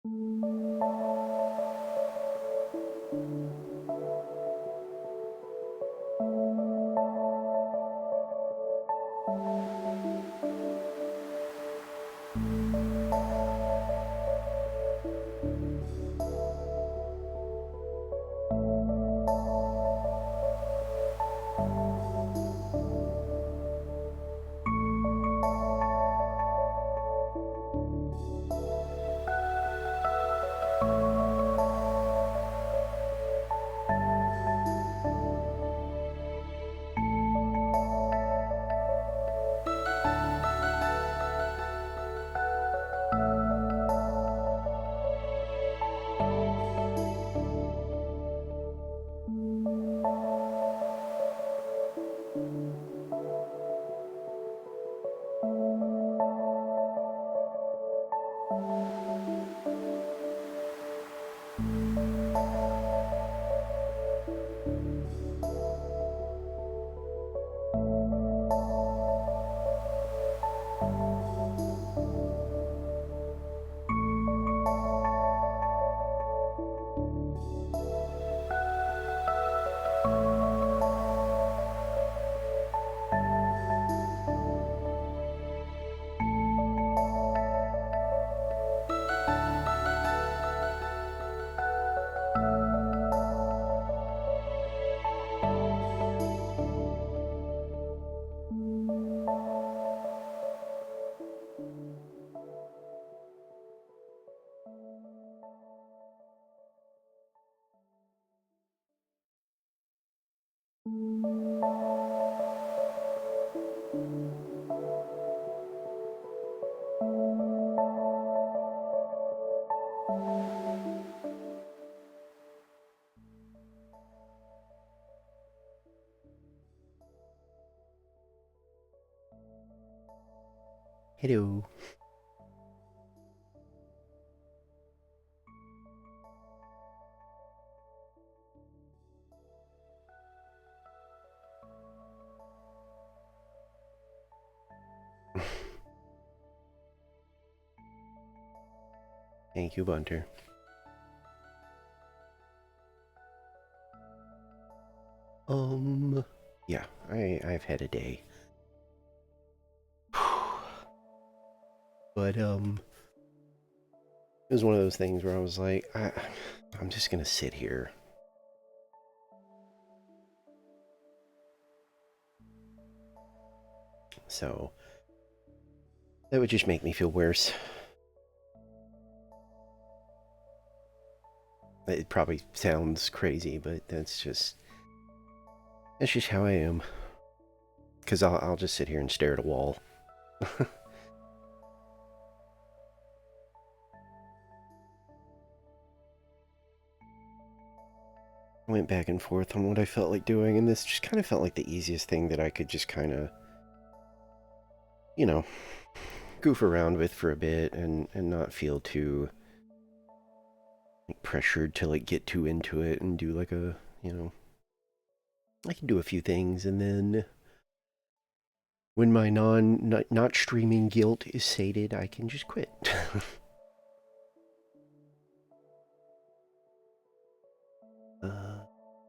Hello. Thank you, Bunter. Yeah, I've had a day. But, it was one of those things where I was like, I'm just gonna sit here. So, that would just make me feel worse. It probably sounds crazy, but that's just how I am. Because I'll just sit here and stare at a wall. I went back and forth on what I felt like doing, and this just kind of felt like the easiest thing that I could just kind of, you know, goof around with for a bit and not feel too like pressured to like get too into it and do like a, I can do a few things, and then when my not streaming guilt is sated, I can just quit.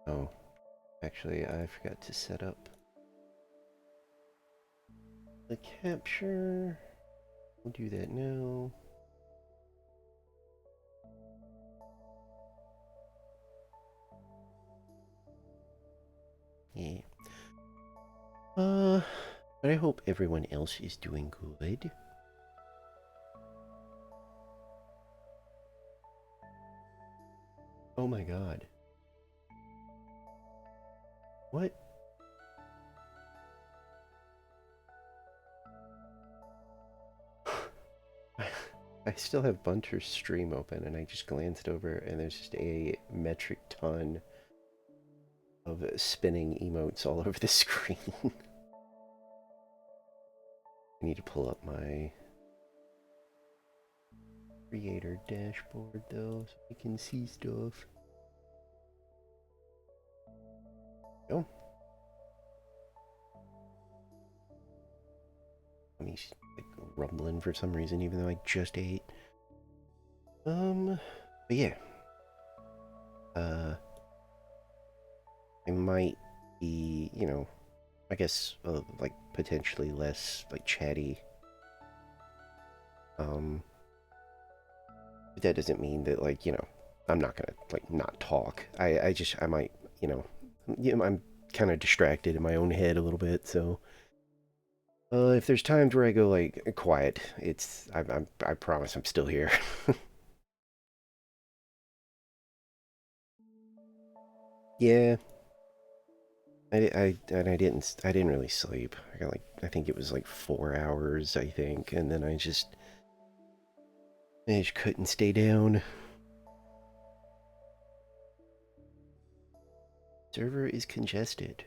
Oh, actually, I forgot to set up the capture. We'll do that now. Yeah. But I hope everyone else is doing good. Oh my god. What? I still have Bunter's stream open, and I just glanced over, and there's just a metric ton of spinning emotes all over the screen. I need to pull up my creator dashboard, though, so I can see stuff. Oh. Let me like rumbling for some reason, even though I just ate. But yeah, uh, I might be, I guess, like potentially less like chatty. Um, but that doesn't mean that like, I'm not gonna like not talk. I might, I'm kind of distracted in my own head a little bit, so if there's times where I go like quiet, I promise I'm still here. Yeah, I didn't really sleep. I got like, I think it was like 4 hours, I think, and then I just couldn't stay down. Server is congested.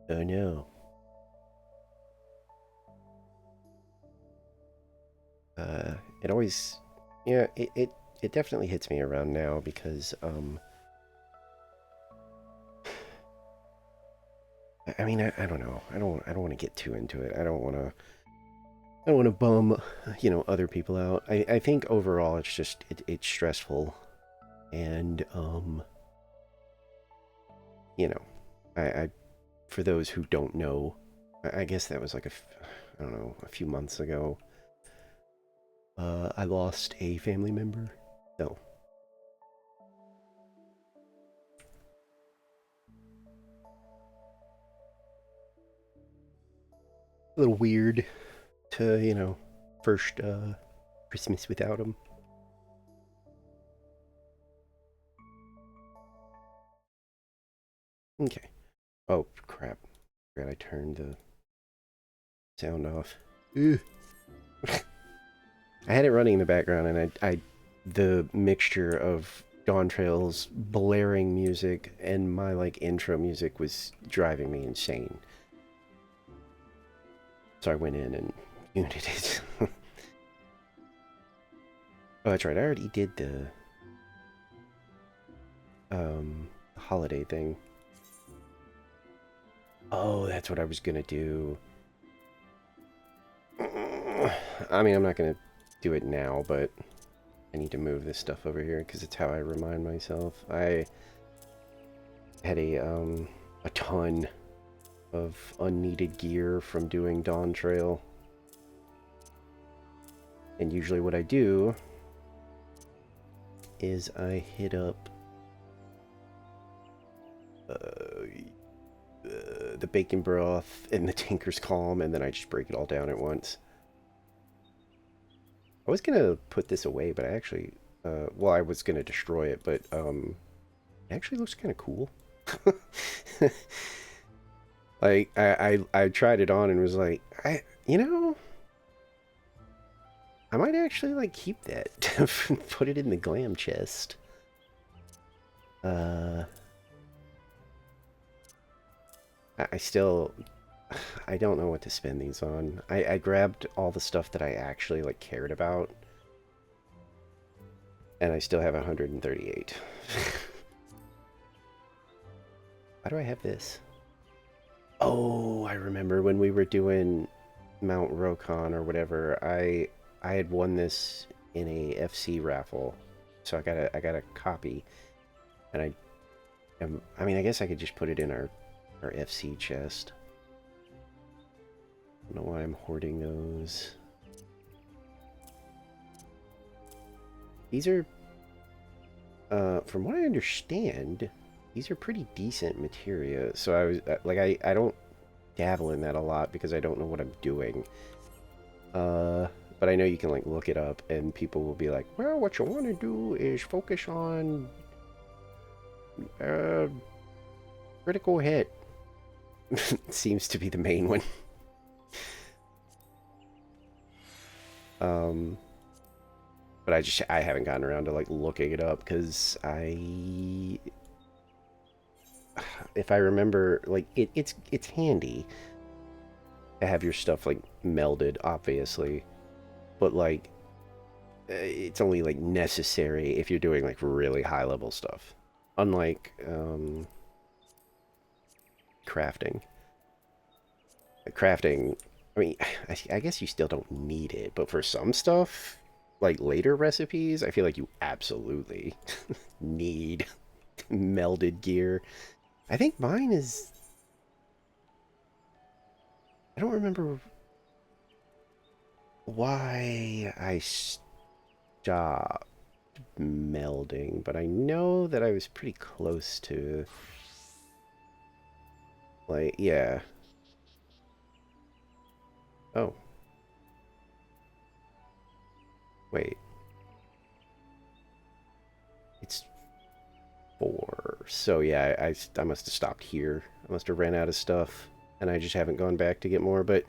Oh no. It always, yeah, it definitely hits me around now because, I mean, I don't know. I don't want to get too into it. I don't want to bum, other people out. I think overall it's just, it's stressful. And, you know, I for those who don't know, I guess that was like I don't know, a few months ago. I lost a family member. So, a little weird to, first Christmas without him. Okay. Oh, crap. Forgot I turned the sound off. Ugh. I had it running in the background, and the mixture of Dawntrail's blaring music and my like intro music was driving me insane. So I went in and muted it. Oh, that's right. I already did the holiday thing. Oh, that's what I was gonna do. I mean, I'm not gonna do it now, but I need to move this stuff over here because it's how I remind myself. I had a ton of unneeded gear from doing Dawntrail. And usually what I do is I hit up the bacon broth and the Tinker's Calm, and then I just break it all down at once. I was gonna put this away, but I actually, well, I was gonna destroy it, but it actually looks kind of cool. Like I tried it on and was like, I might actually like keep that, put it in the glam chest. Uh, I still, I don't know what to spend these on. I grabbed all the stuff that I actually like cared about, and I still have 138. Why do I have this? Oh, I remember when we were doing Mount Rokon or whatever. I had won this in a FC raffle, so I got a copy, and I mean, I guess I could just put it in our FC chest. I don't know why I'm hoarding those. These are, from what I understand, these are pretty decent materia. So I was like, I don't dabble in that a lot because I don't know what I'm doing. But I know you can like look it up, and people will be like, "Well, what you want to do is focus on uh, critical hit." Seems to be the main one. Um, but I haven't gotten around to like looking it up because if I remember, like it's handy to have your stuff like melded, obviously, but like it's only like necessary if you're doing like really high level stuff. Unlike crafting. Crafting, I mean, I guess you still don't need it, but for some stuff, like later recipes, I feel like you absolutely need melded gear. I think mine is. I don't remember why I stopped melding, but I know that I was pretty close to. Like, yeah. Oh, wait. It's 4. So yeah, I must have stopped here. I must have ran out of stuff, and I just haven't gone back to get more. But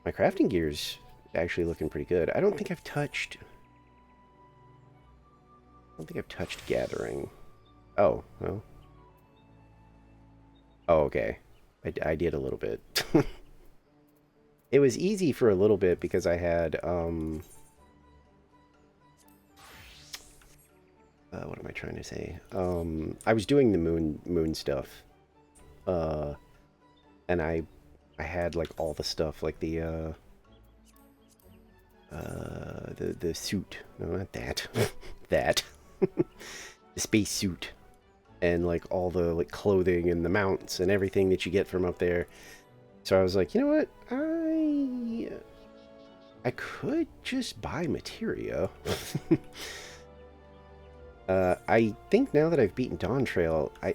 my crafting gear's actually looking pretty good. I don't think I've touched. I don't think I've touched gathering. Oh, well. Oh, okay. I did a little bit. It was easy for a little bit because I had what am I trying to say? I was doing the moon stuff. Uh and I had like all the stuff like the suit. No, not that. That. The space suit and like all the like clothing and the mounts and everything that you get from up there. So I was like, you know what? I could just buy materia. I think now that I've beaten Dawntrail, I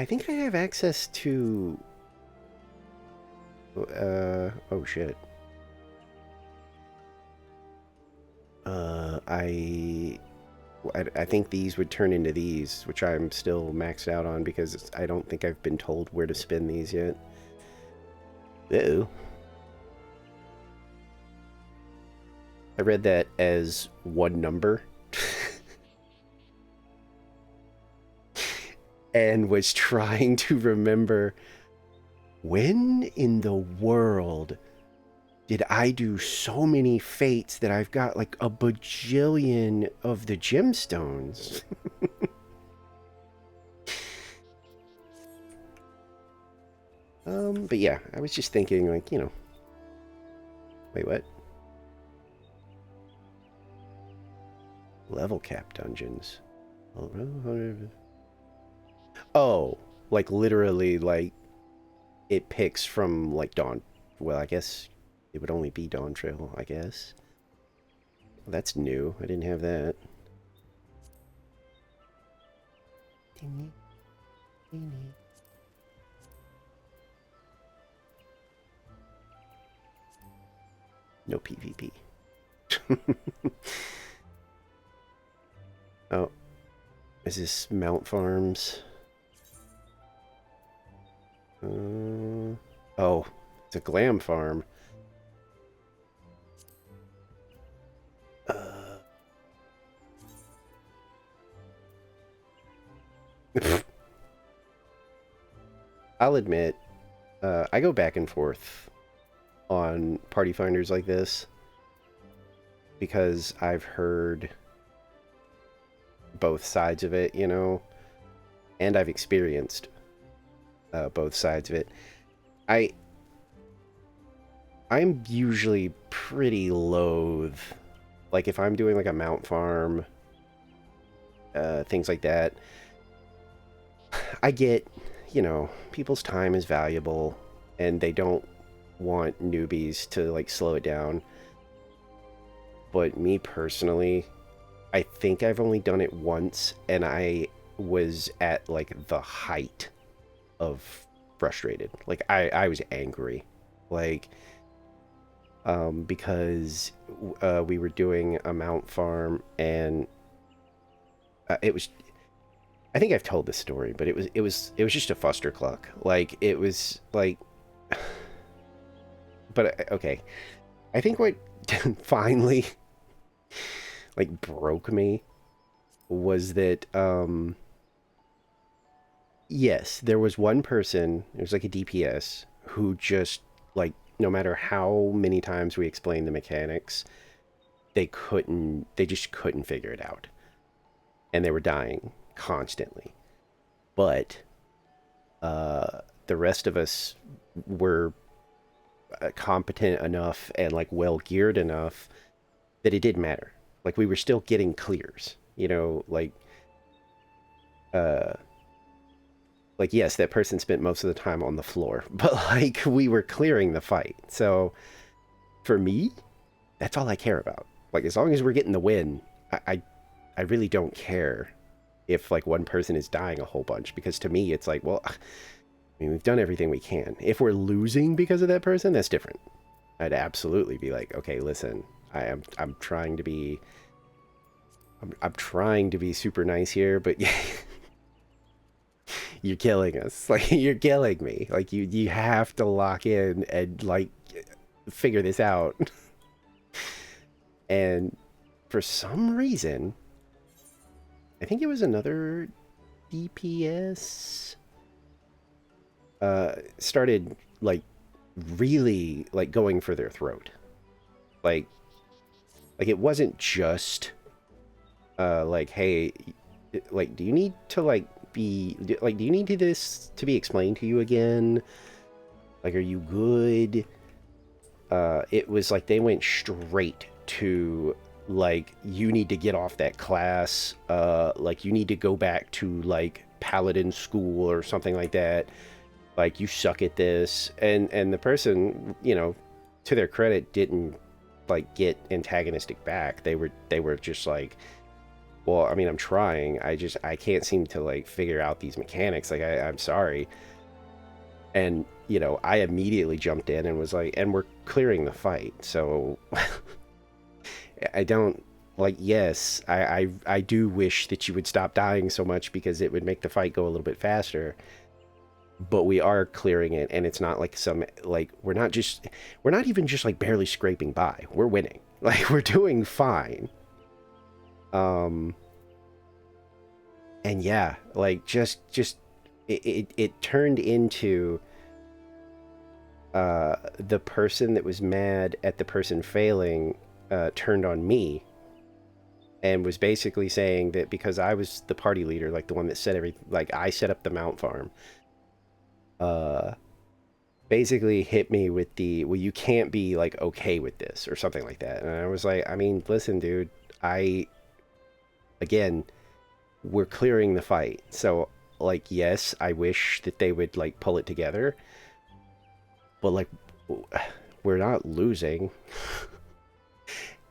think I have access to oh shit. I think these would turn into these, which I'm still maxed out on because I don't think I've been told where to spin these yet. Uh-oh. I read that as one number and was trying to remember when in the world did I do so many fates that I've got like a bajillion of the gemstones? But yeah, I was just thinking, like, wait, what? Level cap dungeons. Oh, like literally, like it picks from like Dawn. Well, I guess it would only be Dawntrail, I guess. Well, that's new. I didn't have that. No PvP. Oh, is this Mount Farms? Oh, it's a glam farm. I'll admit, I go back and forth on party finders like this because I've heard both sides of it, and I've experienced both sides of it. I I'm usually pretty loath, like if I'm doing like a mount farm, things like that. I get, people's time is valuable, and they don't want newbies to like slow it down. But me personally, I think I've only done it once, and I was at like the height of frustrated. Like I was angry, like because we were doing a mount farm, and it was. I think I've told this story, but it was just a fustercluck. Like it was like, but okay. I think what finally like broke me was that yes, there was one person, it was like a DPS, who just, like, no matter how many times we explained the mechanics, they just couldn't figure it out. And they were dying constantly. But the rest of us were competent enough and like well geared enough that it didn't matter. Like we were still getting clears, you know, uh like yes, that person spent most of the time on the floor, but like we were clearing the fight. So for me, that's all I care about. Like as long as we're getting the win, I really don't care if like one person is dying a whole bunch, because to me it's like, well, I mean, we've done everything we can. If we're losing because of that person, that's different. I'd absolutely be like, okay, listen, I'm trying to be I'm trying to be super nice here, but you're killing us. Like you're killing me. Like you have to lock in and like figure this out. And for some reason, I think it was another DPS started like really like going for their throat. Like it wasn't just like, hey, like do you need to like be like, do you need this to be explained to you again? Like, are you good? It was like they went straight to like, you need to get off that class. Like you need to go back to like paladin school or something like that. Like you suck at this. And the person, you know, to their credit, didn't like get antagonistic back. They were just like, well, I mean, I'm trying. I can't seem to like figure out these mechanics. Like I'm sorry. And you know, I immediately jumped in and was like, and we're clearing the fight. So I don't like, yes, I do wish that you would stop dying so much, because it would make the fight go a little bit faster. But we are clearing it, and it's not like some like we're not even just like barely scraping by. We're winning. Like we're doing fine. And yeah, like just it turned into the person that was mad at the person failing turned on me and was basically saying that because I was the party leader, like the one that set everything, like I set up the mount farm, basically hit me with the, well, you can't be like okay with this or something like that. And I was like, I mean, listen, dude, again, we're clearing the fight. So like, yes, I wish that they would like pull it together, but like, we're not losing.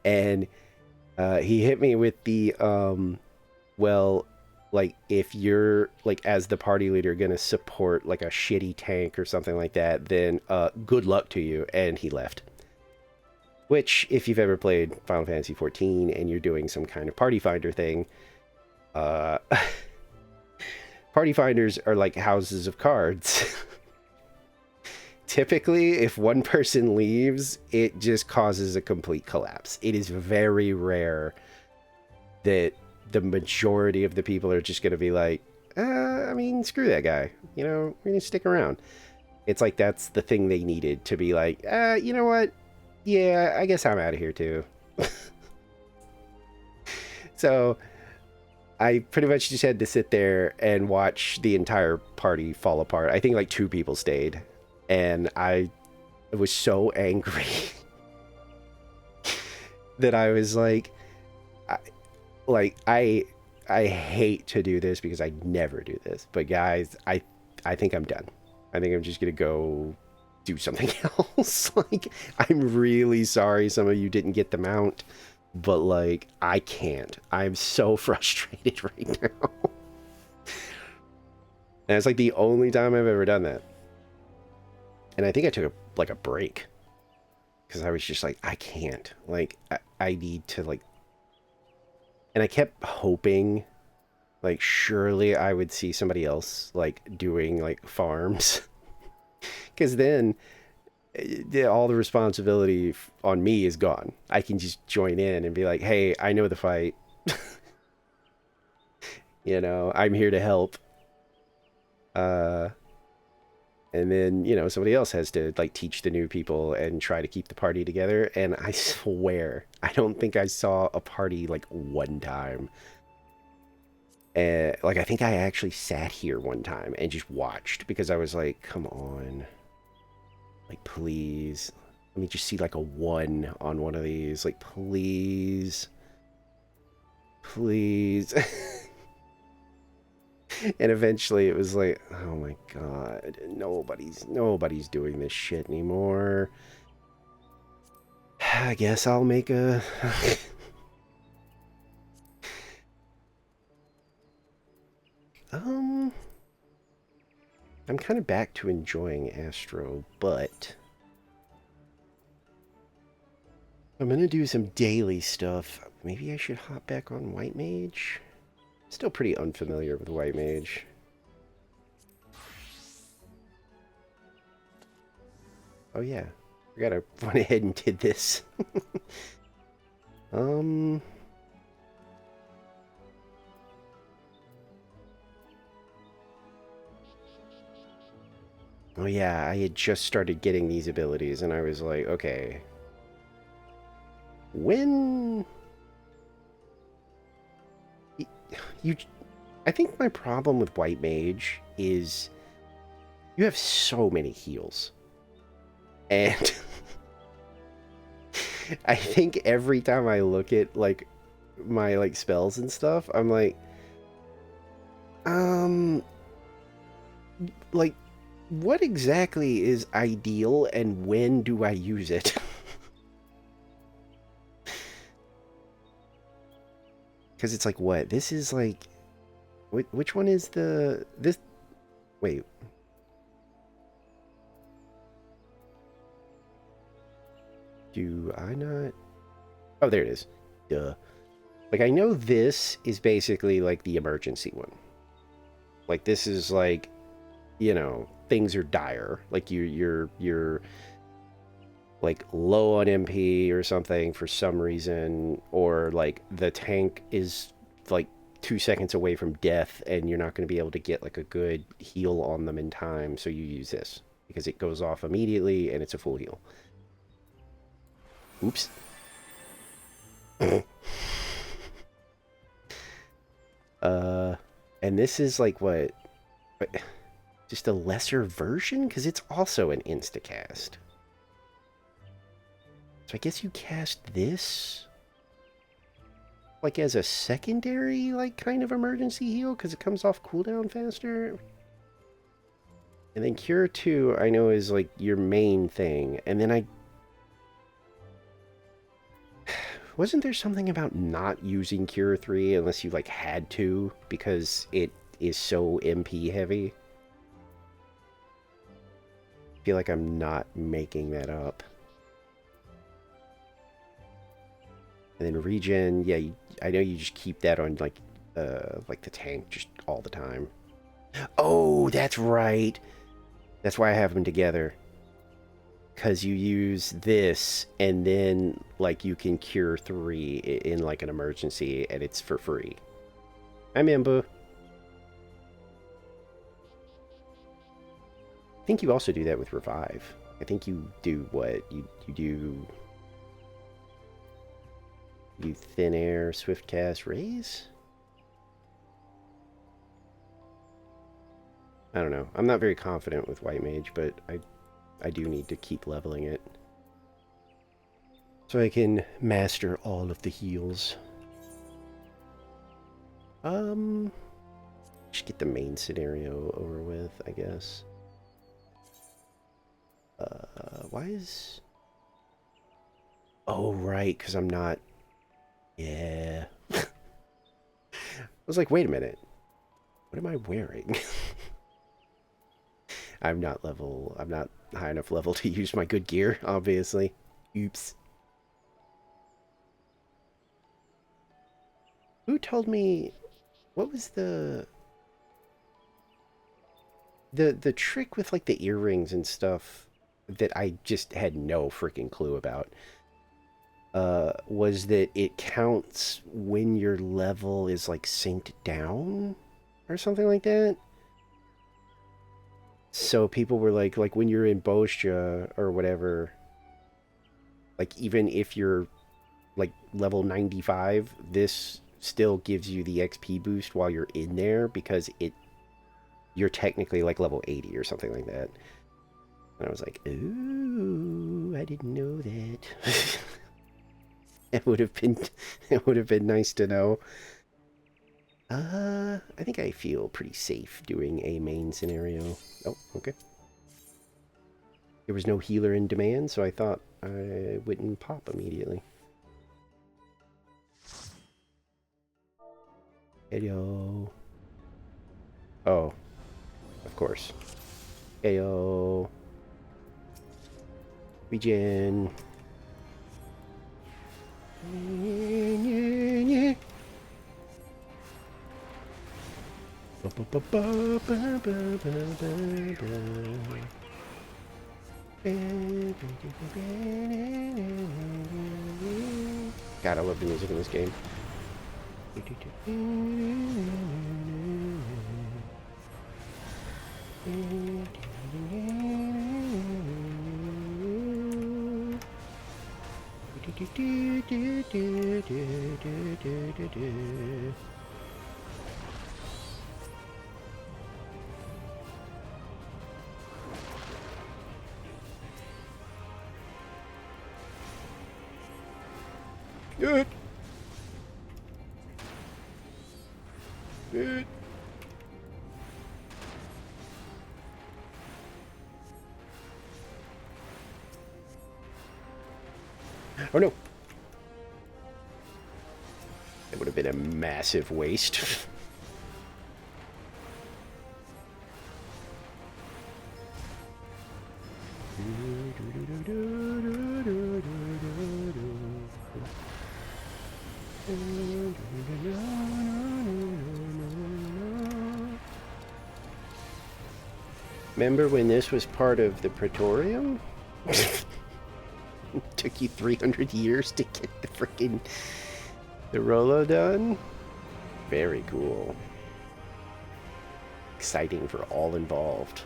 And he hit me with the well, like if you're like as the party leader gonna support like a shitty tank or something like that, then good luck to you. And he left. Which, if you've ever played Final Fantasy XIV and you're doing some kind of party finder thing, party finders are like houses of cards. Typically, if one person leaves, it just causes a complete collapse. It is very rare that the majority of the people are just going to be like, I mean, screw that guy. You know, we're going to stick around. It's like that's the thing they needed to be like, you know what? Yeah, I guess I'm out of here too. So I pretty much just had to sit there and watch the entire party fall apart. I think like 2 people stayed. And I was so angry that I was like, I hate to do this because I never do this. But guys, I think I'm done. I think I'm just going to go do something else. Like, I'm really sorry some of you didn't get the mount, but like, I can't. I'm so frustrated right now. And it's like the only time I've ever done that. And I think I took a break because I was just like, I can't. Like, I need to, like... And I kept hoping, like, surely I would see somebody else, like, doing, like, farms. Because then all the responsibility on me is gone. I can just join in and be like, hey, I know the fight. You know, I'm here to help. And then, you know, somebody else has to, like, teach the new people and try to keep the party together. And I swear, I don't think I saw a party, like, one time. And, like, I think I actually sat here one time and just watched because I was like, come on. Like, please. Let me just see like a 1 on one of these. Like, please. Please. And eventually it was like, oh my god, nobody's doing this shit anymore. I guess I'll make a... I'm kind of back to enjoying Astro, but I'm gonna do some daily stuff. Maybe I should hop back on White Mage. Still pretty unfamiliar with White Mage. Oh yeah, I gotta went ahead and did this. Oh yeah, I had just started getting these abilities and I was like, okay. When you I think my problem with White Mage is you have so many heals. And I think every time I look at like my like spells and stuff, I'm like like what exactly is ideal and when do I use it? Because it's like, what? This is like... Which one is the... This... Wait. Do I not... Oh, there it is. Duh. Like, I know this is basically like the emergency one. Like, this is like, you know, things are dire. Like, you're like low on MP or something for some reason, or like the tank is like 2 seconds away from death and you're not going to be able to get like a good heal on them in time, so you use this because it goes off immediately and it's a full heal. Oops. And this is like what? Just a lesser version? Because it's also an instacast. So I guess you cast this like as a secondary, like kind of emergency heal because it comes off cooldown faster. And then Cure 2 I know is like your main thing. And then wasn't there something about not using Cure 3 unless you like had to because it is so MP heavy? I feel like I'm not making that up. And then regen, yeah, I know you just keep that on like the tank just all the time. Oh, that's right. That's why I have them together. Because you use this, and then like you can cure 3 in like an emergency, and it's for free. I remember. I think you also do that with revive. I think you do what you do. You thin air, swift cast, raise? I don't know. I'm not very confident with White Mage, but I do need to keep leveling it. So I can master all of the heals. Just get the main scenario over with, I guess. Why is... Oh, right, because I'm not... Yeah. I was like, wait a minute. What am I wearing? I'm not high enough level to use my good gear, obviously. Oops. Who told me... What was the trick with like the earrings and stuff that I just had no freaking clue about? Was that it counts when your level is like synced down or something like that. So people were like when you're in Bostia or whatever, like even if you're like level 95, this still gives you the XP boost while you're in there because you're technically like level 80 or something like that. And I was like, ooh, I didn't know that. It would have been nice to know. I think I feel pretty safe doing a main scenario. Oh, okay. There was no healer in demand, so I thought I wouldn't pop immediately. Hello. Oh, of course. Heyo. Regen. God, I love the music in this game. Good. Good. Oh no. It would have been a massive waste. Remember when this was part of the Praetorium? It took you 300 years to get the freaking the Rolo done? Very cool. Exciting for all involved.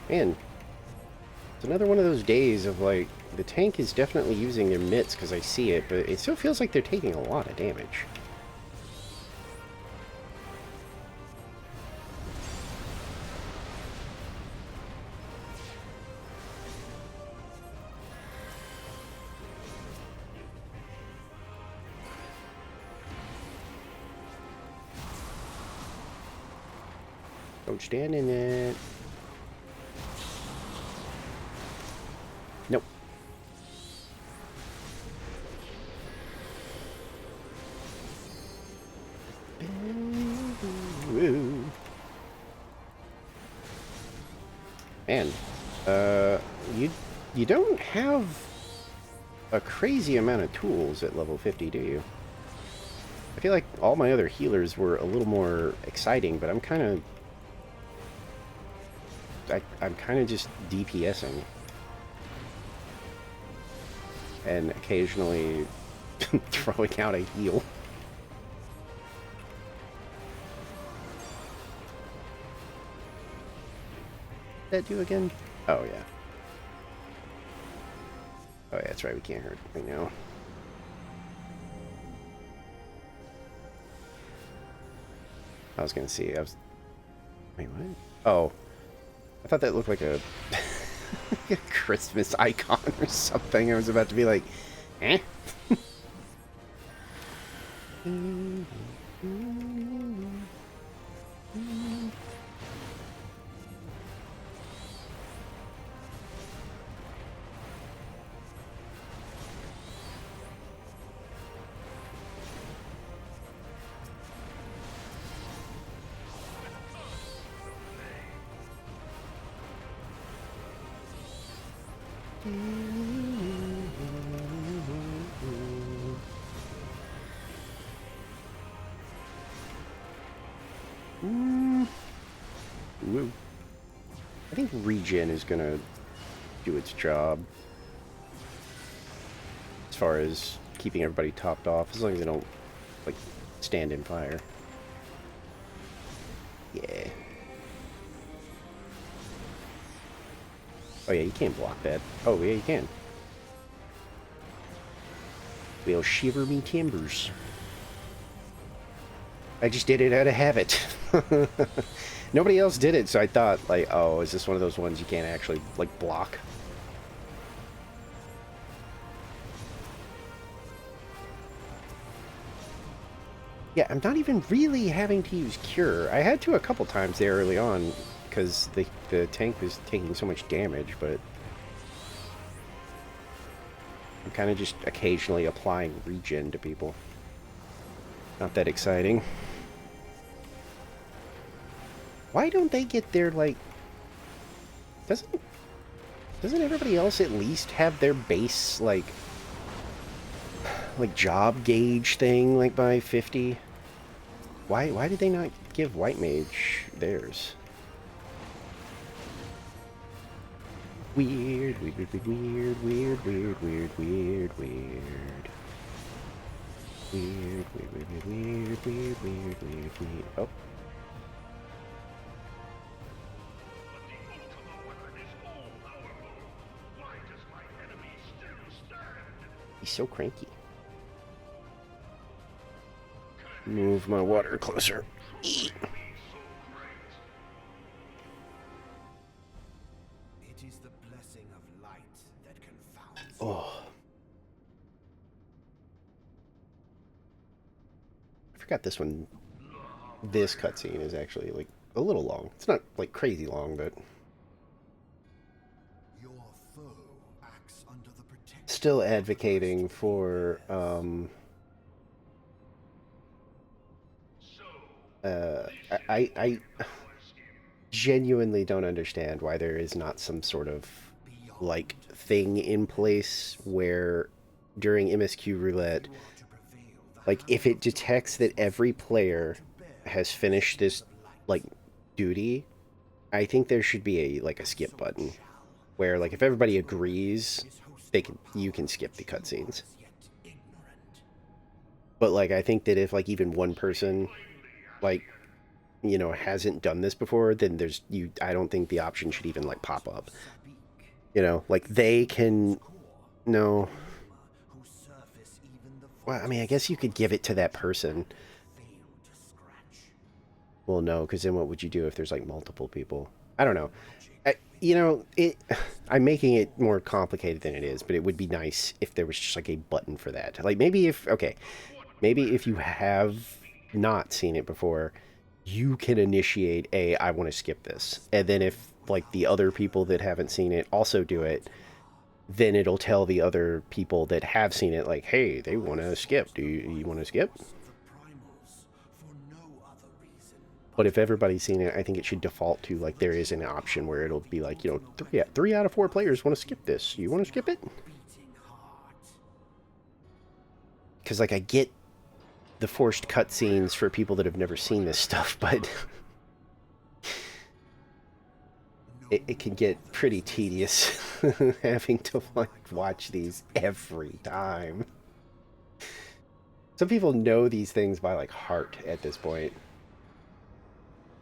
Man, it's another one of those days of like, the tank is definitely using their mitts because I see it, but it still feels like they're taking a lot of damage. Don't stand in it. Nope. Woo. Man, you don't have a crazy amount of tools at level 50, do you? I feel like all my other healers were a little more exciting, but I'm kind of just DPSing. And occasionally throwing out a heal. What did that do again? Oh, yeah. Oh, yeah, that's right. We can't hurt right now. I was gonna see. Wait, what? Oh. I thought that looked like a Christmas icon or something. I was about to be like, eh? Woo. I think regen is gonna do its job. far as keeping everybody topped off, as long as they don't, like, stand in fire. Yeah. Oh yeah, you can't block that. Oh yeah, you can. Will shiver me timbers. I just did it out of habit. Nobody else did it, so I thought, like, oh, is this one of those ones you can't actually, like, block? Yeah, I'm not even really having to use Cure. I had to a couple times there early on, because the tank was taking so much damage, but I'm kind of just occasionally applying regen to people. Not that exciting. Why don't they get their, like... Doesn't everybody else at least have their base, like job gauge thing, like, by 50? Why did they not give White Mage theirs? Weird, weird, weird, weird, weird, weird, weird, weird, weird. Weird, weird, weird, weird, weird, weird, weird, weird. Oh. He's so cranky. Move my water closer. It is the blessing of light that confounds. Oh. I forgot this one. This cutscene is actually, like, a little long. It's not, like, crazy long, but... Your foe acts under the protection. Still advocating for, I genuinely don't understand why there is not some sort of, like, thing in place where during MSQ Roulette, like, if it detects that every player has finished this, like, duty, I think there should be a skip button where, like, if everybody agrees, you can skip the cutscenes. But, like, I think that if, like, even one person, like, you know, hasn't done this before, then I don't think the option should even, like, pop up. You know, like, they can... No. Well, I mean, I guess you could give it to that person. Well, no, because then what would you do if there's, like, multiple people? I don't know. You know, I'm making it more complicated than it is, but it would be nice if there was just, like, a button for that. Like, maybe if you have not seen it before, you can initiate I want to skip this. And then if, like, the other people that haven't seen it also do it, then it'll tell the other people that have seen it, like, hey, they want to skip. Do you want to skip? But if everybody's seen it, I think it should default to, like, there is an option where it'll be like, you know, 3 out of 4 players want to skip this. You want to skip it? Because, like, I get the forced cutscenes for people that have never seen this stuff, but it can get pretty tedious having to, like, watch these every time. Some people know these things by, like, heart at this point.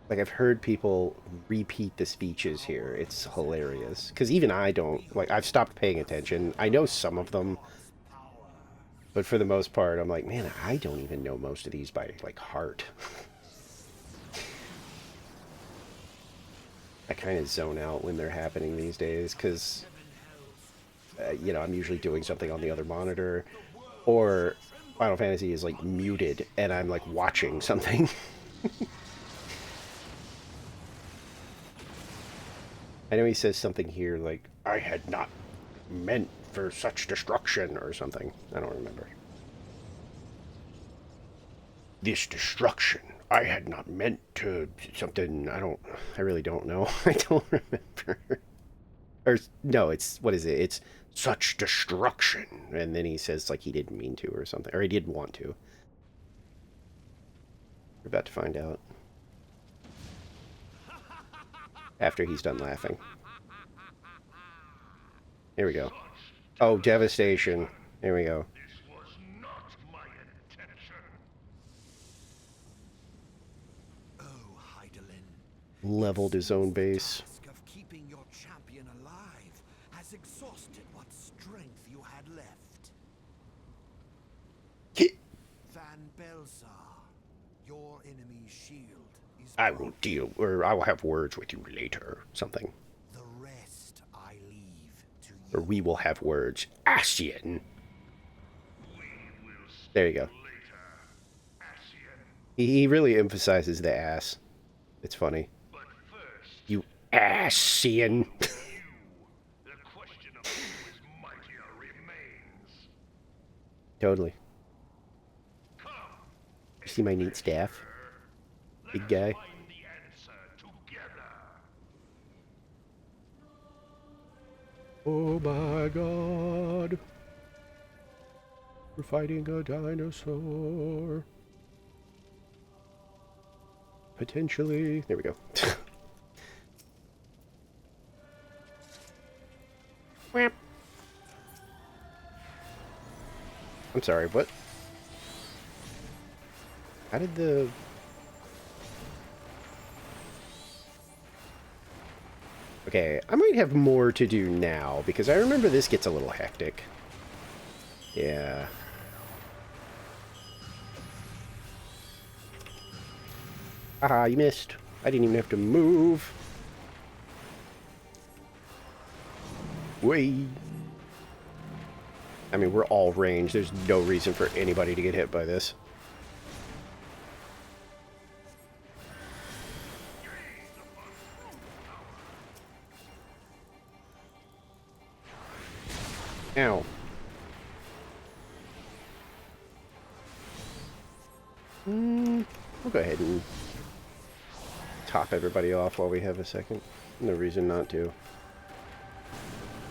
Like, I've heard people repeat the speeches here. It's hilarious. Because even I don't... Like, I've stopped paying attention. I know some of them. But for the most part, I'm like, man, I don't even know most of these by, like, heart. I kind of zone out when they're happening these days. Because, you know, I'm usually doing something on the other monitor. Or Final Fantasy is, like, muted. And I'm, like, watching something. I know he says something here like, I had not meant for such destruction, or something. I don't remember. This destruction, I had not meant to... something, I really don't know. I don't remember. Or, no, it's, what is it? It's such destruction. And then he says, like, he didn't mean to, or something. Or he didn't want to. We're about to find out. After he's done laughing. Here we go. Oh, devastation. There we go. This was not my intention. Oh, Hydaelyn. Leveled his own base. The task of keeping your champion alive has exhausted what strength you had left. Van Belsar, your enemy's shield is I broken. will deal, or I will have words with you later. Something. The rest I leave to you. Or we will have words. Ascian. We will speak There you go. later, Ascian. He really emphasizes the ass. It's funny. But first, You Ascian. the question of who is mightier remains. Totally. Come, You see my neat staff? let Big us guy. find the answer together. Oh my god. We're fighting a dinosaur. Potentially. There we go. Whap. I'm sorry, what? How did the... Okay, I might have more to do now, because I remember this gets a little hectic. Yeah. Ah, you missed. I didn't even have to move. Whee! I mean, we're all range. There's no reason for anybody to get hit by this. Ow. We'll go ahead and top everybody off while we have a second. No reason not to.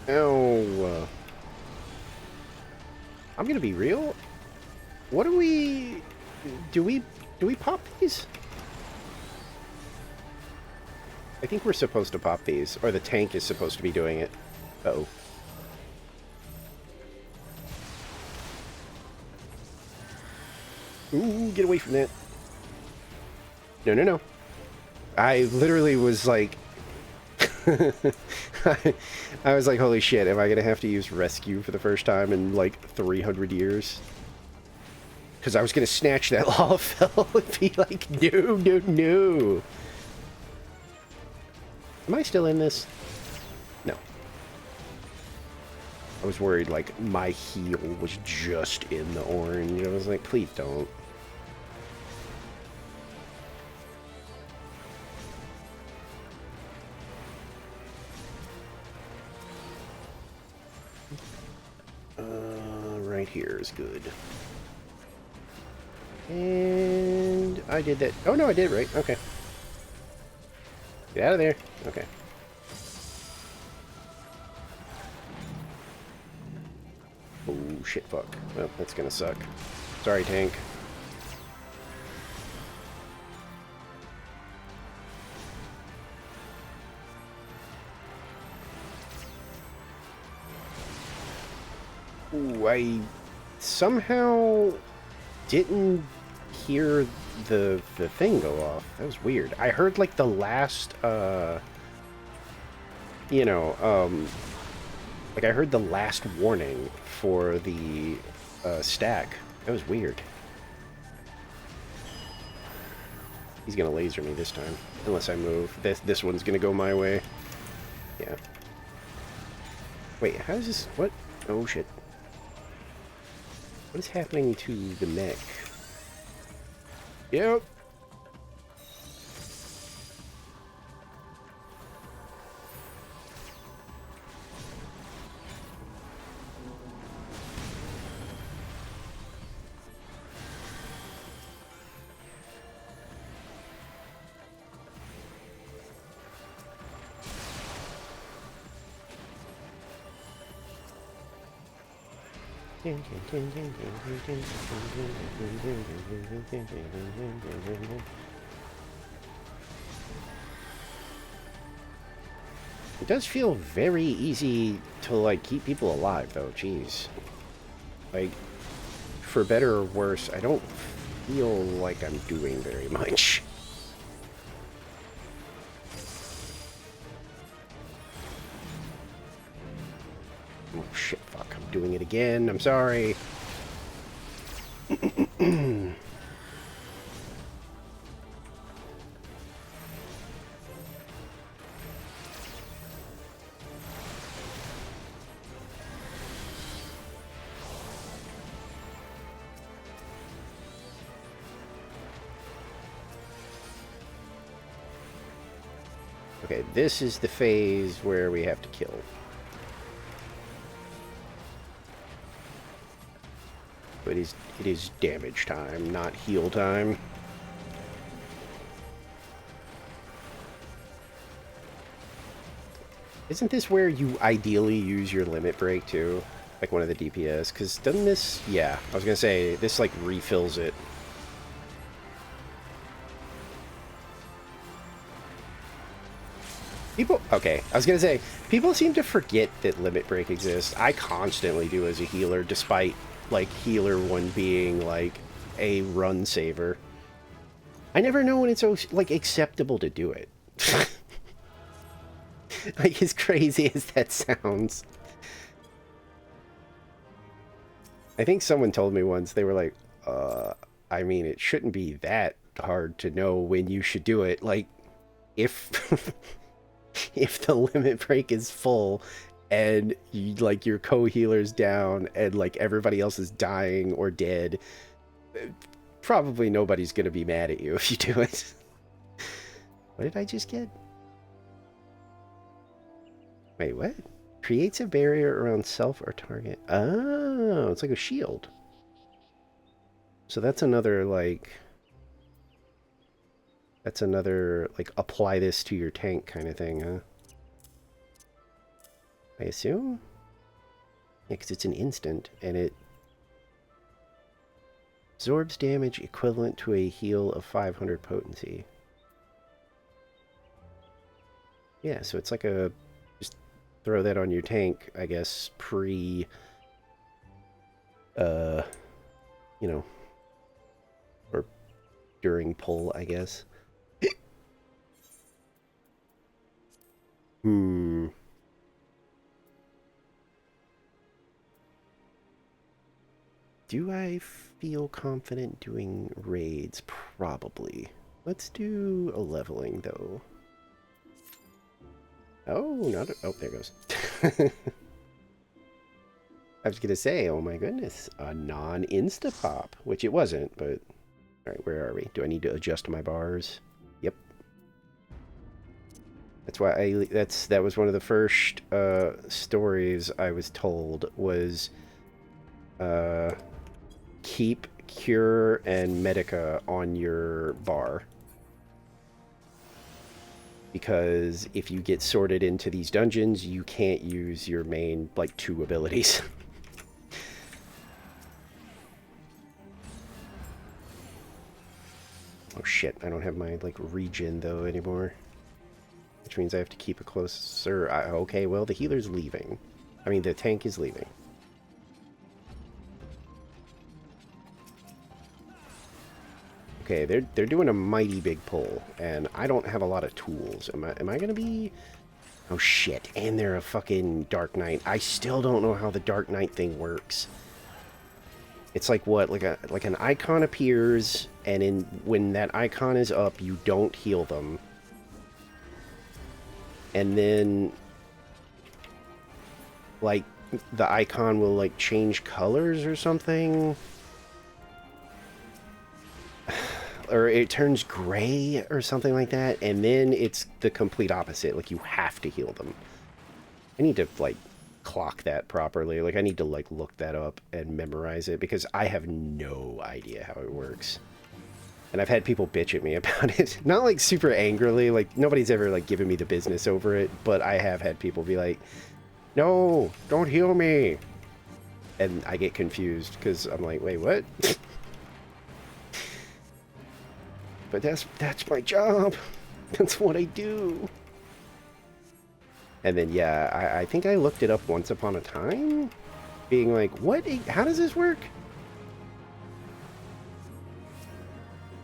Ow. I'm gonna be real. What do we... Do we pop these? I think we're supposed to pop these. Or the tank is supposed to be doing it. Uh-oh. Ooh, get away from that. No, no, no. I literally was like... I was like, holy shit, am I gonna have to use rescue for the first time in like 300 years? Because I was gonna snatch that Lalafell and be like, no, no, no. Am I still in this? No. I was worried like my heel was just in the orange. I was like, please don't. Right here is good. And I did that. Oh no, I did right. Okay. Get out of there. Okay. Oh shit, fuck. Well, that's gonna suck. Sorry, tank. Ooh, I somehow didn't hear the thing go off. That was weird. I heard like the last you know, like I heard the last warning for the stack. That was weird. He's gonna laser me this time, unless I move. This one's gonna go my way. Yeah. Wait, how is this? What? Oh shit. What is happening to the mech? Yep. It does feel very easy to, like, keep people alive, though. Jeez. Like, for better or worse, I don't feel like I'm doing very much. Oh shit, fuck, I'm doing it again, I'm sorry. Okay, this is the phase where we have to kill. It is damage time, not heal time. Isn't this where you ideally use your limit break too? Like one of the DPS? Because doesn't this... Yeah, I was gonna say, this like refills it. People... Okay, I was gonna say, people seem to forget that limit break exists. I constantly do as a healer, despite like healer one being like a run saver. I never know when it's like acceptable to do it. Like, as crazy as that sounds. I think someone told me once, they were like, I mean, it shouldn't be that hard to know when you should do it. Like, if if the limit break is full and you, like, your co-healer's down and like everybody else is dying or dead, probably nobody's gonna be mad at you if you do it. What did I just get? Wait, what? Creates a barrier around self or target. Oh, it's like a shield. So that's another, like... That's another, like, apply this to your tank kind of thing, huh? I assume? Yeah, because it's an instant, and it... absorbs damage equivalent to a heal of 500 potency. Yeah, so it's like a... Throw that on your tank, I guess, pre... you know... Or during pull, I guess. Do I feel confident doing raids? Probably. Let's do a leveling, though. Oh, not a... Oh, there it goes. I was gonna say, oh my goodness, a non-insta-pop, which it wasn't, but... Alright, where are we? Do I need to adjust my bars? Yep. That's why that was one of the first stories I was told was keep Cure and Medica on your bar. Because if you get sorted into these dungeons, you can't use your main, like, 2 abilities. Oh shit, I don't have my, like, regen, though, anymore. Which means I have to keep a closer... okay, well, the healer's leaving. I mean, the tank is leaving. Okay, they're doing a mighty big pull, and I don't have a lot of tools. Am I gonna be... Oh shit, and they're a fucking Dark Knight. I still don't know how the Dark Knight thing works. It's like what? Like an icon appears, and when that icon is up, you don't heal them. And then, like, the icon will, like, change colors or something. Or it turns gray or something like that, and then it's the complete opposite. Like, you have to heal them. I need to, like, clock that properly. Like, I need to, like, look that up and memorize it, because I have no idea how it works. And I've had people bitch at me about it. Not, like, super angrily. Like, nobody's ever, like, given me the business over it, but I have had people be like, no, don't heal me. And I get confused, because I'm like, wait, what? But that's my job. That's what I do. And then, yeah, I think I looked it up once upon a time. being like, what? How does this work?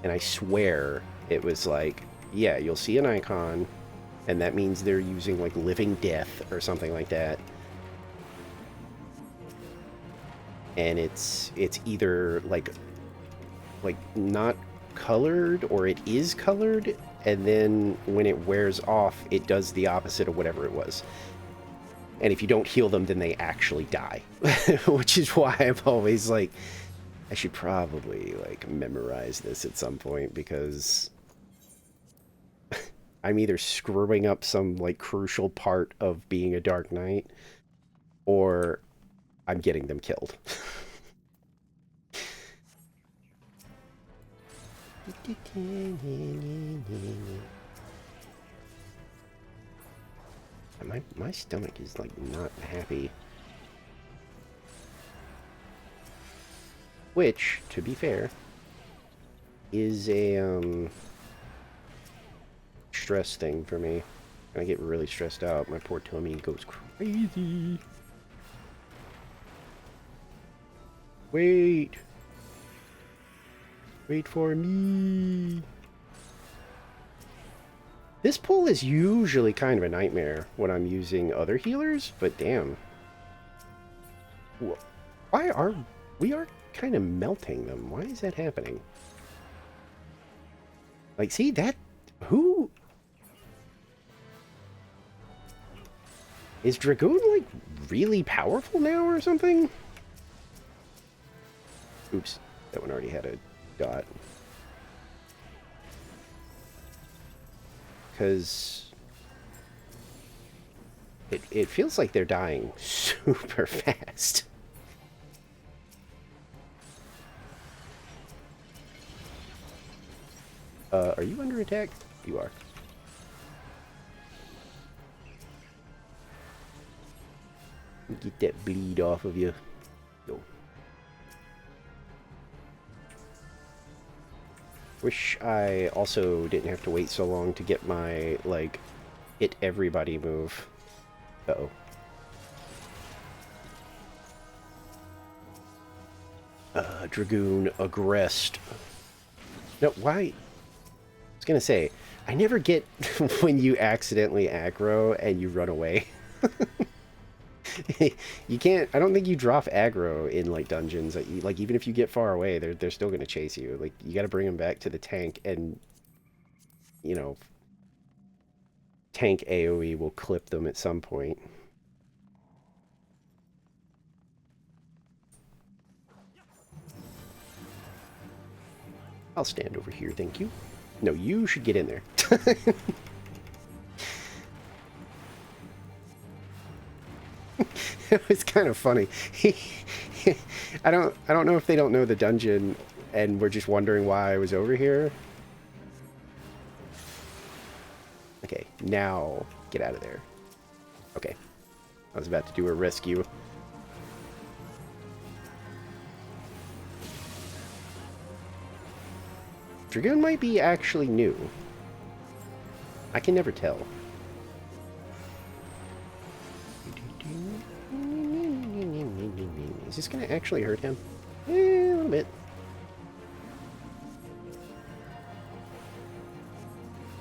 And I swear it was like, yeah, you'll see an icon, and that means they're using like Living Death or something like that. And it's either like not colored or it is colored, and then when it wears off, it does the opposite of whatever it was. And if you don't heal them, then they actually die. Which is why I'm always like, I should probably like memorize this at some point, because I'm either screwing up some like crucial part of being a Dark Knight, or I'm getting them killed. My stomach is like not happy. Which, to be fair, is a stress thing for me. When I get really stressed out, my poor tummy goes crazy. Wait. Wait for me. This pull is usually kind of a nightmare when I'm using other healers, but damn. Why are we kind of melting them? Why is that happening? Like, see that? Who? Is Dragoon, like, really powerful now or something? Oops, that one already had a dot. Because it feels like they're dying super fast. Are you under attack? You are. Get that bleed off of you. Go. Wish I also didn't have to wait so long to get my, like, hit everybody move. Uh-oh. Dragoon aggressed. No, why? I was gonna say, I never get when you accidentally aggro and you run away. You can't, I don't think you drop aggro in, like, dungeons. Like, even if you get far away, they're still gonna chase you. Like, you gotta bring them back to the tank, and, you know, tank AoE will clip them at some point. I'll stand over here, thank you. No, you should get in there. It was kind of funny. I don't know if they don't know the dungeon and we're just wondering why I was over here. Okay, now get out of there. Okay. I was about to do a rescue. Dragoon might be actually new. I can never tell. Is this going to actually hurt him? A little bit.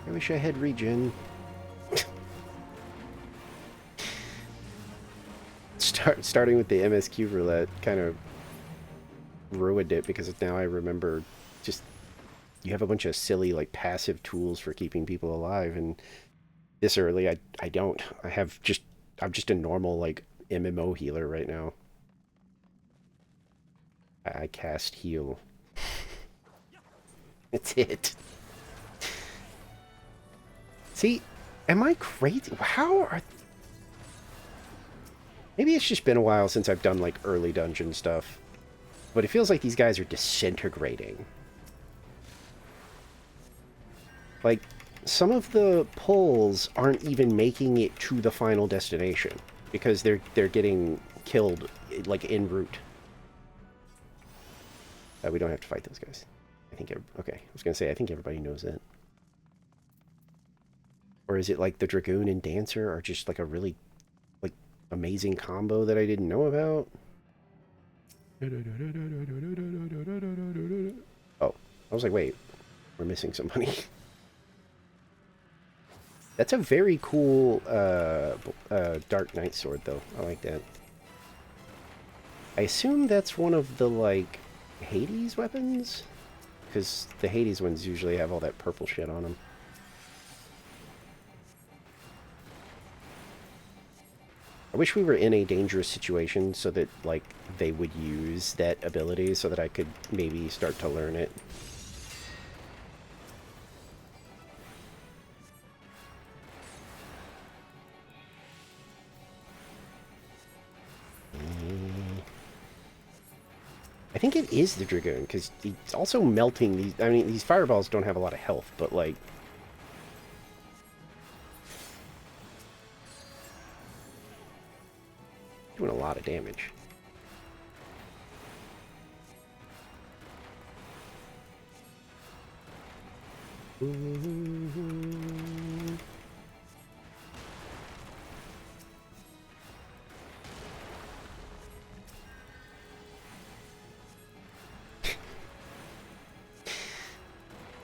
I wish I had regen. Starting with the MSQ roulette kind of ruined it, because now I remember just you have a bunch of silly, like, passive tools for keeping people alive, and this early I don't. I'm just a normal, like, MMO healer right now. I cast heal. That's it. See, am I crazy? How are... Maybe it's just been a while since I've done, like, early dungeon stuff. But it feels like these guys are disintegrating. Like, some of the pulls aren't even making it to the final destination, because they're getting killed, like, en route. We don't have to fight those guys. I think, okay, I was going to say, I think everybody knows that. Or is it like the Dragoon and Dancer are just like a really, like, amazing combo that I didn't know about? Oh, I was like, wait, we're missing some money. That's a very cool Dark Knight sword, though. I like that. I assume that's one of the, like, Hades weapons? Because the Hades ones usually have all that purple shit on them. I wish we were in a dangerous situation so that, like, they would use that ability so that I could maybe start to learn it. I think it is the Dragoon, because he's also melting these... I mean, these fireballs don't have a lot of health, but, like... doing a lot of damage.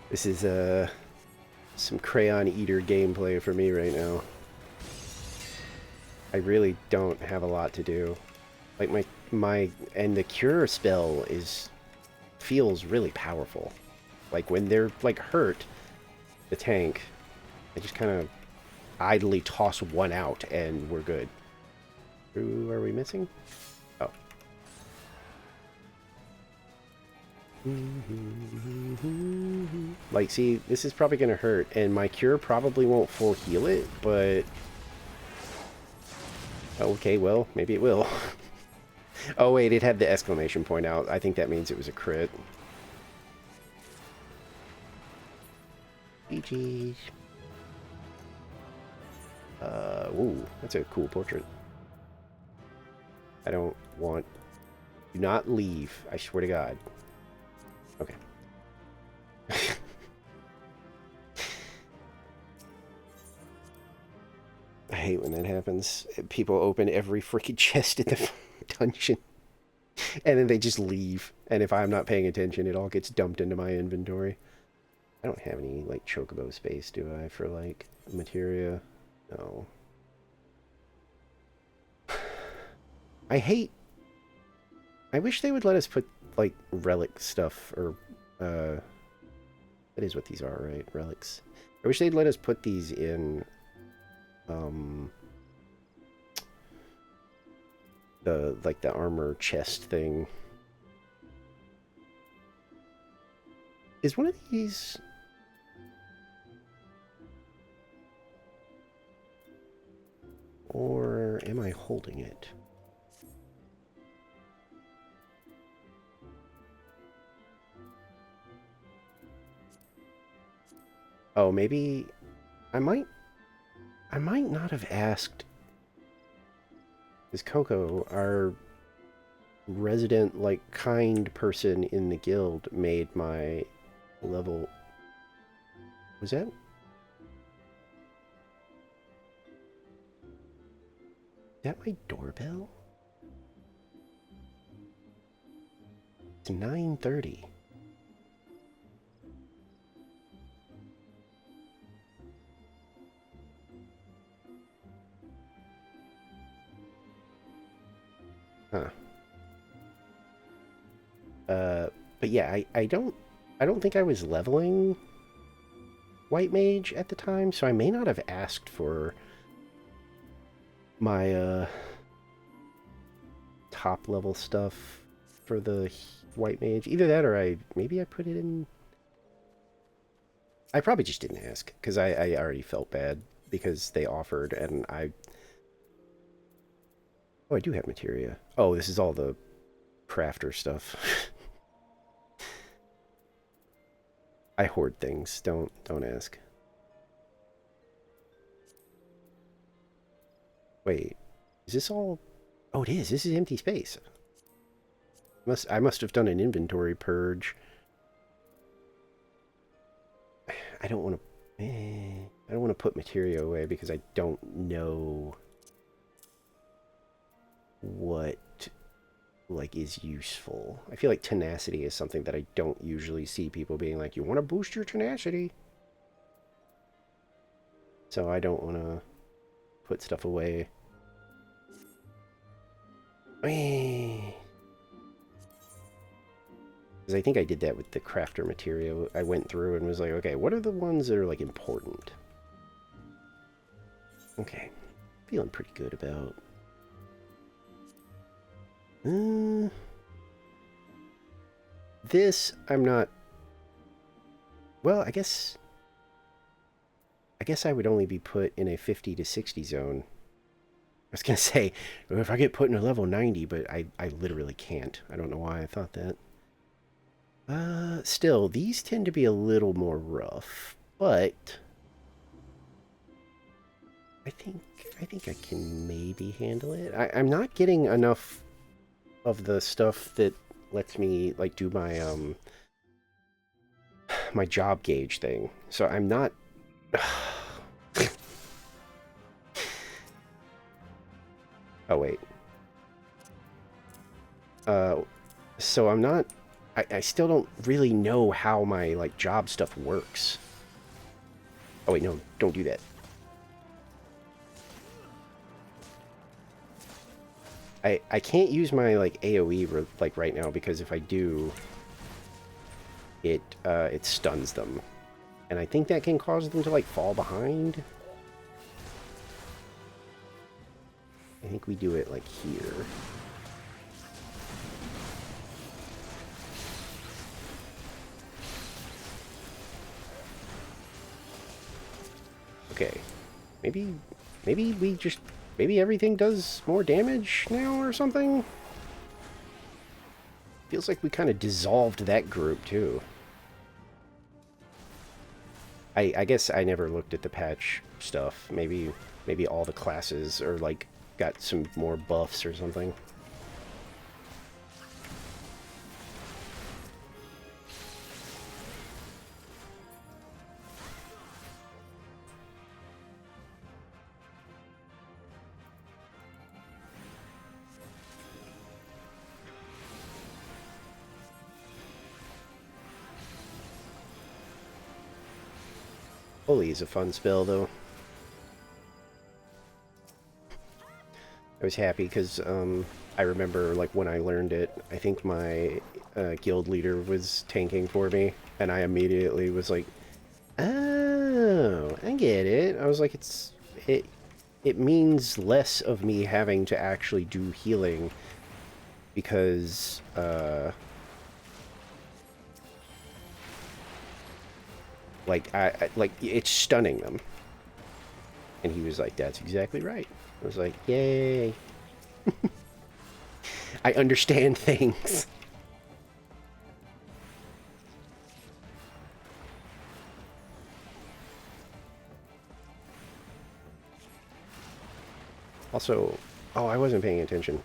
This is some Crayon Eater gameplay for me right now. I really don't have a lot to do. Like and the cure spell feels really powerful. Like when they're like hurt, the tank, I just kind of idly toss one out and we're good. Who are we missing? Oh. Like, see, this is probably gonna hurt, and my cure probably won't full heal it, but... okay, well, maybe it will. Oh, wait, it had the exclamation point out. I think that means it was a crit. GG's. Ooh, that's a cool portrait. I don't want... do not leave, I swear to God. Okay. I hate when that happens. People open every freaking chest in the dungeon. And then they just leave. And if I'm not paying attention, it all gets dumped into my inventory. I don't have any, like, chocobo space, do I, for, like, materia? No. I wish they would let us put, like, relic stuff, or, that is what these are, right? Relics. I wish they'd let us put these in, the armor chest thing. Is one of these... or am I holding it? Oh, maybe... I might not have asked... Because Coco, our resident, like, kind person in the guild, made my level... was that... is that my doorbell? It's 9:30. Huh. But yeah, I don't think I was leveling White Mage at the time, so I may not have asked for my, top level stuff for the White Mage. Either that or maybe I put it in... I probably just didn't ask, because I already felt bad because they offered, and I... oh, I do have materia. Oh, this is all the crafter stuff. I hoard things. Don't ask. Wait, is this all... oh, it is. This is empty space. I must have done an inventory purge. I don't want to... I don't want to put materia away because I don't know what like is useful. I feel like tenacity is something that I don't usually see people being like, you want to boost your tenacity? So I don't want to put stuff away. Because I think I did that with the crafter material. I went through and was like, okay, what are the ones that are like important? Okay, feeling pretty good about. This I'm not. Well, I guess I would only be put in a 50 to 60 zone. I was gonna say if I get put in a level 90, but I literally can't. I don't know why I thought that. Still, these tend to be a little more rough, but I think I can maybe handle it. I'm not getting enough of the stuff that lets me like do my my job gauge thing. So I'm not. Oh wait. So I'm not. I still don't really know how my like job stuff works. Oh wait, no, don't do that. I can't use my like AoE like right now because if I do, it stuns them, and I think that can cause them to like fall behind. I think we do it like here. Okay, maybe we just maybe everything does more damage now or something. Feels like we kind of dissolved that group too. I guess I never looked at the patch stuff. Maybe all the classes are like got some more buffs or something. Holy is a fun spell though. I was happy because I remember like when I learned it, I think my guild leader was tanking for me, and I immediately was like, "Oh, I get it." I was like, it means less of me having to actually do healing because like like it's stunning them. And he was like, "That's exactly right." I was like, "Yay." I understand things. Also, oh, I wasn't paying attention.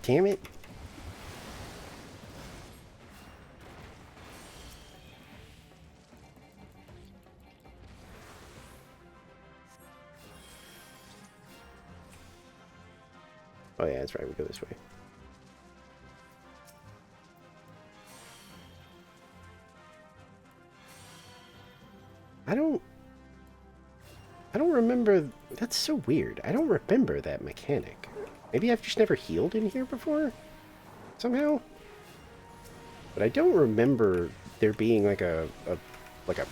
Damn it. Oh yeah, that's right, we go this way. I don't remember. That's so weird. I don't remember that mechanic. Maybe I've just never healed in here before? Somehow? But I don't remember there being like a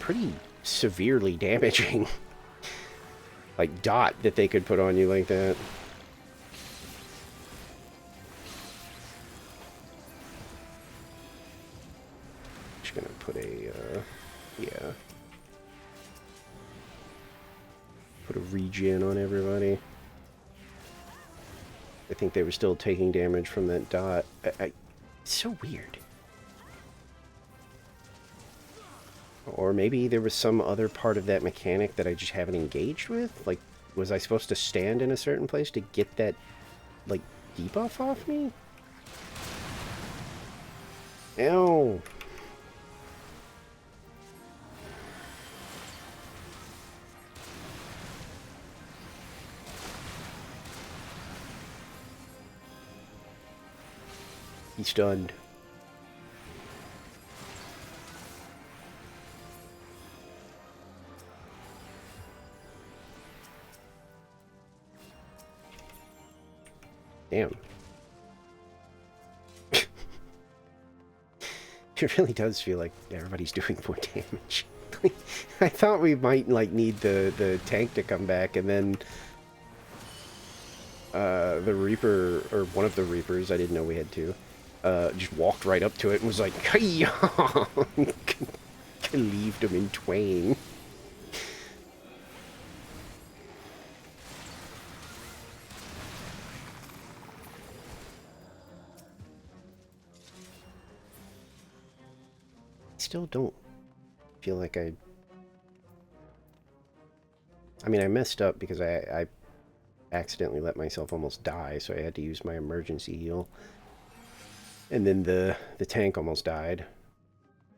pretty severely damaging like dot that they could put on you like that. Just gonna put a yeah. Put a regen on everybody. I think they were still taking damage from that dot. It's so weird. Or maybe there was some other part of that mechanic that I just haven't engaged with? Like, was I supposed to stand in a certain place to get that, like, debuff off me? Ew. He's stunned. Damn. It really does feel like everybody's doing more damage. I thought we might, like, need the tank to come back, and then the Reaper, or one of the Reapers, I didn't know we had two, just walked right up to it and was like, "Hey!" Cleaved him in twain. Still don't feel like I mean, I messed up because I accidentally let myself almost die, so I had to use my emergency heal. And then the tank almost died,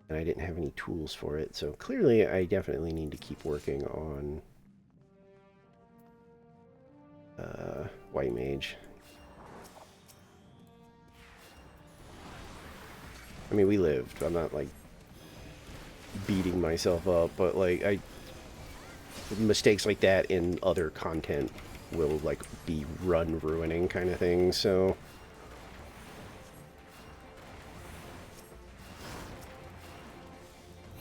and I didn't have any tools for it, so clearly I definitely need to keep working on White Mage. I mean, we lived. I'm not, like, beating myself up, but, like, mistakes like that in other content will, like, be run ruining kind of thing, so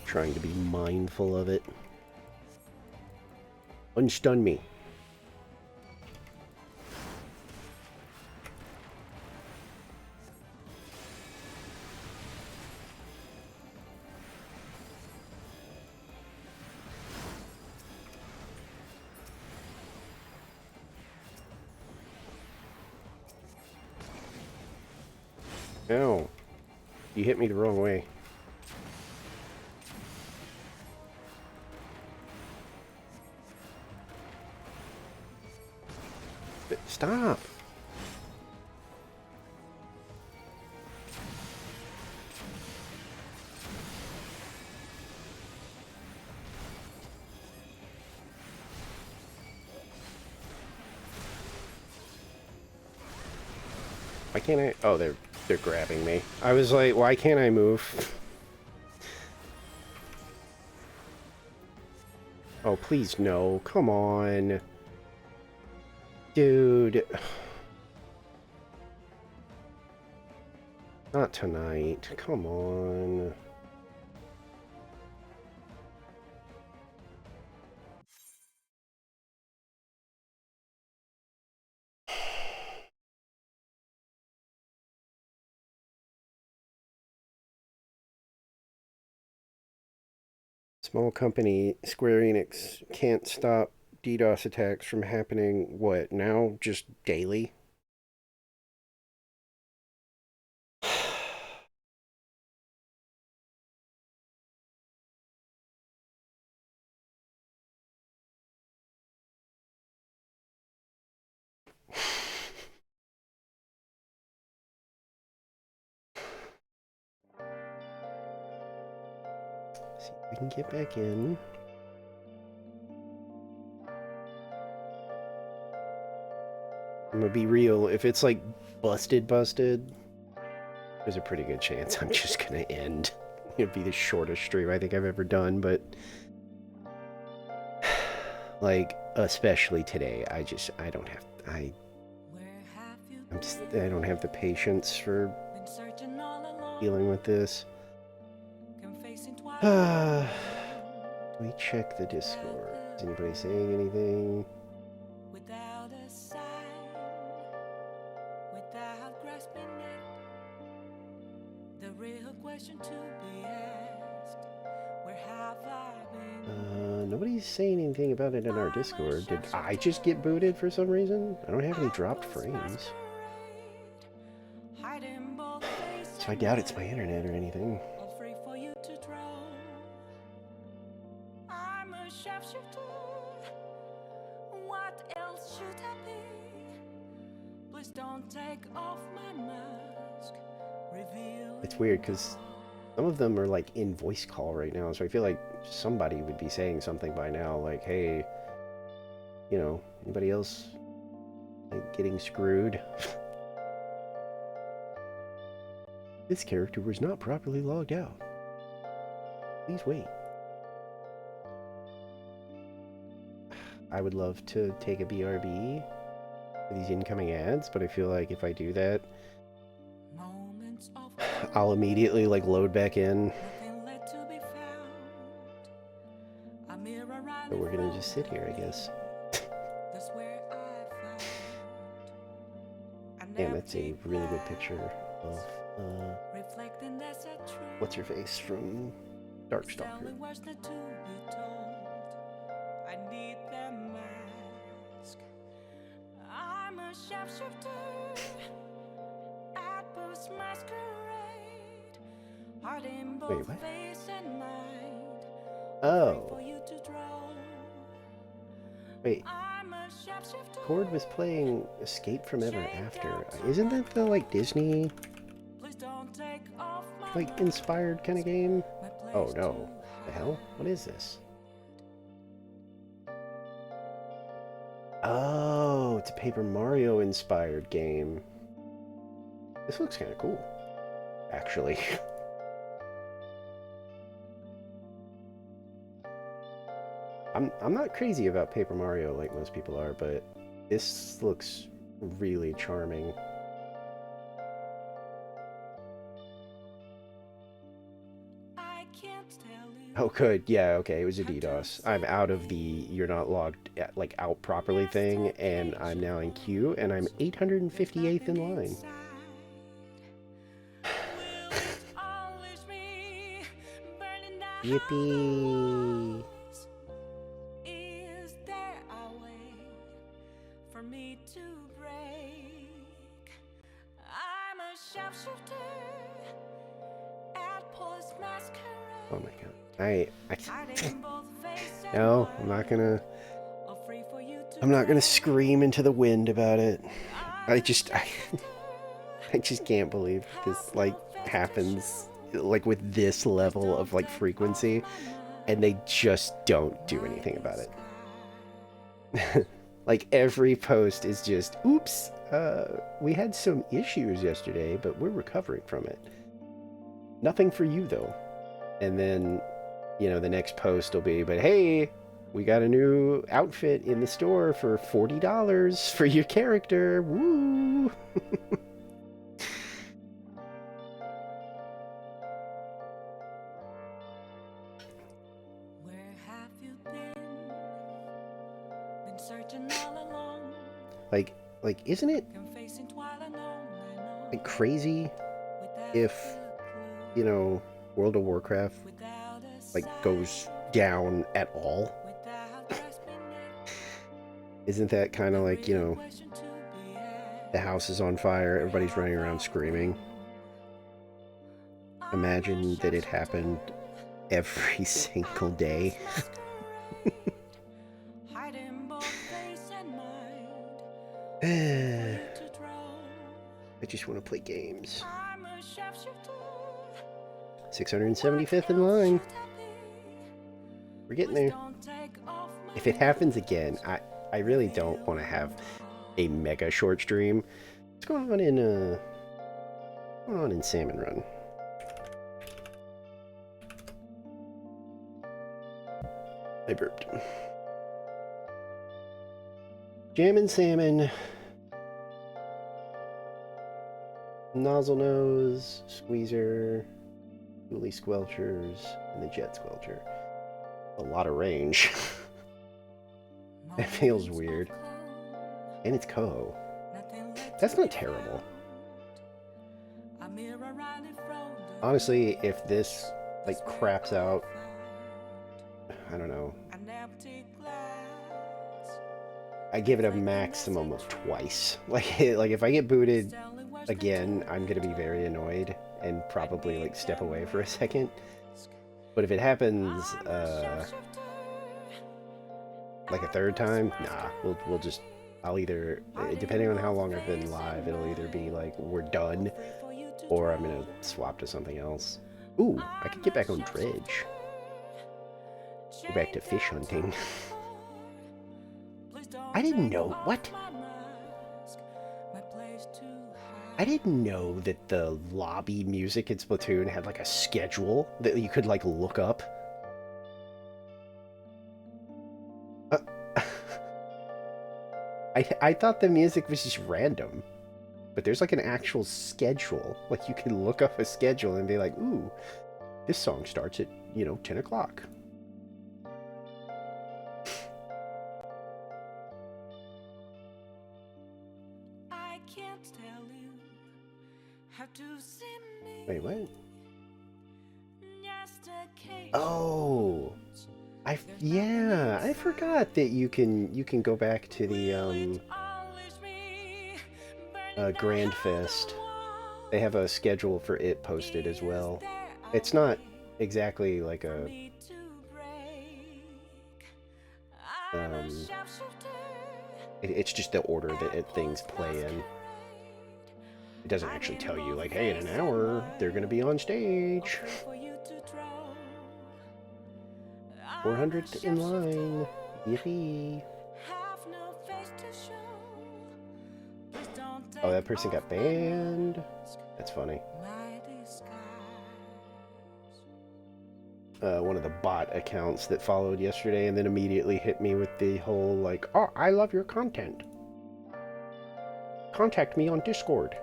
trying to be mindful of it. Unstun me. Ow. You hit me the wrong way. Stop! Why can't I? Oh, they're grabbing me. I was like, why can't I move? Oh, please no. Come on. Dude. Not tonight. Come on. Small company, Square Enix, can't stop DDoS attacks from happening, what, now? Just daily? See if we can get back in. I'm gonna be real, if it's like busted, there's a pretty good chance I'm just gonna end. It'll be the shortest stream I think I've ever done, but like, especially today, I don't have, I don't have the patience for dealing with this. Let me check the Discord. Is anybody saying anything? Without a sign, without grasping it, the real question to be asked, where have I been? Nobody's saying anything about it in our Discord. Did I just get booted for some reason? I don't have any dropped frames. Hiding both face So I doubt it's my internet or anything. all free for you to draw. It's weird because some of them are like in voice call right now, so I feel like somebody would be saying something by now, like, hey, you know, anybody else like getting screwed? This character was not properly logged out. Please wait. I would love to take a BRB for these incoming ads, but I feel like if I do that, Moments of I'll immediately like load back in. nothing left to be found. A mirror right But we're in gonna front just sit of here, I me. guess. That's where I found Damn, that's a really good picture of reflecting that's a truth. what's her face from It's the Darkstalker. only words that to be told. I need that mask. I'm a sharpshooter at Post Masquerade. Heart in both Wait, what? face and mind. Oh, For you to draw. wait. I'm a sharpshooter. Cord was playing Escape from Ever After. Isn't that the like Disney Please don't take off my like inspired kind of game? my Oh place no. to The hell? What is this? Oh, it's a Paper Mario inspired game. This looks kind of cool, actually. I'm not crazy about Paper Mario like most people are, but this looks really charming. I can't tell you. Oh, good. Yeah, okay. It was a DDoS. I'm out of the you're not logged like out properly thing, and I'm now in queue, and I'm 858th in line. Yippee! Is there a way for me to break? I'm a sharpshooter at Post Masquerade. Oh my god. I Hiding both face and no, mind. I'm not gonna Afraid for you to I'm not gonna draw. scream into the wind about it. I'm I a just I just can't believe this like happens like with this level of like frequency, and they just don't do anything about it. Like every post is just, oops, we had some issues yesterday, but we're recovering from it. Nothing for you though. And then, you know, the next post will be, but hey, we got a new outfit in the store for $40 for your character. Woo! Where have you been? Been searching all along. Like, isn't it Confessing while I know, like crazy without if, a you know, World of Warcraft clue, without a like sign, goes down at all? without grasping it. Isn't that kind of like, you know, Question to be asked. the house is on fire, everybody's running around screaming? Imagine that it happened every single day. Hiding both face and mind. I To draw. just want to play games. I'm a sharpshooter. 675th in line. We're getting there. If it happens again, I really don't want to have a mega short stream. What's going on in Salmon Run? I burped. Jammin' Salmon. Nozzle Nose, Squeezer, Woolly Squelchers, and the Jet Squelcher. A lot of range. That feels weird. And it's Coho. That's not terrible. Honestly, if this like craps out, I don't know, I give it a maximum of twice. Like if I get booted again, I'm gonna be very annoyed and probably like step away for a second. But if it happens like a third time, nah, we'll just, I'll either, depending on how long I've been live, it'll either be like we're done, or I'm gonna swap to something else. Ooh, I could get back on Dredge. Go back to fish hunting. I didn't know, what? I didn't know that the lobby music in Splatoon had like a schedule that you could like look up. I thought the music was just random, but there's like an actual schedule. Like you can look up a schedule and be like, ooh, this song starts at, 10 o'clock. I can't tell you how to see me. Wait, what? Just occasionally. Oh, yeah, I forgot that you can go back to the Grand Fest. They have a schedule for it posted as well. It's not exactly like a it's just the order that things play in. It doesn't actually tell you like, hey, in an hour they're gonna be on stage. 400th in line. Yippee. Oh, that person got banned? That's funny. One of the bot accounts that followed yesterday and then immediately hit me with the whole like, oh, I love your content. Contact me on Discord.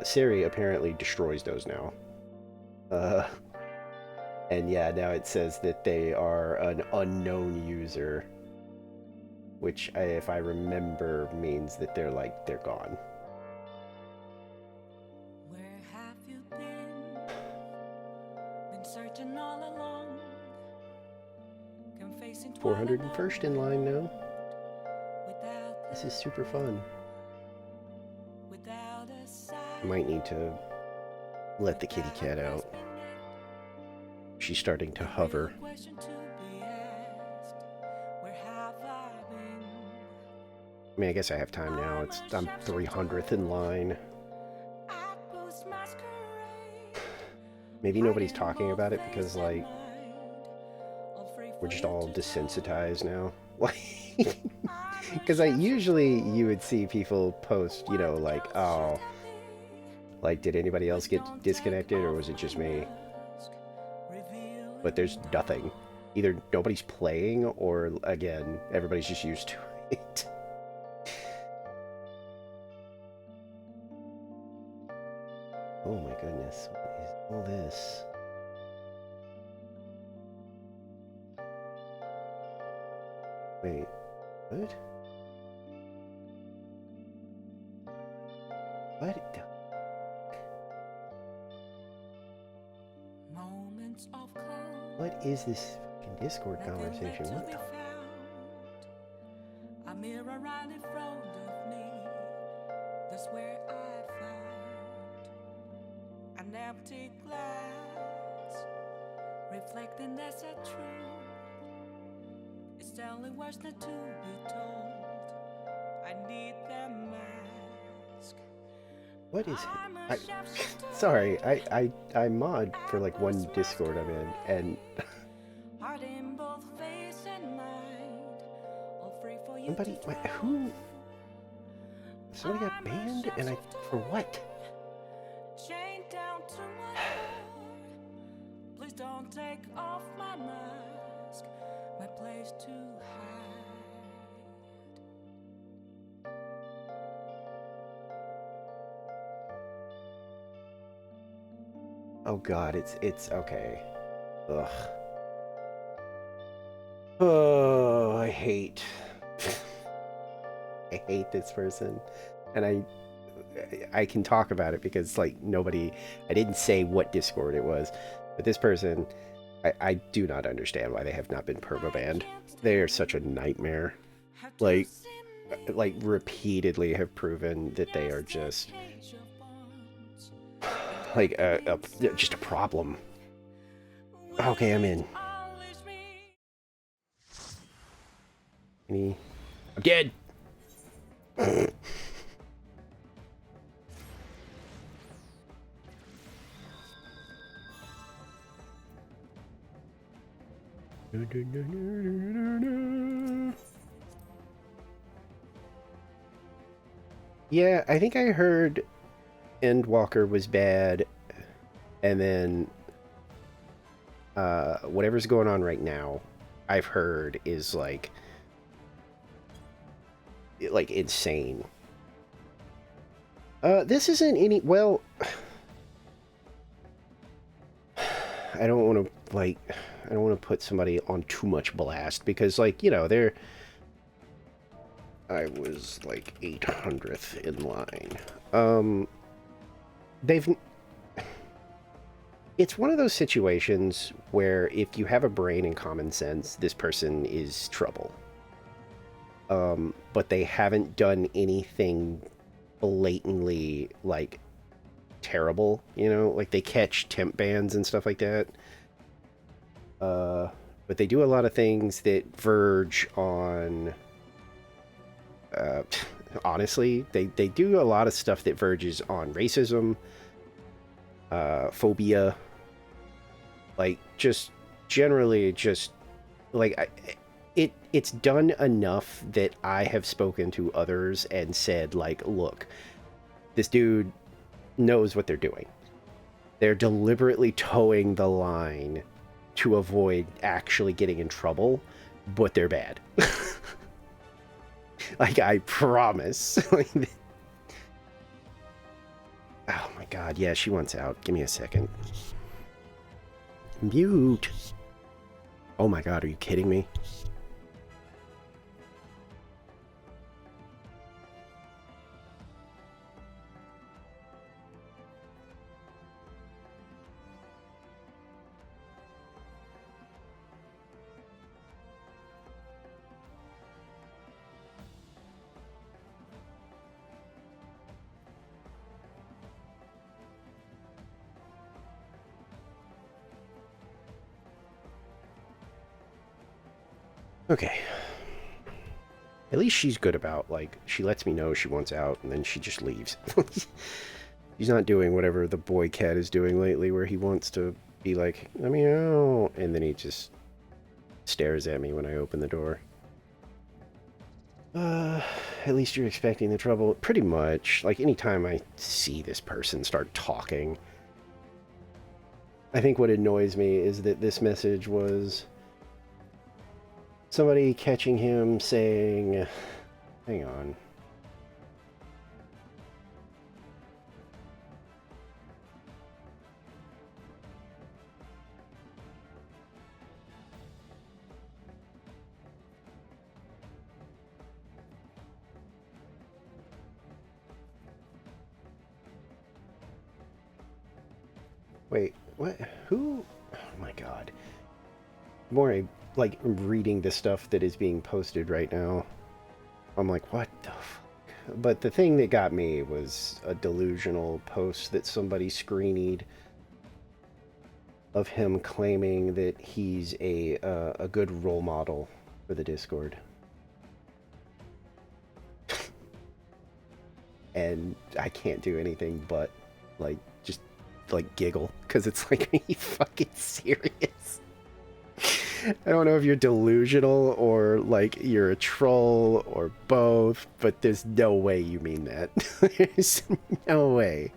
Siri apparently destroys those now. And yeah, now it says that they are an unknown user, which, if I remember, means that they're gone. Where have you been? Been searching all along. 401st in line now. This is super fun. I might need to let the kitty cat out. She's starting to hover. I mean, I guess I have time now. I'm 300th in line. Maybe nobody's talking about it because, like, we're just all desensitized now. Like, because usually you would see people post, like, oh, like, did anybody else get disconnected or was it just me? But there's nothing. Either nobody's playing or, again, everybody's just used to it. Oh my goodness, what is all this? Wait, what? What the? What is this fucking Discord conversation? What the? A mirror right in front of me. That's where I found an empty glass, reflecting that's a truth. It's telling words not to be told. I need that mask. What is it? Sorry, I mod for like one Discord I'm in, and somebody, wait, who? Somebody got banned, and for what? Please don't take off my mask, my place to hide. Oh god, it's okay. Ugh. Oh, I hate this person, and I can talk about it because like I didn't say what Discord it was, but this person, I do not understand why they have not been permabanned. They are such a nightmare. Like repeatedly have proven that they are just like just a problem. Okay, I'm in. I'm dead. Yeah, I think I heard Endwalker was bad, and then whatever's going on right now, I've heard is like insane. This isn't any, well, I don't want to put somebody on too much blast because, like, you know, I was like 800th in line. It's one of those situations where if you have a brain and common sense, this person is trouble. But they haven't done anything blatantly, like, terrible, you know? Like, they catch temp bans and stuff like that. But they do a lot of things that verge on... honestly, they do a lot of stuff that verges on racism, phobia, like, just generally just, like, it's done enough that I have spoken to others and said, like, look, this dude knows what they're doing. They're deliberately towing the line to avoid actually getting in trouble, but they're bad. Like, I promise. Oh my god, yeah, she wants out. Give me a second. Mute. Oh my god, are you kidding me? Okay. At least she's good about, like, she lets me know she wants out, and then she just leaves. She's not doing whatever the boy cat is doing lately, where he wants to be like, let me out, and then he just stares at me when I open the door. At least you're expecting the trouble. Pretty much. Like, anytime I see this person start talking, I think what annoys me is that this message was... somebody catching him saying, hang on. Wait, what? Who? Oh my god. The more I like reading the stuff that is being posted right now, I'm like, what the fuck? But the thing that got me was a delusional post that somebody screened of him claiming that he's a good role model for the Discord. And I can't do anything but, like, just, like, giggle, because it's like, are you fucking serious? I don't know if you're delusional or, like, you're a troll or both, but there's no way you mean that. There's no way.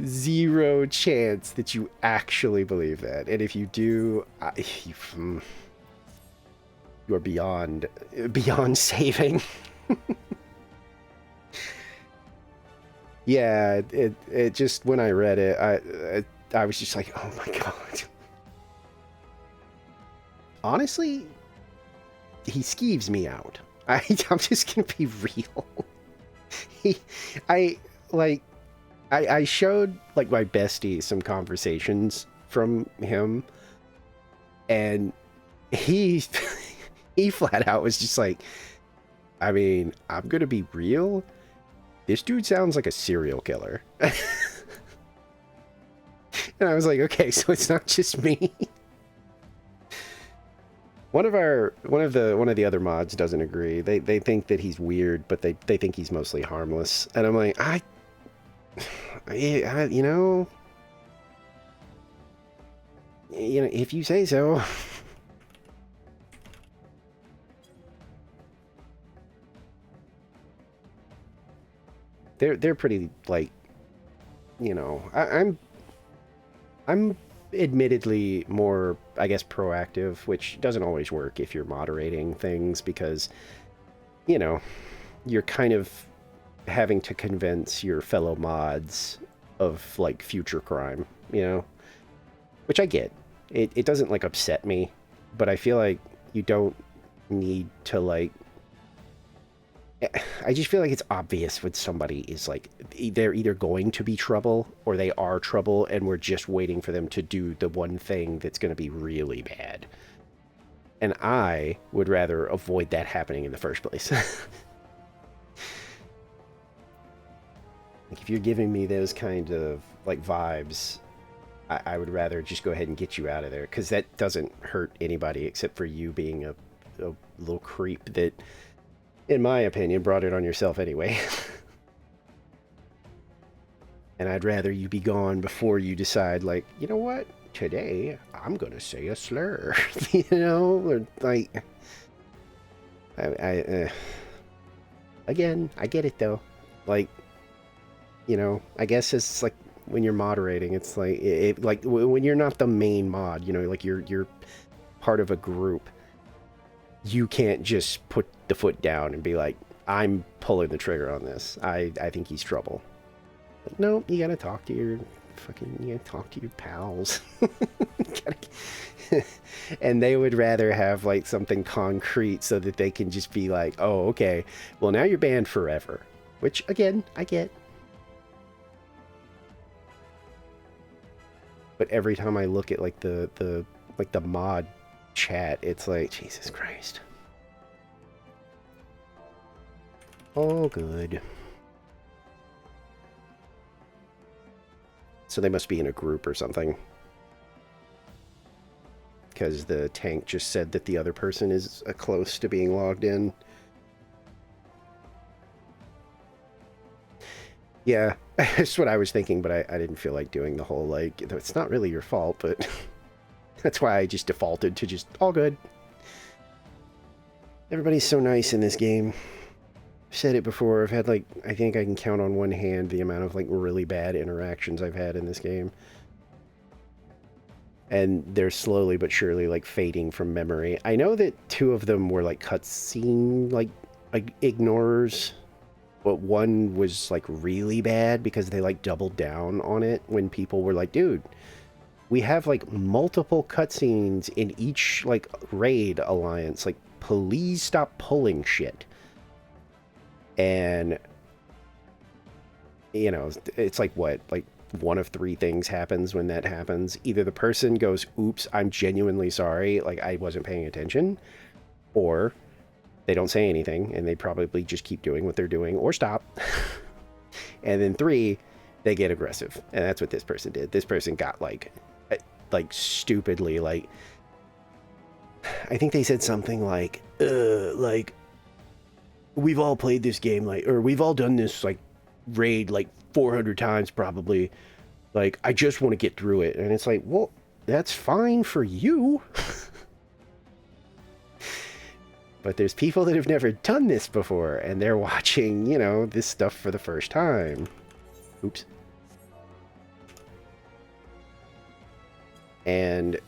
Zero chance that you actually believe that. And if you do, you're beyond saving. Yeah, it just, when I read it, I was just like, oh my god. Honestly, he skeeves me out. I'm just gonna be real. I showed, like, my bestie some conversations from him, and he flat out was just like, I mean, I'm gonna be real. This dude sounds like a serial killer. And I was like, okay, so it's not just me. One of the other mods doesn't agree. They think that he's weird, but they think he's mostly harmless. And I'm like, you know, you know, if you say so. They're pretty, like, you know, I'm admittedly more, I guess, proactive, which doesn't always work if you're moderating things, because, you know, you're kind of having to convince your fellow mods of, like, future crime, you know? Which I get. It doesn't, like, upset me, but I feel like you don't need to, like... I just feel like it's obvious when somebody is, like, they're either going to be trouble or they are trouble, and we're just waiting for them to do the one thing that's going to be really bad. And I would rather avoid that happening in the first place. Like, if you're giving me those kind of, like, vibes, I would rather just go ahead and get you out of there, because that doesn't hurt anybody except for you being a little creep that, in my opinion, brought it on yourself anyway. And I'd rather you be gone before you decide, like, you know what? Today, I'm going to say a slur. You know? Or, like... Again, I get it, though. Like, you know, I guess it's, like, when you're moderating, it's like... like, when you're not the main mod, you know, like, you're part of a group, you can't just put the foot down and be like, I'm pulling the trigger on this. I think he's trouble. Like, no, you gotta talk to your pals. And they would rather have, like, something concrete so that they can just be like, oh, okay, well, now you're banned forever. Which, again, I get. But every time I look at, like, the mod chat, it's like, Jesus Christ. All good. So they must be in a group or something. Because the tank just said that the other person is close to being logged in. Yeah, that's what I was thinking, but I didn't feel like doing the whole, like, it's not really your fault, but that's why I just defaulted to just all good. Everybody's so nice in this game. I've said it before, I've had, like, I think I can count on one hand the amount of, like, really bad interactions I've had in this game. And they're slowly but surely, like, fading from memory. I know that 2 of them were, like, cutscene, like ignorers. But one was, like, really bad because they, like, doubled down on it when people were like, dude, we have, like, multiple cutscenes in each, like, raid alliance. Like, please stop pulling shit. And, you know, it's like, what? Like, 1 of 3 things happens when that happens. Either the person goes, oops, I'm genuinely sorry, like, I wasn't paying attention. Or they don't say anything, and they probably just keep doing what they're doing, or stop. And then 3, they get aggressive. And that's what this person did. This person got, like stupidly, like... I think they said something like, we've all played this game, like, or we've all done this, like, raid, like, 400 times, probably. Like, I just want to get through it. And it's like, well, that's fine for you. But there's people that have never done this before, and they're watching, you know, this stuff for the first time. Oops. And,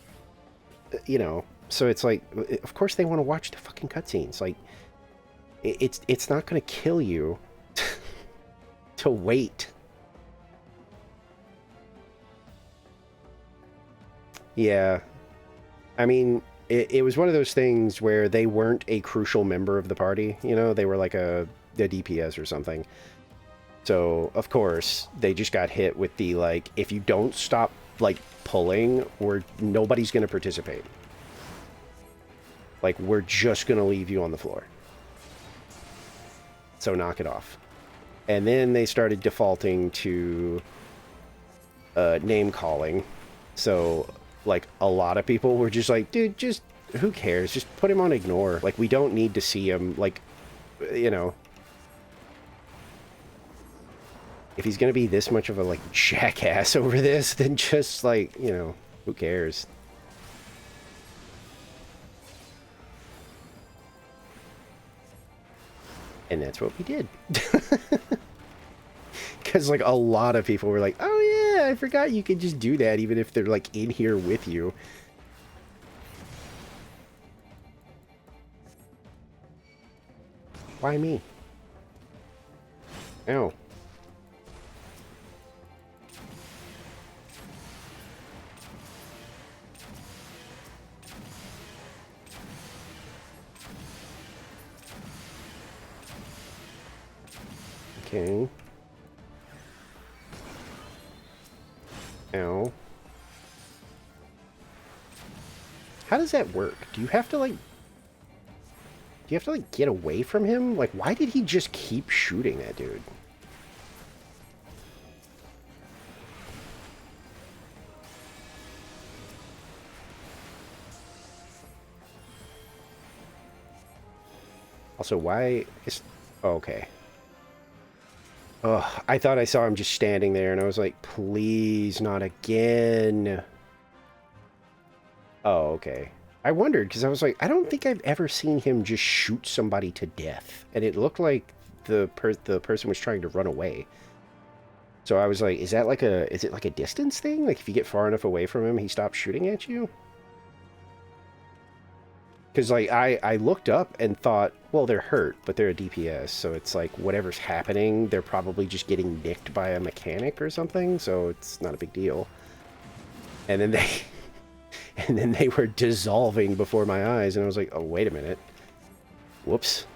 you know, so it's like, of course they want to watch the fucking cutscenes. Like, it's not going to kill you to wait. Yeah. I mean... It was one of those things where they weren't a crucial member of the party, you know? They were like a DPS or something. So, of course, they just got hit with the, like, if you don't stop, like, pulling, nobody's going to participate. Like, we're just going to leave you on the floor. So knock it off. And then they started defaulting to name calling. So... like, a lot of people were just like, dude, just, who cares? Just put him on ignore. Like, we don't need to see him, like, you know. If he's gonna be this much of a, like, jackass over this, then just, like, you know, who cares? And that's what we did. Because, like, a lot of people were like, oh yeah, I forgot you could just do that even if they're, like, in here with you. Why me? Ow. Okay. Ow. How does that work? Do you have to, like... Do you have to, like, get away from him? Like, why did he just keep shooting that dude? Also, why is... Oh, okay. Oh, I thought I saw him just standing there, and I was like, please, not again. Oh, okay. I wondered, because I was like, I don't think I've ever seen him just shoot somebody to death. And it looked like the person was trying to run away. So I was like, is it like a distance thing? Like, if you get far enough away from him, he stops shooting at you? Because, like, I looked up and thought, well, they're hurt, but they're a DPS, so it's like, whatever's happening, they're probably just getting nicked by a mechanic or something, so it's not a big deal. And then they... And then they were dissolving before my eyes, and I was like, oh, wait a minute. Whoops.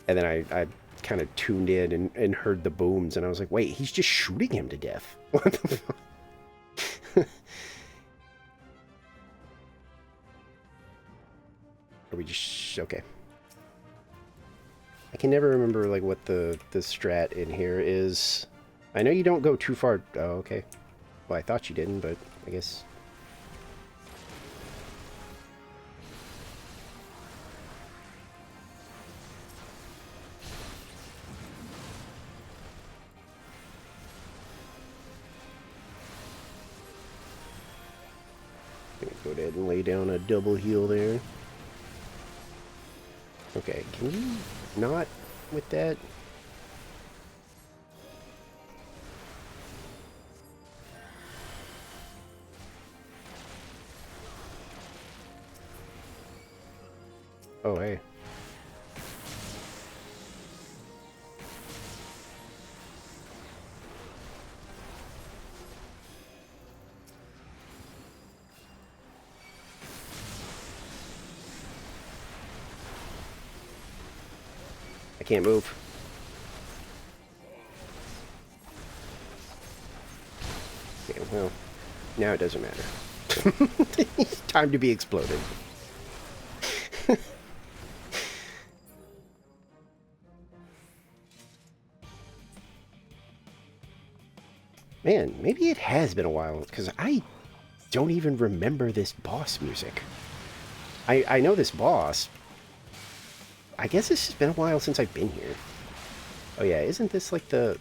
And then I kind of tuned in and heard the booms, and I was like, wait, he's just shooting him to death. What the fuck? Are we just... Okay. I can never remember, like, what the strat in here is. I know you don't go too far... Oh, okay. Well, I thought you didn't, but I guess... Go ahead and lay down a double heal there. Okay, can you not with that? Oh, hey. I can't move. Okay, well, now it doesn't matter. Time to be exploded. Man, maybe it has been a while, because I don't even remember this boss music. I know this boss. I guess it's just been a while since I've been here. Oh yeah, isn't this like the...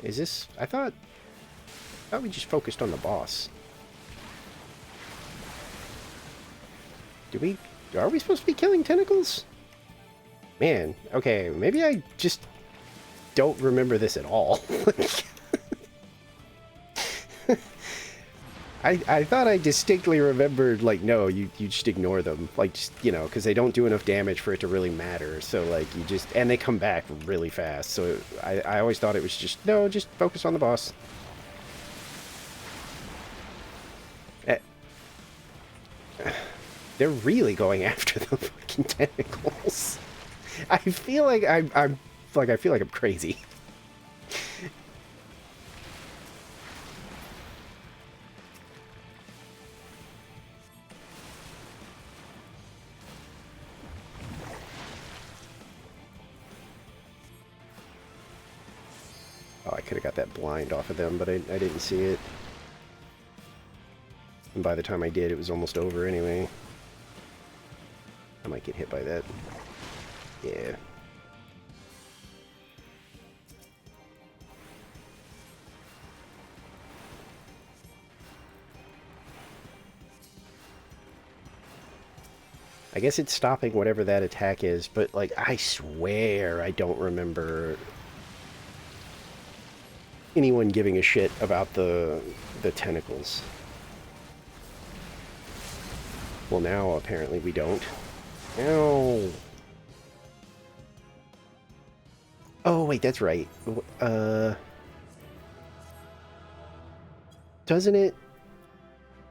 Is this... I thought we just focused on the boss. Are we supposed to be killing tentacles? Man, okay, maybe I just don't remember this at all. I thought I distinctly remembered, like, no, you just ignore them. Like, just, you know, because they don't do enough damage for it to really matter. So, like, you just... And they come back really fast. So I always thought it was just, no, just focus on the boss. They're really going after the fucking tentacles. I feel like I'm crazy. Oh, I could have got that blind off of them, but I didn't see it. And by the time I did, it was almost over anyway. I might get hit by that. Yeah. I guess it's stopping whatever that attack is, but, like, I swear I don't remember anyone giving a shit about the tentacles. Well, now apparently we don't. Ow. Oh, wait, that's right. Doesn't it?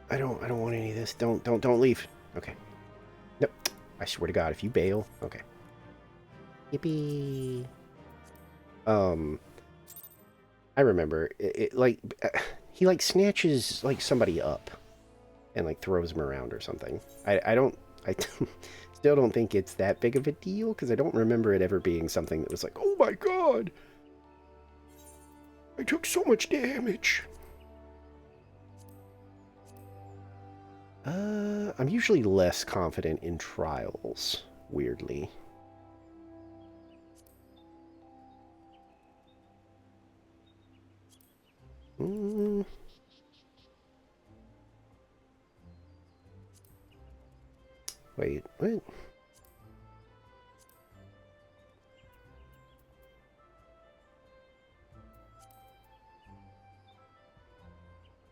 I don't want any of this. Don't leave. Okay. Nope. I swear to God, if you bail, okay. Yippee. I remember like he like snatches like somebody up and like throws them around or something. I still don't think it's that big of a deal because I don't remember it ever being something that was like, oh my God, I took so much damage. I'm usually less confident in trials, weirdly. Wait, what?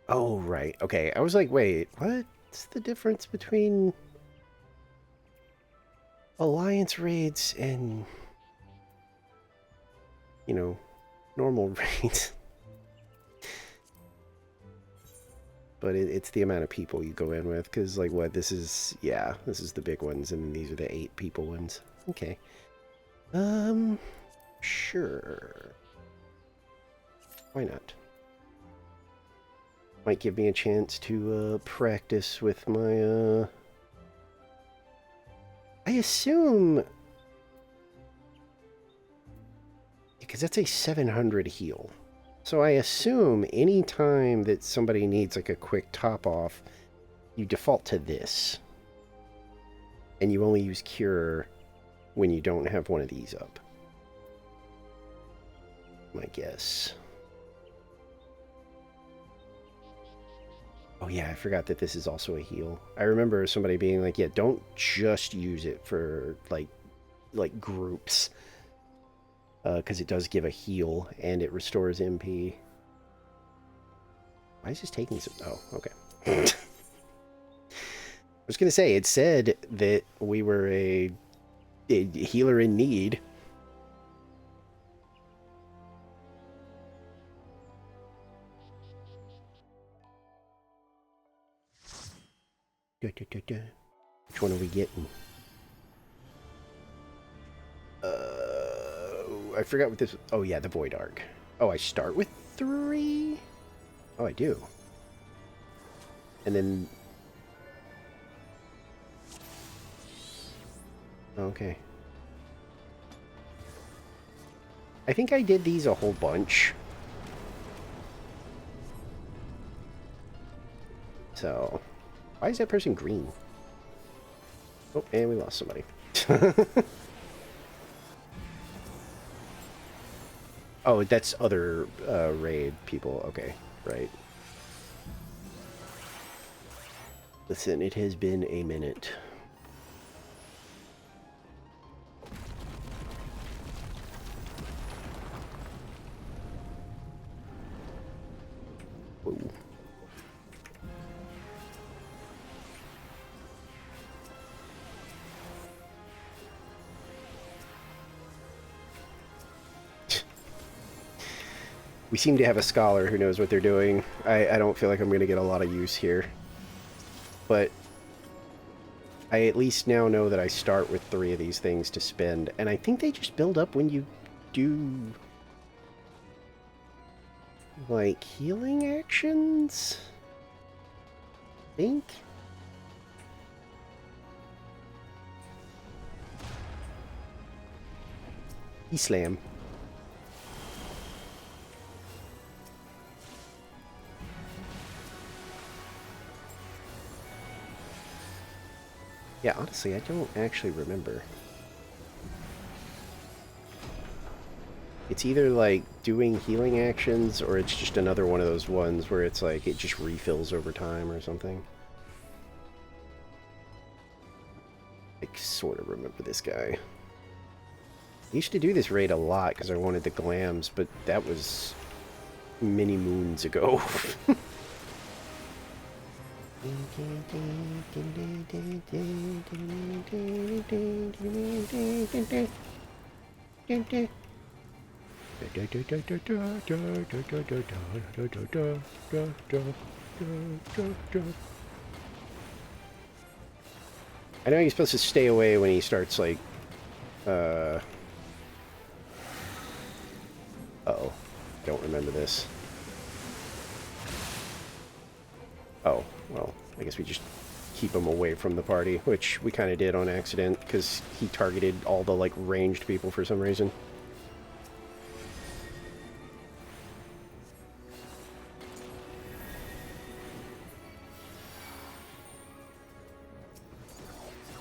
Oh, right. Okay, I was like, wait, what's the difference between Alliance raids and, you know, normal raids? But it's the amount of people you go in with, because, like, what, this is, yeah, this is the big ones, and these are the 8 people ones. Okay. Sure. Why not? Might give me a chance to, practice with my, I assume... Because that's a 700 heal. So I assume any time that somebody needs like a quick top off, you default to this. And you only use Cure when you don't have one of these up. My guess. Oh yeah, I forgot that this is also a heal. I remember somebody being like, yeah, don't just use it for like groups. Because it does give a heal and it restores MP. Why is this taking some... Oh, okay. I was going to say, it said that we were a healer in need. Which one are we getting? I forgot what this... Oh, yeah, the Void Arc. Oh, I start with 3? Oh, I do. And then... Okay. I think I did these a whole bunch. So... Why is that person green? Oh, and we lost somebody. Oh, that's other raid people. Okay, right. Listen, it has been a minute. Whoa. We seem to have a scholar who knows what they're doing. I don't feel like I'm going to get a lot of use here. But I at least now know that I start with 3 of these things to spend. And I think they just build up when you do... like, healing actions? I think? E-slam. Yeah, honestly, I don't actually remember. It's either like doing healing actions or it's just another one of those ones where it's like it just refills over time or something. I sort of remember this guy. I used to do this raid a lot because I wanted the glams, but that was many moons ago. I know you're supposed to stay away when he starts, like, uh-oh. Don't remember this. Oh, well, I guess we just keep him away from the party, which we kind of did on accident, because he targeted all the, like, ranged people for some reason.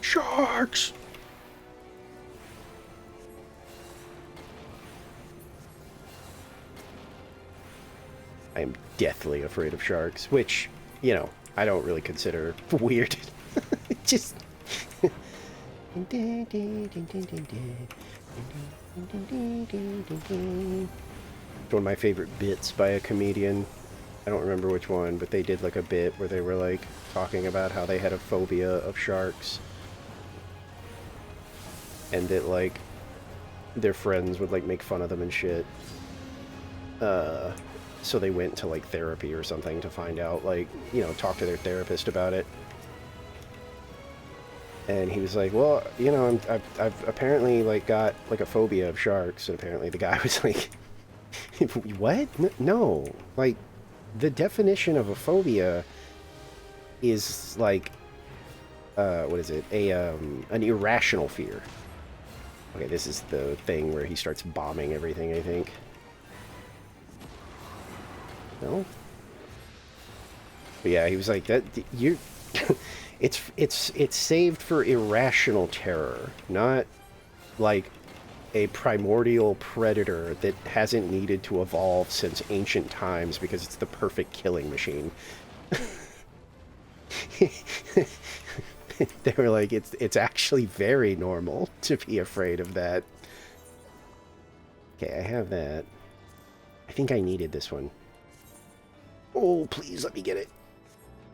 Sharks! I am deathly afraid of sharks, which, you know, I don't really consider weird. Just... It's one of my favorite bits by a comedian. I don't remember which one, but they did like a bit where they were like talking about how they had a phobia of sharks. And that like their friends would like make fun of them and shit. So they went to like therapy or something to find out, like, you know, talk to their therapist about it. And he was like, well, you know, I've apparently like got like a phobia of sharks. And apparently the guy was like, what? No, like the definition of a phobia is like, what is it? An irrational fear. Okay, this is the thing where he starts bombing everything, I think. No? But yeah, he was like, that you it's saved for irrational terror, not like a primordial predator that hasn't needed to evolve since ancient times because it's the perfect killing machine. They were like, it's actually very normal to be afraid of that. Okay, I have that. I think I needed this one. Oh, please let me get it.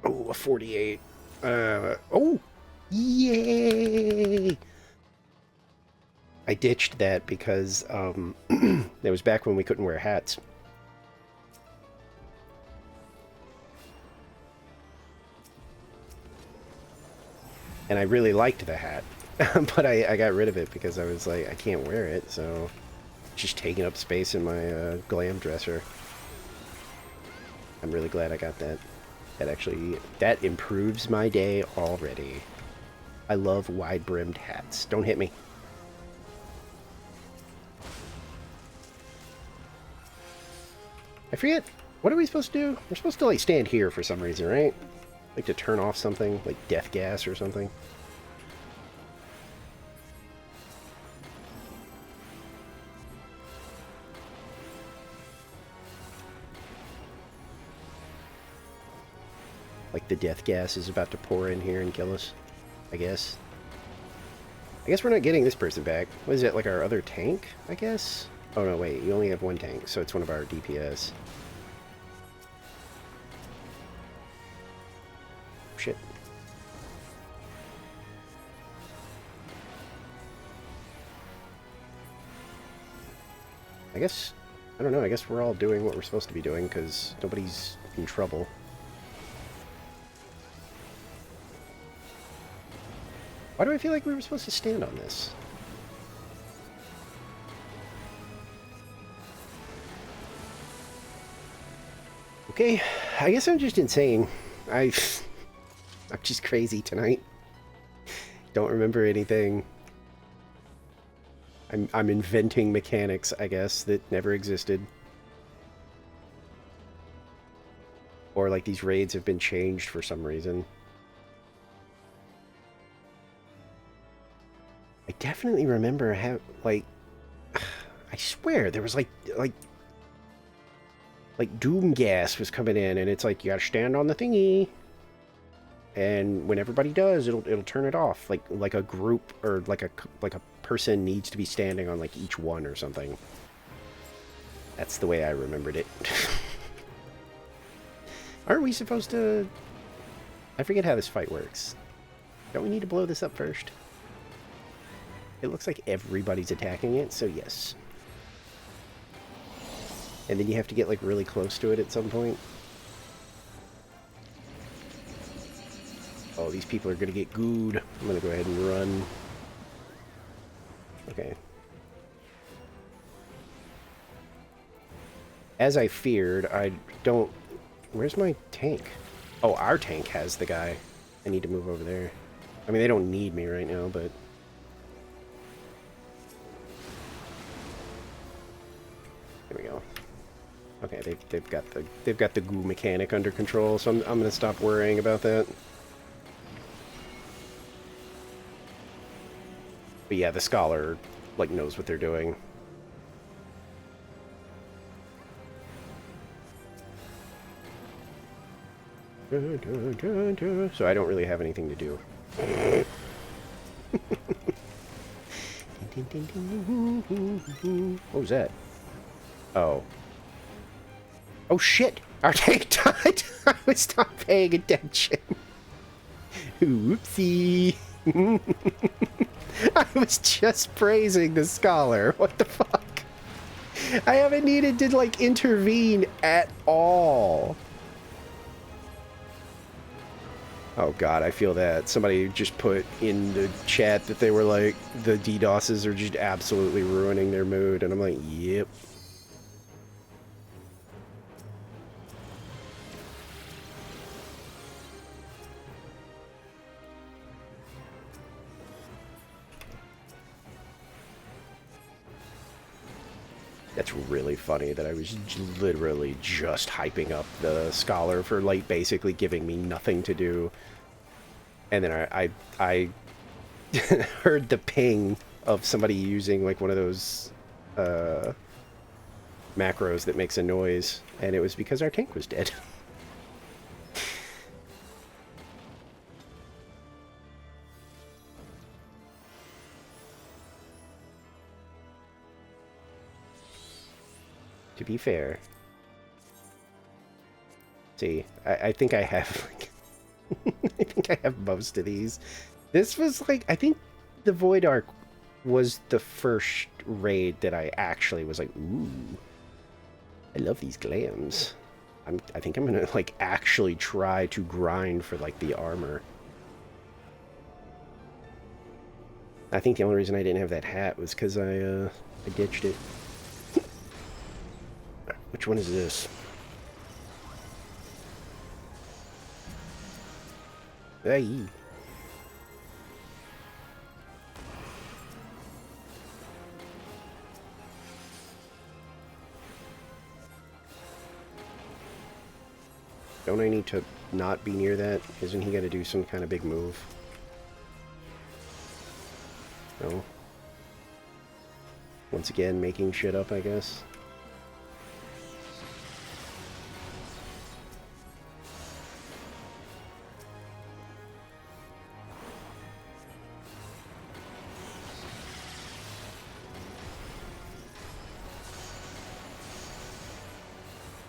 Oh, a 48. Oh, yay! I ditched that because that was back when we couldn't wear hats. And I really liked the hat, but I got rid of it because I was like, I can't wear it, so it's just taking up space in my glam dresser. I'm really glad I got that. That improves my day already. I love wide-brimmed hats. Don't hit me. I forget. What are we supposed to do? We're supposed to, like, stand here for some reason, right? Like to turn off something, like death gas or something. Like the death gas is about to pour in here and kill us, I guess. I guess we're not getting this person back. What is it, like our other tank, I guess? Oh no, wait, you only have one tank, so it's one of our DPS. Shit. I guess, I don't know, I guess we're all doing what we're supposed to be doing because nobody's in trouble. Why do I feel like we were supposed to stand on this? Okay, I guess I'm just insane. I'm just crazy tonight. Don't remember anything. I'm inventing mechanics, I guess, that never existed. Or like these raids have been changed for some reason. I definitely remember how, like, I swear there was like doom gas was coming in, and it's like you gotta stand on the thingy, and when everybody does, it'll turn it off. Like a group or like a person needs to be standing on like each one or something. That's the way I remembered it. Aren't we supposed to? I forget how this fight works. Don't we need to blow this up first? It looks like everybody's attacking it, so yes. And then you have to get like really close to it at some point. Oh, these people are gonna get gooed. I'm gonna go ahead and run. Okay. As I feared, I don't... Where's my tank? Oh, our tank has the guy. I need to move over there. I mean, they don't need me right now, but... There we go. Okay, they've got the goo mechanic under control, so I'm gonna stop worrying about that. But yeah, the scholar like knows what they're doing. So I don't really have anything to do. What was that? Oh. Oh shit! Our tank died! I was not paying attention. Oopsie. I was just praising the scholar. What the fuck? I haven't needed to like intervene at all. Oh god, I feel that. Somebody just put in the chat that they were like, the DDoSes are just absolutely ruining their mood, and I'm like, yep. That's really funny that I was literally just hyping up the scholar for like basically giving me nothing to do. And then I heard the ping of somebody using like one of those macros that makes a noise, and it was because our tank was dead. To be fair, see, I think I have like I think I have most of these. This was like, I think the Void Ark was the first raid that I actually was like, ooh, I love these glams. I think I'm gonna like actually try to grind for like the armor. I think the only reason I didn't have that hat was because I ditched it. Which one is this? Hey. Don't I need to not be near that? Isn't he gonna do some kind of big move? No. Once again, making shit up, I guess.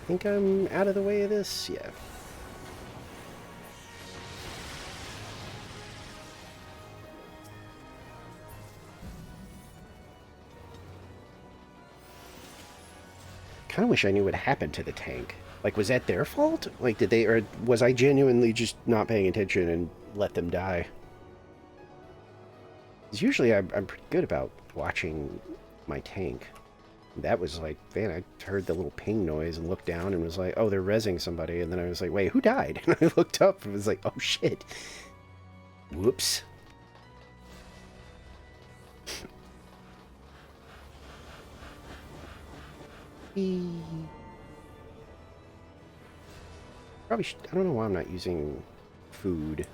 I think I'm out of the way of this? Yeah. Kind of wish I knew what happened to the tank. Like, was that their fault? Like, did they, or was I genuinely just not paying attention and let them die? Because usually I'm pretty good about watching my tank. That was like, man, I heard the little ping noise and looked down and was like, oh, they're rezzing somebody. And then I was like, wait, who died? And I looked up and was like, oh, shit. Whoops. Probably I don't know why I'm not using food.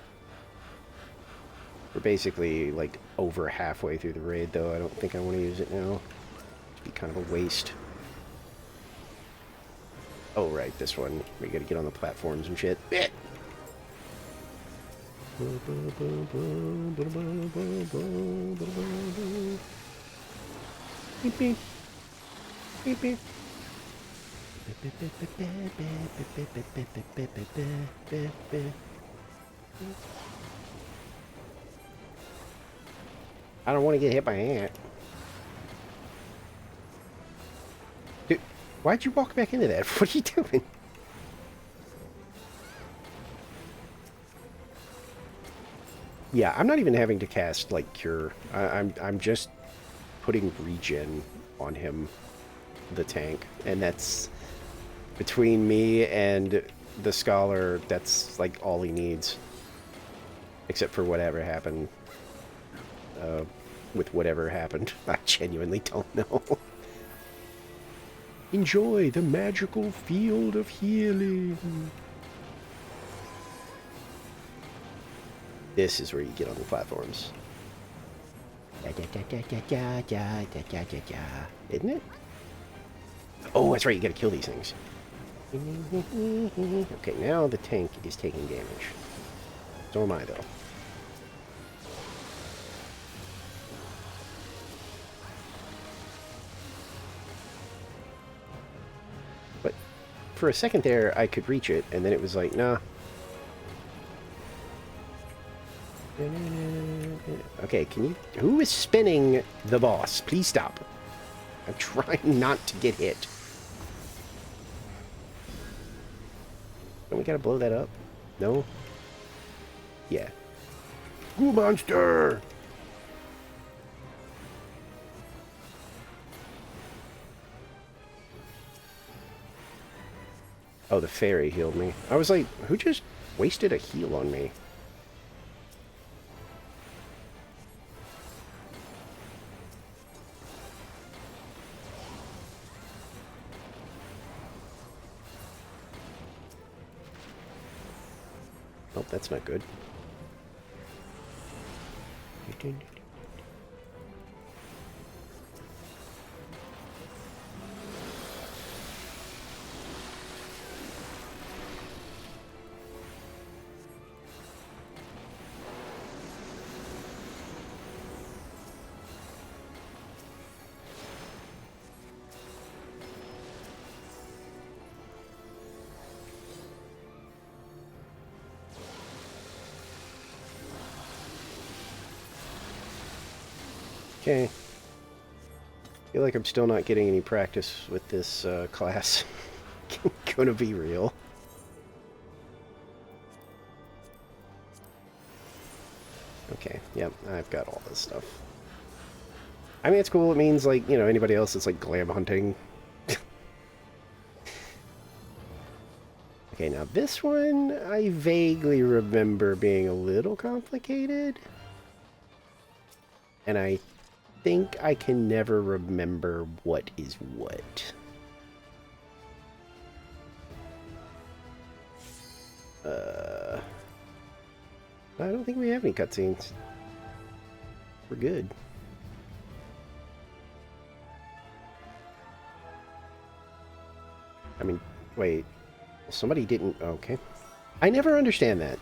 We're basically like over halfway through the raid, though. I don't think I want to use it now. be kind of a waste. Oh, right, this one. We gotta get on the platforms and shit. Beep, beep. Beep, beep. I don't want to get hit by an ant. Dude, why'd you walk back into that? What are you doing? Yeah, I'm not even having to cast, like, Cure. I'm just putting regen on him, the tank. And that's... Between me and the Scholar, that's, like, all he needs. Except for whatever happened. With whatever happened. I genuinely don't know. Enjoy the magical field of healing. This is where you get on the platforms. Isn't it? Oh, that's right, you gotta kill these things. Okay, now the tank is taking damage. So am I, though. But for a second there, I could reach it, and then it was like, nah. Okay, can you... Who is spinning the boss? Please stop. I'm trying not to get hit. Don't we gotta blow that up? No? Yeah. Goo monster! Oh, the fairy healed me. I was like, who just wasted a heal on me? Oh, that's not good. Okay. Feel like I'm still not getting any practice with this class. Gonna be real. Okay, yep, I've got all this stuff. I mean, it's cool. It means, like, you know, anybody else that's, like, glam hunting. Okay, now this one, I vaguely remember being a little complicated. And I think I can never remember what is what. I don't think we have any cutscenes. We're good. I mean, wait. Somebody didn't... Okay. I never understand that.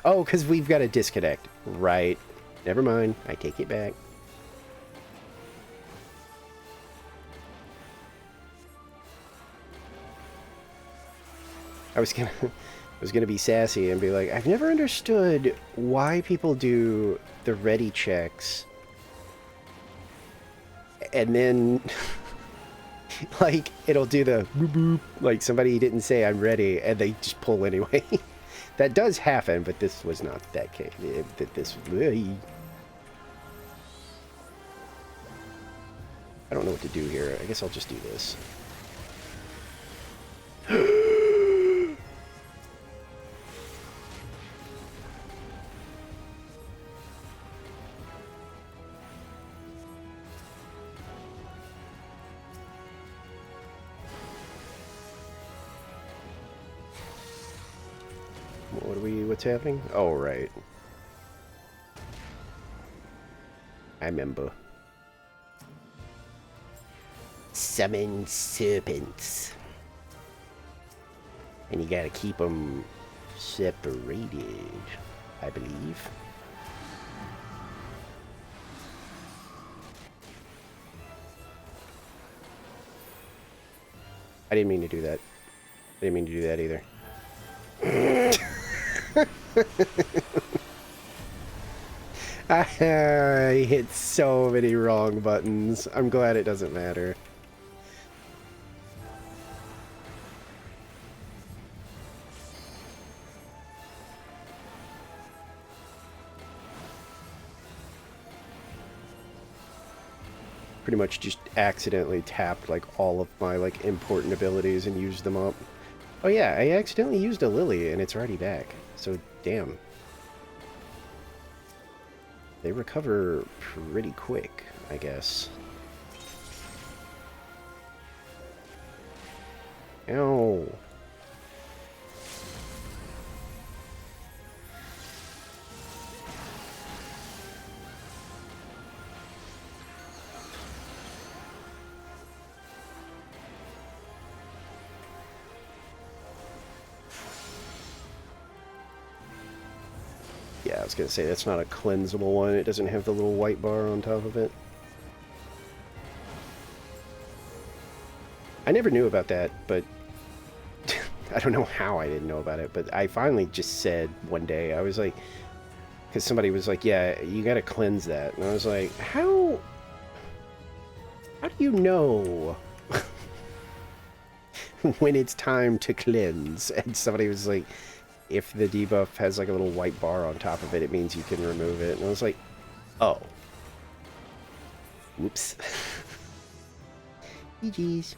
Oh, because we've got a disconnect. Right. Never mind. I take it back. I was gonna be sassy and be like, I've never understood why people do the ready checks and then like it'll do the boop boop, like somebody didn't say I'm ready and they just pull anyway. That does happen, but this was not that case. This I don't know what to do here. I guess I'll just do this. What's happening? Oh, right. I remember. summon serpents. And you gotta keep them separated, I believe. I didn't mean to do that. I didn't mean to do that either. I hit so many wrong buttons. I'm glad it doesn't matter. Pretty much just accidentally tapped like all of my like important abilities and used them up. Oh yeah, I accidentally used a Lily and it's already back. So damn. They recover pretty quick, I guess. Ow. Yeah, I was gonna say, that's not a cleansable one. It doesn't have the little white bar on top of it. I never knew about that, but I don't know how I didn't know about it, but I finally just said one day, I was like, because somebody was like, yeah, you gotta cleanse that. And I was like, how do you know when it's time to cleanse? And somebody was like, if the debuff has like a little white bar on top of it, it means you can remove it. And I was like, oh. Whoops. GG's.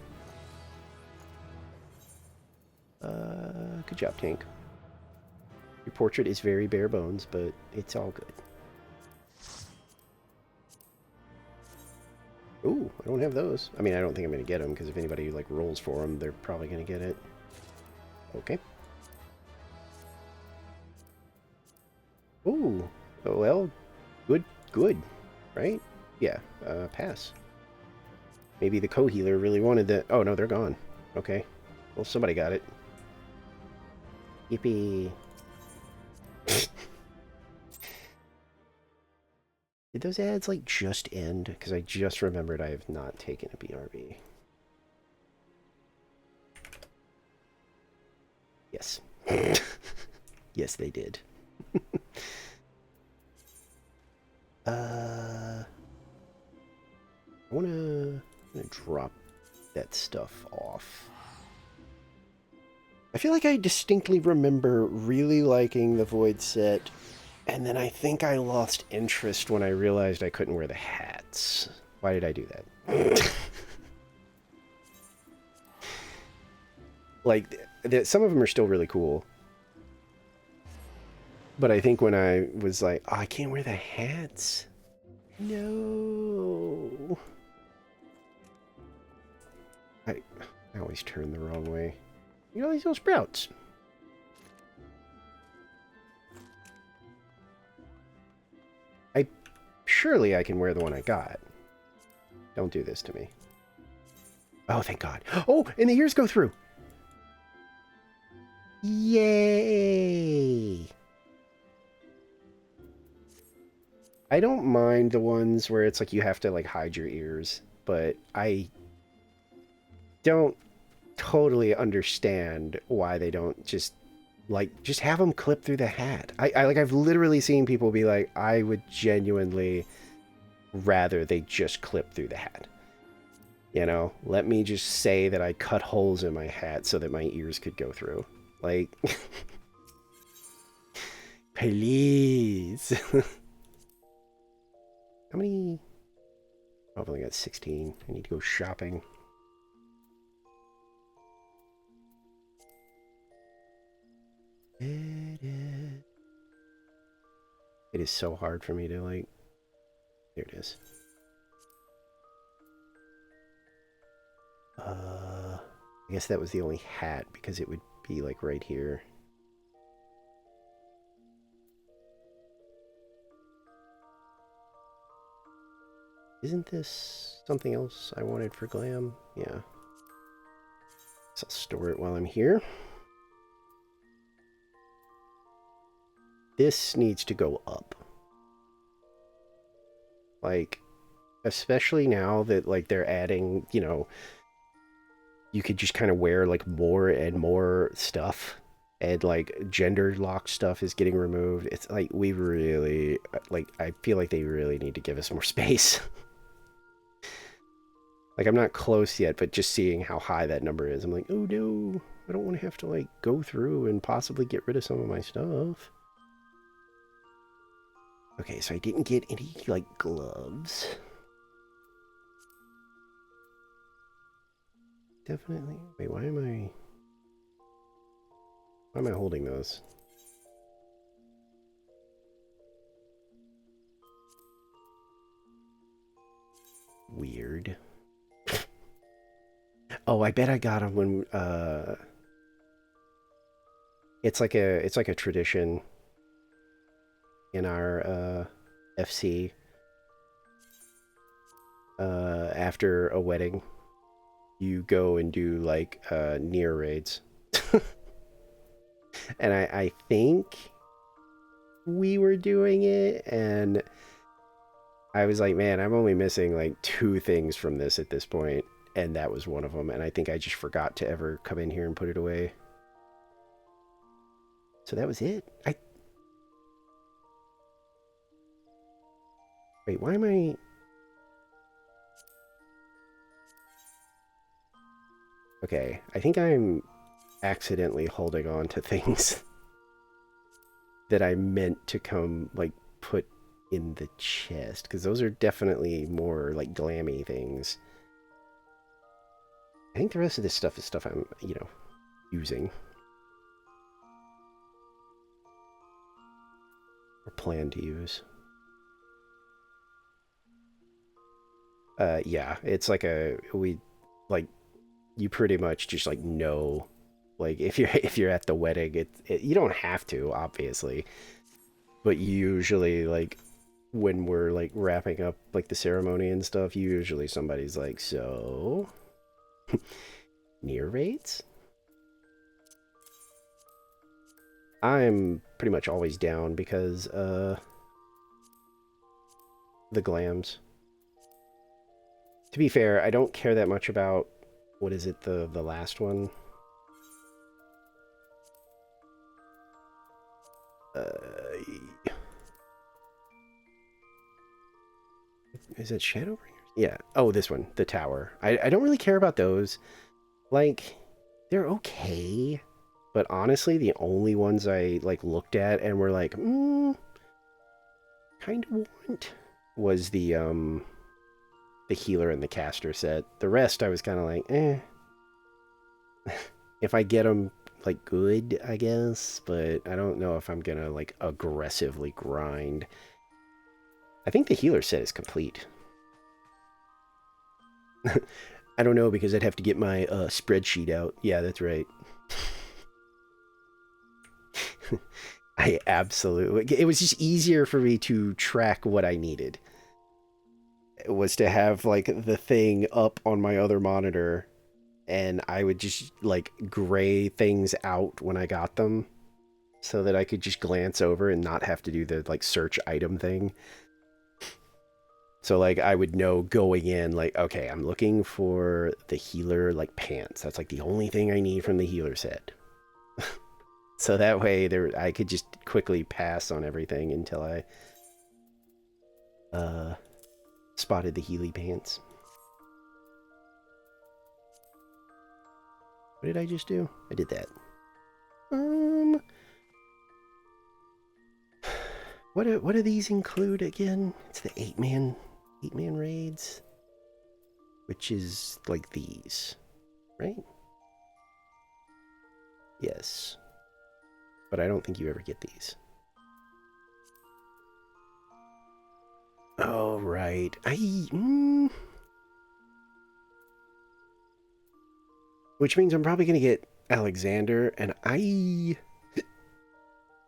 Good job, Tank. Your portrait is very bare bones, but it's all good. Ooh, I don't have those. I mean, I don't think I'm going to get them, because if anybody like rolls for them, they're probably going to get it. Okay. Ooh, well, good, right? Yeah, pass. Maybe the co-healer really wanted that. Oh, no, they're gone. Okay. Well, somebody got it. Yippee. Did those ads, like, just end? Because I just remembered I have not taken a BRB. Yes. Yes, they did. I wanna drop that stuff off. I feel like I distinctly remember really liking the Void set, and then I think I lost interest when I realized I couldn't wear the hats. Why did I do that? Like, some of them are still really cool. But I think when I was like, oh, I can't wear the hats. No. I always turn the wrong way. You know, these little sprouts. Surely I can wear the one I got. Don't do this to me. Oh, thank God. Oh, and the ears go through. Yay. I don't mind the ones where it's like you have to like hide your ears, but I don't totally understand why they don't just have them clip through the hat. I've literally seen people be like, I would genuinely rather they just clip through the hat. You know, let me just say that I cut holes in my hat so that my ears could go through. Like, please. How many? Oh, I've only got 16. I need to go shopping. It is so hard for me to, like... There it is. I guess that was the only hat, because it would be, like, right here. Isn't this something else I wanted for glam? Yeah. So I'll store it while I'm here. This needs to go up. Like, especially now that, like, they're adding, you know, you could just kind of wear, like, more and more stuff. And, like, gender lock stuff is getting removed. It's like, we really, like, I feel like they really need to give us more space. Like, I'm not close yet, but just seeing how high that number is, I'm like, oh no, I don't want to have to, like, go through and possibly get rid of some of my stuff. Okay, so I didn't get any, like, gloves. Definitely. Wait, why am I holding those? Weird. Oh, I bet I got them when, it's like a tradition in our, FC. After a wedding, you go and do, like, near raids. And I think we were doing it, and I was like, man, I'm only missing, like, 2 things from this at this point, and that was one of them, and I think I just forgot to ever come in here and put it away. So that was it. Wait, why am I... Okay, I think I'm accidentally holding on to things that I meant to come, like, put in the chest, because those are definitely more, like, glammy things. I think the rest of this stuff is stuff I'm, you know, using. Or plan to use. Yeah, it's like you pretty much just, like, know, like, if you're at the wedding, you don't have to, obviously, but usually, like, when we're, like, wrapping up, like, the ceremony and stuff, usually somebody's like, so near raids? I'm pretty much always down because the glams. To be fair, I don't care that much about, what is it, the last one? Is it Shadowbringers? Yeah. Oh, this one, the tower. I don't really care about those. Like, they're okay. But honestly, the only ones I, like, looked at and were like, kind of want was the healer and the caster set. The rest, I was kind of like, eh. If I get them, like, good, I guess. But I don't know if I'm gonna, like, aggressively grind. I think the healer set is complete. I don't know, because I'd have to get my spreadsheet out. Yeah, that's right. I absolutely... It was just easier for me to track what I needed. It was to have, like, the thing up on my other monitor, and I would just, like, gray things out when I got them, so that I could just glance over and not have to do the, like, search item thing. So, like, I would know going in, like, okay, I'm looking for the healer, like, pants. That's, like, the only thing I need from the healer set. So that way I could just quickly pass on everything until I spotted the Healy pants. What did I just do? I did that. What do these include again? It's the 8-man raids, which is like these, right? Yes. But I don't think you ever get these. Oh, right. Which means I'm probably going to get Alexander, and I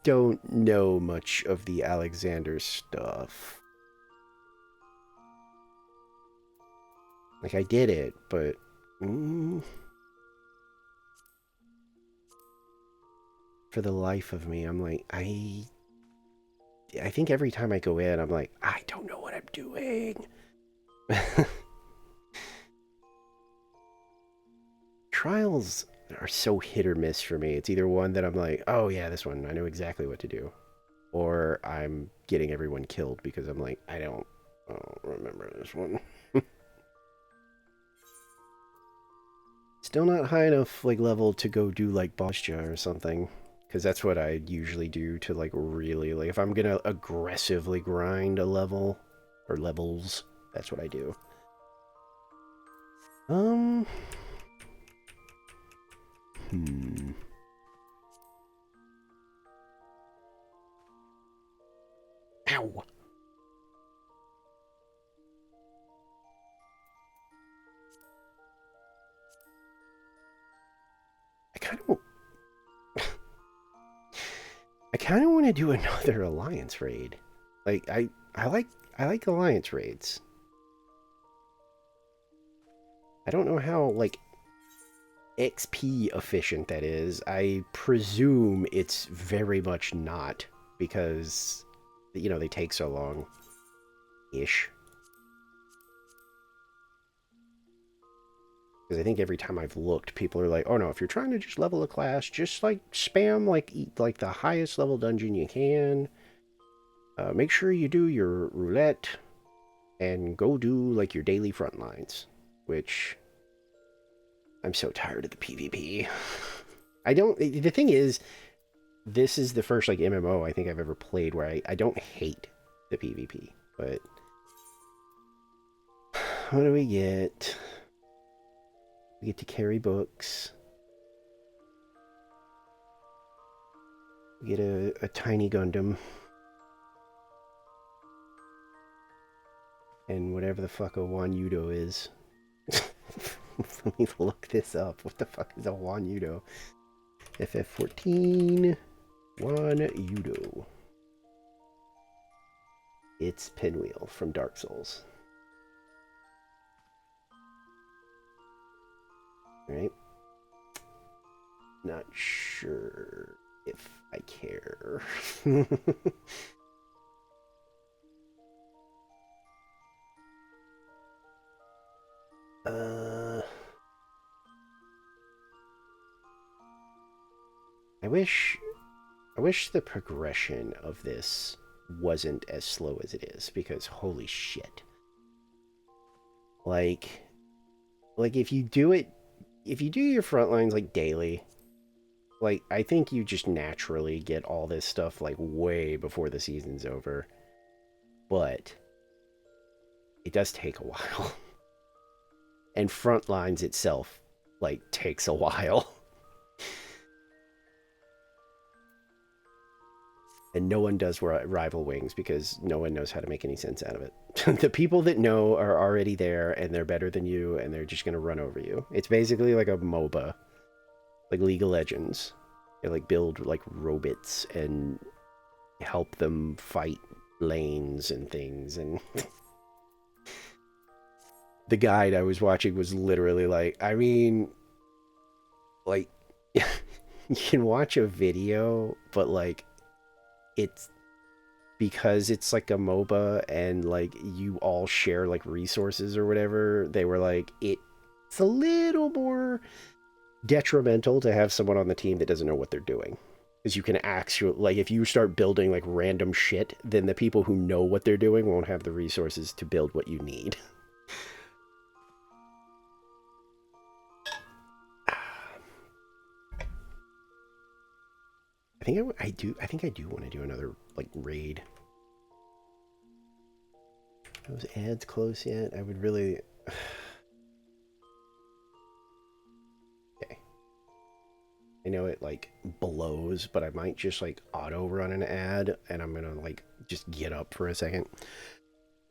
don't know much of the Alexander stuff. Like, I did it, but... for the life of me, I'm like, I think every time I go in, I'm like, I don't know what I'm doing. Trials are so hit or miss for me. It's either one that I'm like, oh yeah, this one, I know exactly what to do. Or I'm getting everyone killed because I'm like, I don't remember this one. Still not high enough, like, level to go do, like, Bostia or something. Because that's what I usually do to, like, really, like, if I'm gonna aggressively grind a level, or levels, that's what I do. Ow! I kind of want to do another Alliance raid. Like, I like Alliance raids. I don't know how, like, XP efficient that is. I presume it's very much not, because, you know, they take so long-ish. Because I think every time I've looked, people are like, oh no, if you're trying to just level a class, just, like, spam, like the highest level dungeon you can. Make sure you do your roulette, and go do, like, your daily front lines. Which... I'm so tired of the PvP. The thing is, this is the first, like, MMO I think I've ever played where I don't hate the PvP, but... what do we get? We get to carry books. We get a tiny Gundam. And whatever the fuck a Wanyudo is. Let me look this up. What the fuck is a Wanyudo? FF14 Wanyudo. It's Pinwheel from Dark Souls. Right? Not sure if I care. I wish the progression of this wasn't as slow as it is, because holy shit. Like if you do your front lines, like, daily, like, I think you just naturally get all this stuff, like, way before the season's over. But it does take a while. And front lines itself, like, takes a while. And no one does Rival Wings because no one knows how to make any sense out of it. The people that know are already there, and they're better than you, and they're just going to run over you. It's basically like a MOBA. Like League of Legends. They, like, build, like, robots and help them fight lanes and things. And the guide I was watching was literally like, I mean, like, you can watch a video, but, like, it's because it's like a MOBA and, like, you all share, like, resources or whatever. They were like, it's a little more detrimental to have someone on the team that doesn't know what they're doing. Because you can actually, like, if you start building, like, random shit, then the people who know what they're doing won't have the resources to build what you need. I think I do want to do another, like, raid. Are those ads close yet? I would really... Okay. I know it, like, blows, but I might just, like, auto run an ad, and I'm gonna, like, just get up for a second.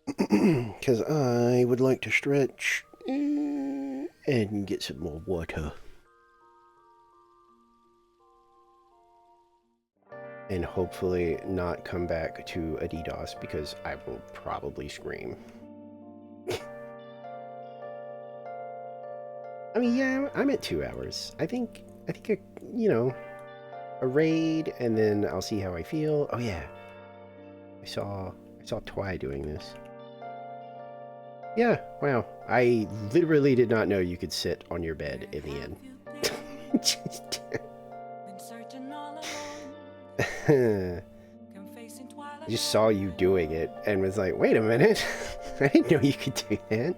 Because I would like to stretch and get some more water. And hopefully not come back to a DDoS, because I will probably scream. I mean, yeah, I'm at 2 hours. I think you know, a raid, and then I'll see how I feel. Oh yeah, I saw Twy doing this. Yeah, wow. I literally did not know you could sit on your bed in the end. Just- Been searching all along, confessing twilight. I just saw you doing it and was like, wait a minute. I didn't know you could do that.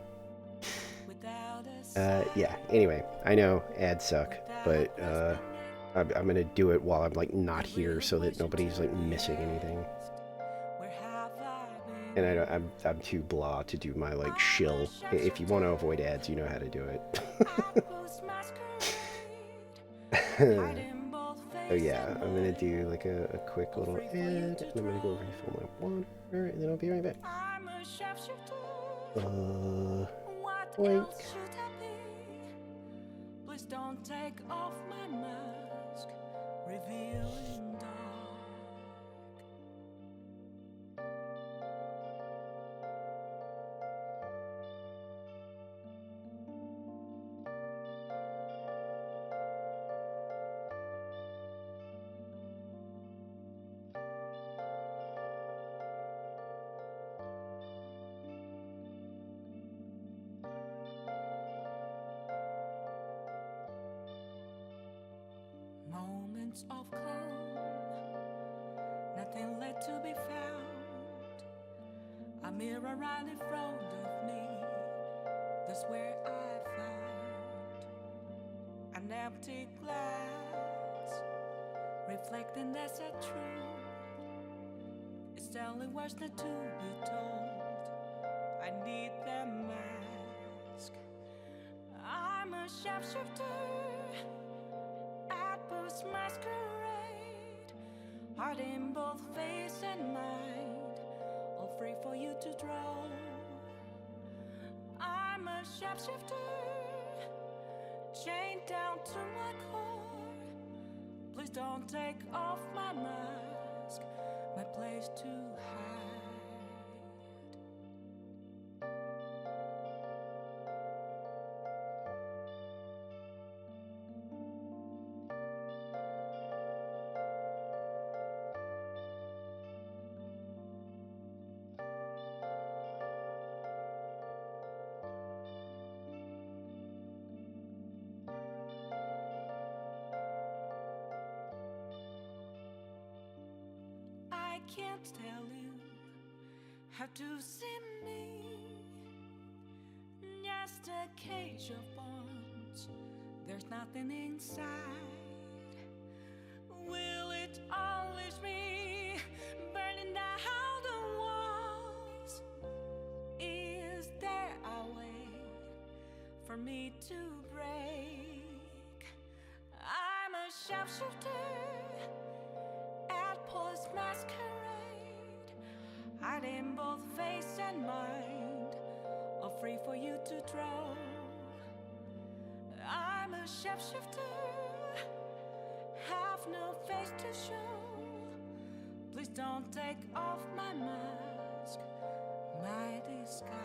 Without a Yeah, anyway, I know ads suck, but I'm gonna do it while I'm like not here so that nobody's like missing anything. where have I been? And I'm too blah to do my like shill. If you want to avoid ads, you know how to do it. Apples masquerade, hiding both Oh face yeah, and I'm gonna mind. do like a quick little ad, and I'm gonna go refill my water, and then I'll be right back. I'm a sharpshooter. What boink. else should I be? Please don't take off my mask, revealing dark. Moments of calm, nothing left to be found. A mirror right in front of me, that's where I found an empty glass, reflecting that's a truth. It's telling words not to be told. I need the mask. I'm a sharpshooter. Apples masquerade, heart in both face and mind, all free for you to draw. I'm a sharpshooter, chained down to my core. Please don't take off my mask, my place to hide. I can't tell you how to see me. Just a cage of bones, there's nothing inside. Will it always be burning down the walls? Is there a way for me to break? I'm a sharpshooter at Post Masquerade, hiding both face and mind, all free for you to draw. I'm a sharpshooter, have no face to show. Please don't take off my mask, my disguise.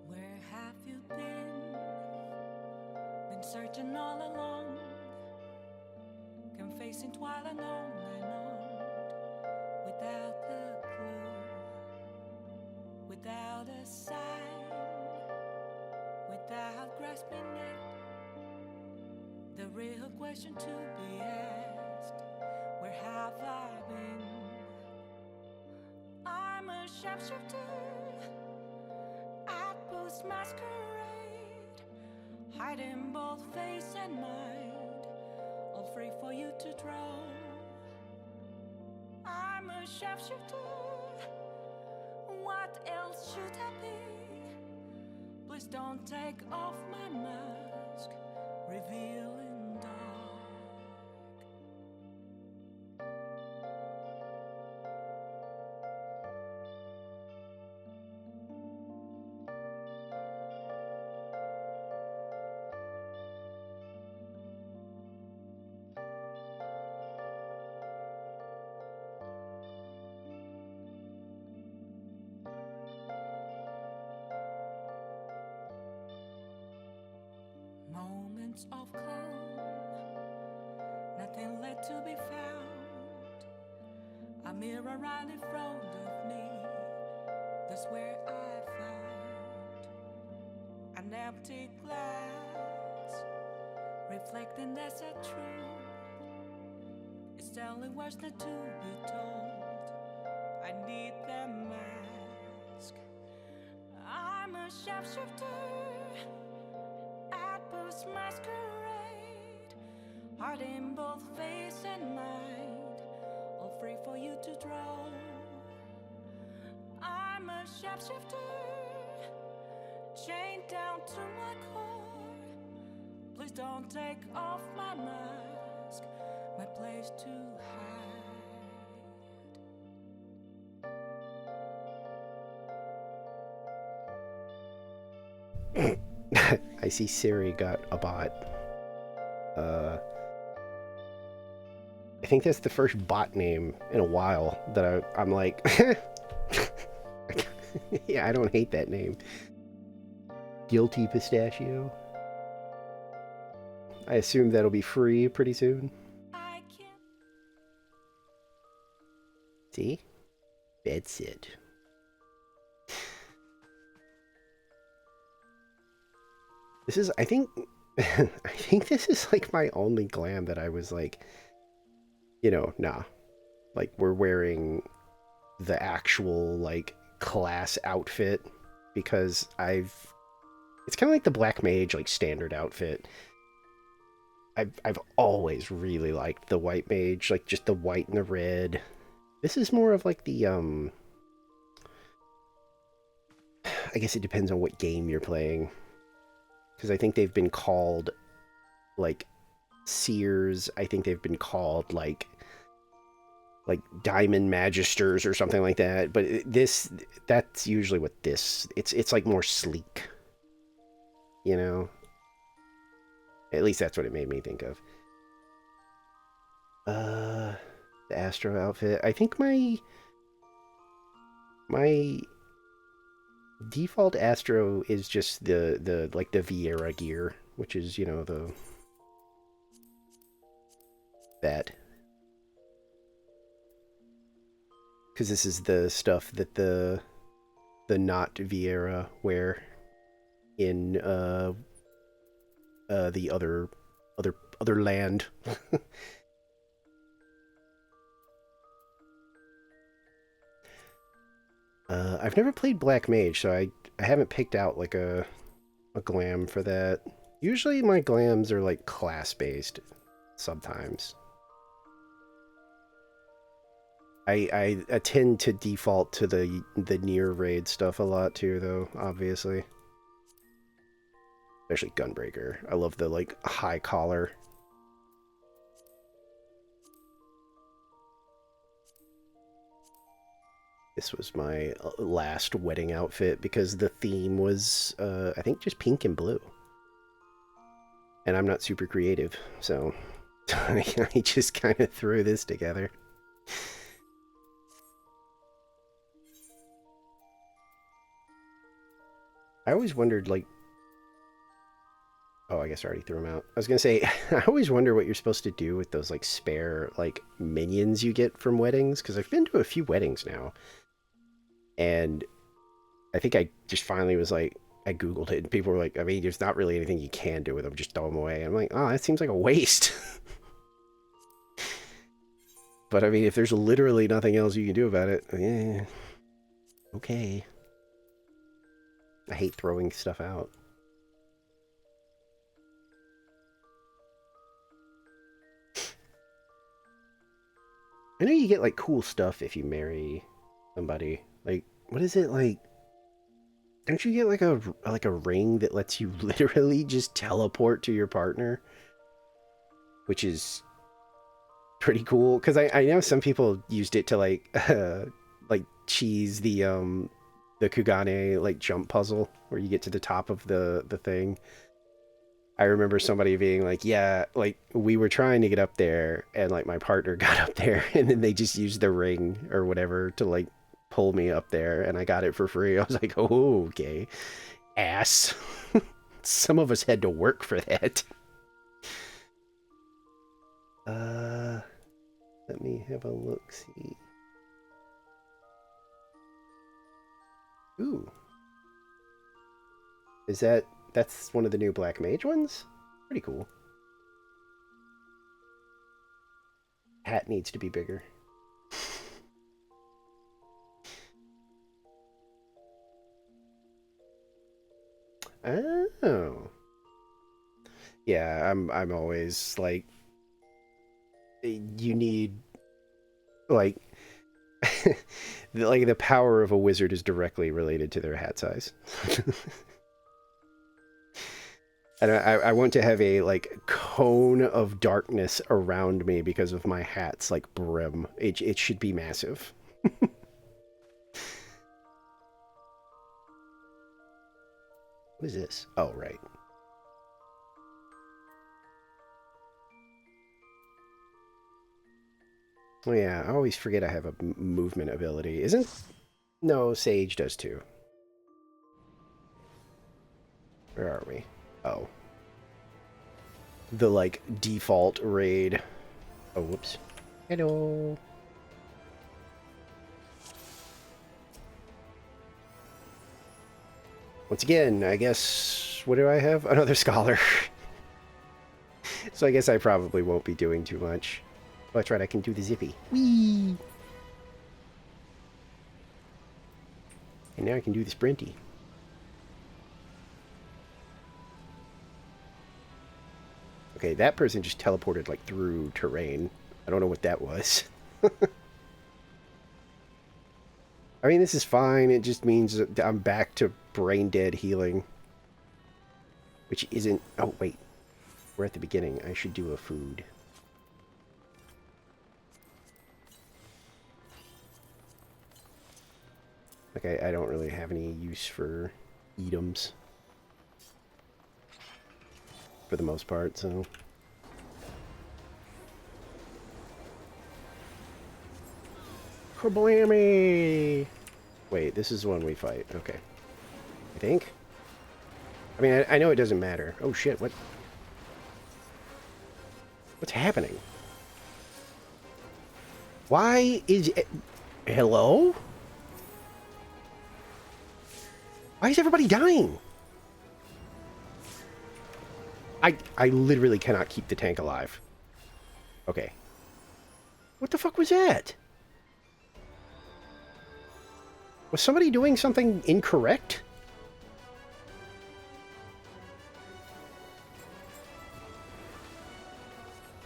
Where have you been? Been searching all along, confessing twilight on and on, without a clue, without a sign, without grasping it. The real question to be asked: where have I been? I'm a sharpshooter. Apples masquerade, hiding both face and mind, all free for you to draw. I'm a sharpshooter. What else should I be? Please don't take off my mask, revealing dark. moments of calm, nothing left to be found. A mirror right in front of me, that's where I found an empty glass, reflecting that's a truth. It's telling words not to be told. I need that mask. I'm a shapeshifter at Boost Masquerade, heart in both face and mind, all free for you to draw. I'm a shapeshifter, chained down to my core. Please don't take off my mask, my place to hide. I see Siri got a bot. I think that's the first bot name in a while that I'm like, yeah, I don't hate that name. Guilty Pistachio. I assume that'll be free pretty soon. I can't. See? That's it. This is, I think, I think this is like my only glam that I was like, you know, nah. Like, we're wearing the actual, like, class outfit because it's kind of like the Black Mage, like, standard outfit. I've always really liked the White Mage, like, just the white and the red. This is more of, like, the, I guess it depends on what game you're playing. Because I think they've been called, like, Seers. I think they've been called, like Diamond Magisters or something like that. But that's usually what it's like more sleek. You know? At least that's what it made me think of. The Astro outfit. I think my default Astro is just the like the Viera gear, which is, you know, that. Because this is the stuff that the not Viera wear in the other land. I've never played Black Mage, so I haven't picked out like a glam for that. Usually my glams are like class-based sometimes. I tend to default to the near raid stuff a lot too, though, obviously. Especially Gunbreaker. I love the like high collar. This was my last wedding outfit because the theme was, I think, just pink and blue. And I'm not super creative, so I just kind of threw this together. I always wondered, like... Oh, I guess I already threw them out. I was gonna say, I always wonder what you're supposed to do with those, like, spare, like, minions you get from weddings, because I've been to a few weddings now. And I think I just finally was like, I Googled it, and people were like, I mean, there's not really anything you can do with them, just throw them away. I'm like, oh, that seems like a waste. But I mean, if there's literally nothing else you can do about it, yeah, okay. I hate throwing stuff out. I know you get, like, cool stuff if you marry somebody. Like, what is it, like... Don't you get, like a ring that lets you literally just teleport to your partner? Which is pretty cool. Because I know some people used it to, like cheese the Kugane, like, jump puzzle, where you get to the top of the thing. I remember somebody being like, yeah, like, we were trying to get up there, and, like, my partner got up there, and then they just used the ring or whatever to, like, pull me up there, and I got it for free. I was like, oh, okay. Ass. Some of us had to work for that. Let me have a look-see. Ooh. That's one of the new Black Mage ones? Pretty cool. Hat needs to be bigger. Oh. Yeah, I'm always like, you need like like the power of a wizard is directly related to their hat size. And I want to have a like cone of darkness around me because of my hat's like brim. It should be massive. What is this? Oh, right. Oh yeah, I always forget I have a movement ability. Isn't... No, Sage does too. Where are we? Oh. The, like, default raid. Oh, whoops. Hello. Once again, I guess... What do I have? Another scholar. So I guess I probably won't be doing too much. Oh, that's right, I can do the zippy. Whee! And now I can do the sprinty. Okay, that person just teleported, like, through terrain. I don't know what that was. I mean, this is fine. It just means that I'm back to brain dead healing. Which isn't... Oh, wait. We're at the beginning. I should do a food. Like, I don't really have any use for items. For the most part, so... Kablammy! Wait, this is the one we fight. Okay. I think? I mean, I know it doesn't matter. Oh shit, what? What's happening? Why is it... Hello? Why is everybody dying? I literally cannot keep the tank alive. Okay. What the fuck was that? Was somebody doing something incorrect?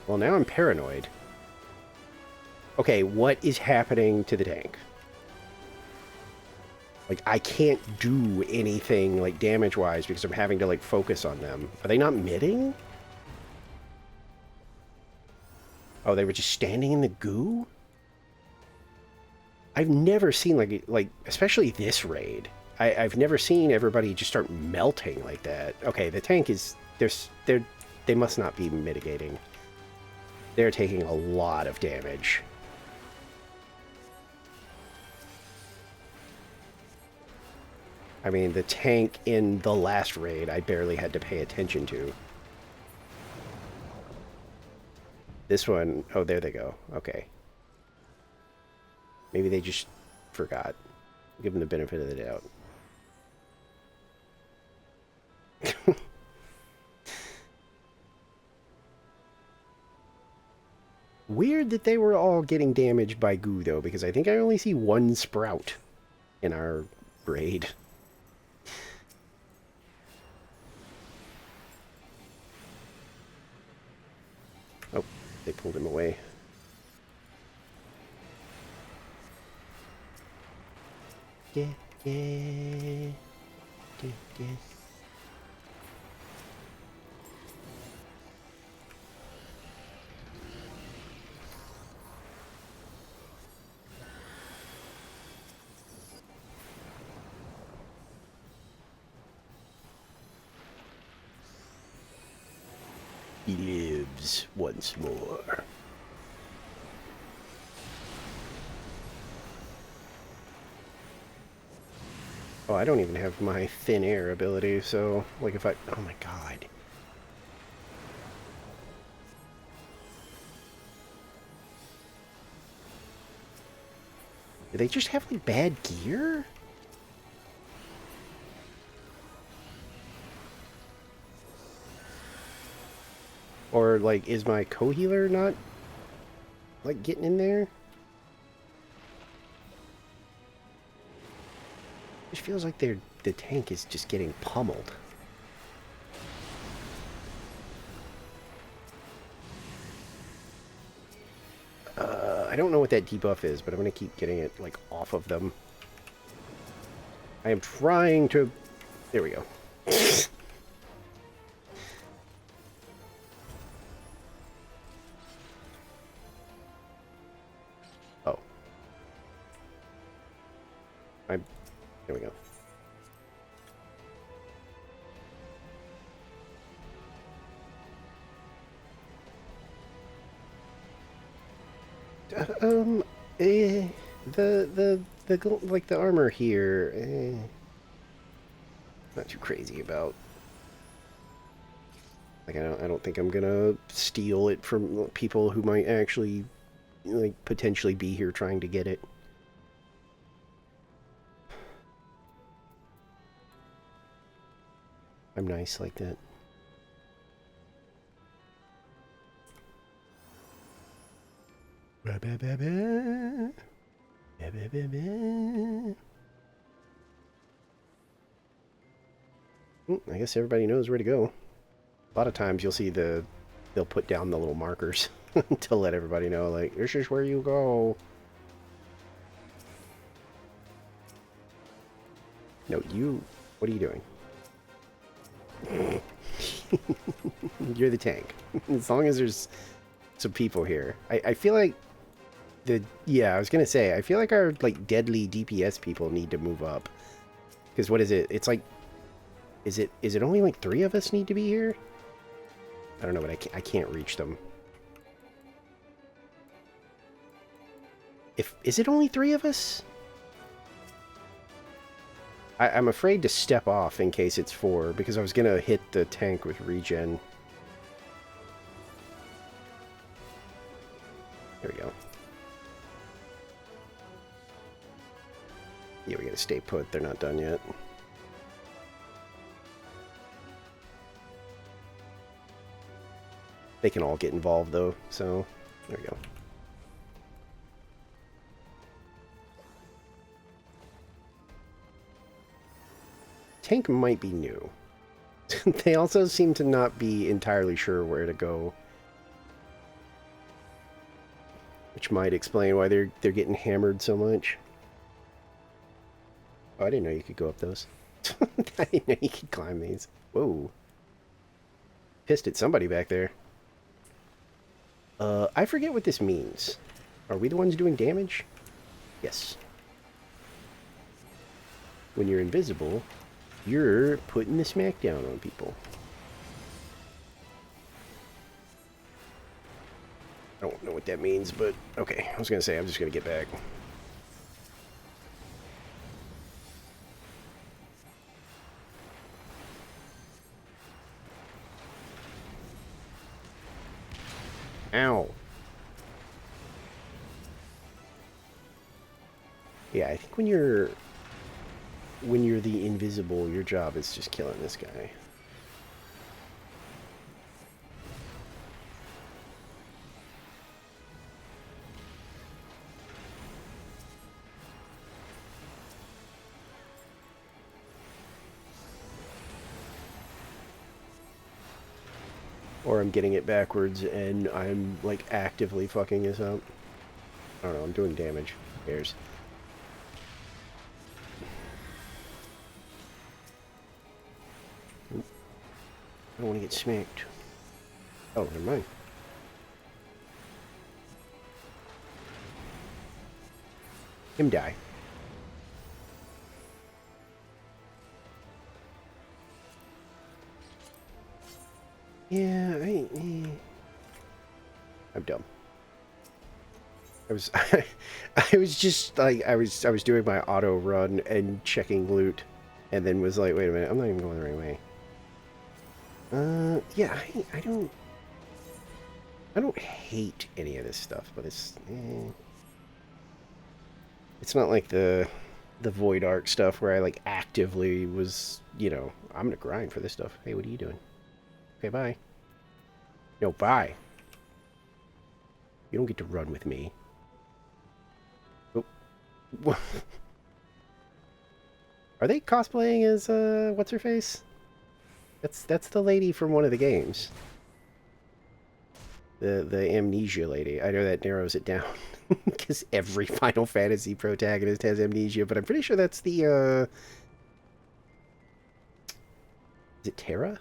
Well, now I'm paranoid. Okay, what is happening to the tank? Like, I can't do anything, like, damage-wise because I'm having to, like, focus on them. Are they not mitting? Oh, they were just standing in the goo? I've never seen, like especially this raid. I've never seen everybody just start melting like that. Okay, the tank is... They must not be mitigating. They're taking a lot of damage. I mean, the tank in the last raid, I barely had to pay attention to. This one... Oh, there they go. Okay. Maybe they just forgot. Give them the benefit of the doubt. Weird that they were all getting damaged by goo, though, because I think I only see one sprout in our raid. Oh, they pulled him away. Yeah, yeah, yeah, yeah. He lives once more. Oh, I don't even have my thin air ability, so, like, if I... Oh my god. Do they just have, like, bad gear? Or, like, is my co-healer not, like, getting in there? It just feels like the tank is just getting pummeled. I don't know what that debuff is, but I'm going to keep getting it, like, off of them. I am trying to... There we go. Oh. There we go. Like the armor here, not too crazy about. Like I don't think I'm gonna steal it from people who might actually, like, potentially be here trying to get it. I'm nice like that. I guess everybody knows where to go. A lot of times you'll see they'll put down the little markers to let everybody know, like, this is where you go. No, what are you doing? You're the tank. As long as there's some people here. I feel like I was gonna say, I feel like our, like, deadly DPS people need to move up. Because what is it? It's like, is it only like 3 of us need to be here? I don't know, but I can't reach them. Is it only 3 of us? I'm afraid to step off in case it's 4, because I was gonna hit the tank with regen. There we go. Yeah, we gotta stay put. They're not done yet. They can all get involved, though, so there we go. Tank might be new. They also seem to not be entirely sure where to go. Which might explain why they're getting hammered so much. Oh, I didn't know you could go up those. I didn't know you could climb these. Whoa. Pissed at somebody back there. I forget what this means. Are we the ones doing damage? Yes. When you're invisible, you're putting the smackdown on people. I don't know what that means, but okay. I was gonna say, I'm just gonna get back. Ow. Yeah, I think when you're the invisible, your job is just killing this guy. Or I'm getting it backwards and I'm, like, actively fucking this up. I don't know, I'm doing damage. Who cares? I don't want to get smacked. Oh, never mind. Him die. Yeah, I'm dumb. I was I was just like I was doing my auto run and checking loot, and then was like, wait a minute, I'm not even going the right way. Yeah, I don't hate any of this stuff, but it's It's not like the Void Ark stuff where I like actively was, you know, I'm gonna grind for this stuff. Hey, what are you doing? Okay, bye. No, bye. You don't get to run with me. Oh. Are they cosplaying as what's her face? That's the lady from one of the games. The amnesia lady. I know that narrows it down because every Final Fantasy protagonist has amnesia, but I'm pretty sure that's the is it Terra?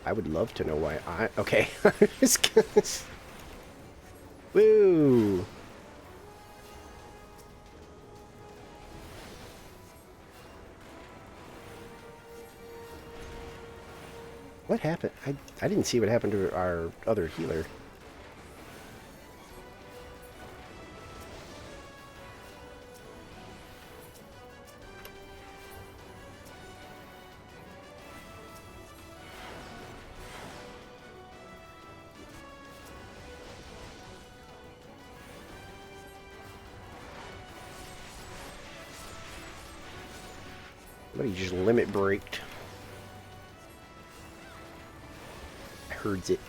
I would love to know why I... Okay. Woo! What happened? I didn't see what happened to our other healer. Somebody just limit braked. I heard it.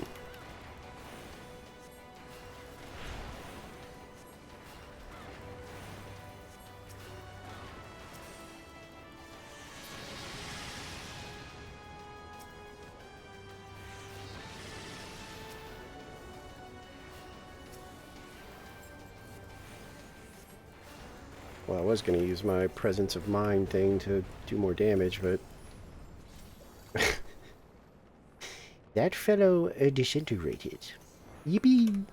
Well, I was going to use my presence of mind thing to do more damage, but... that fellow disintegrated. Yippee!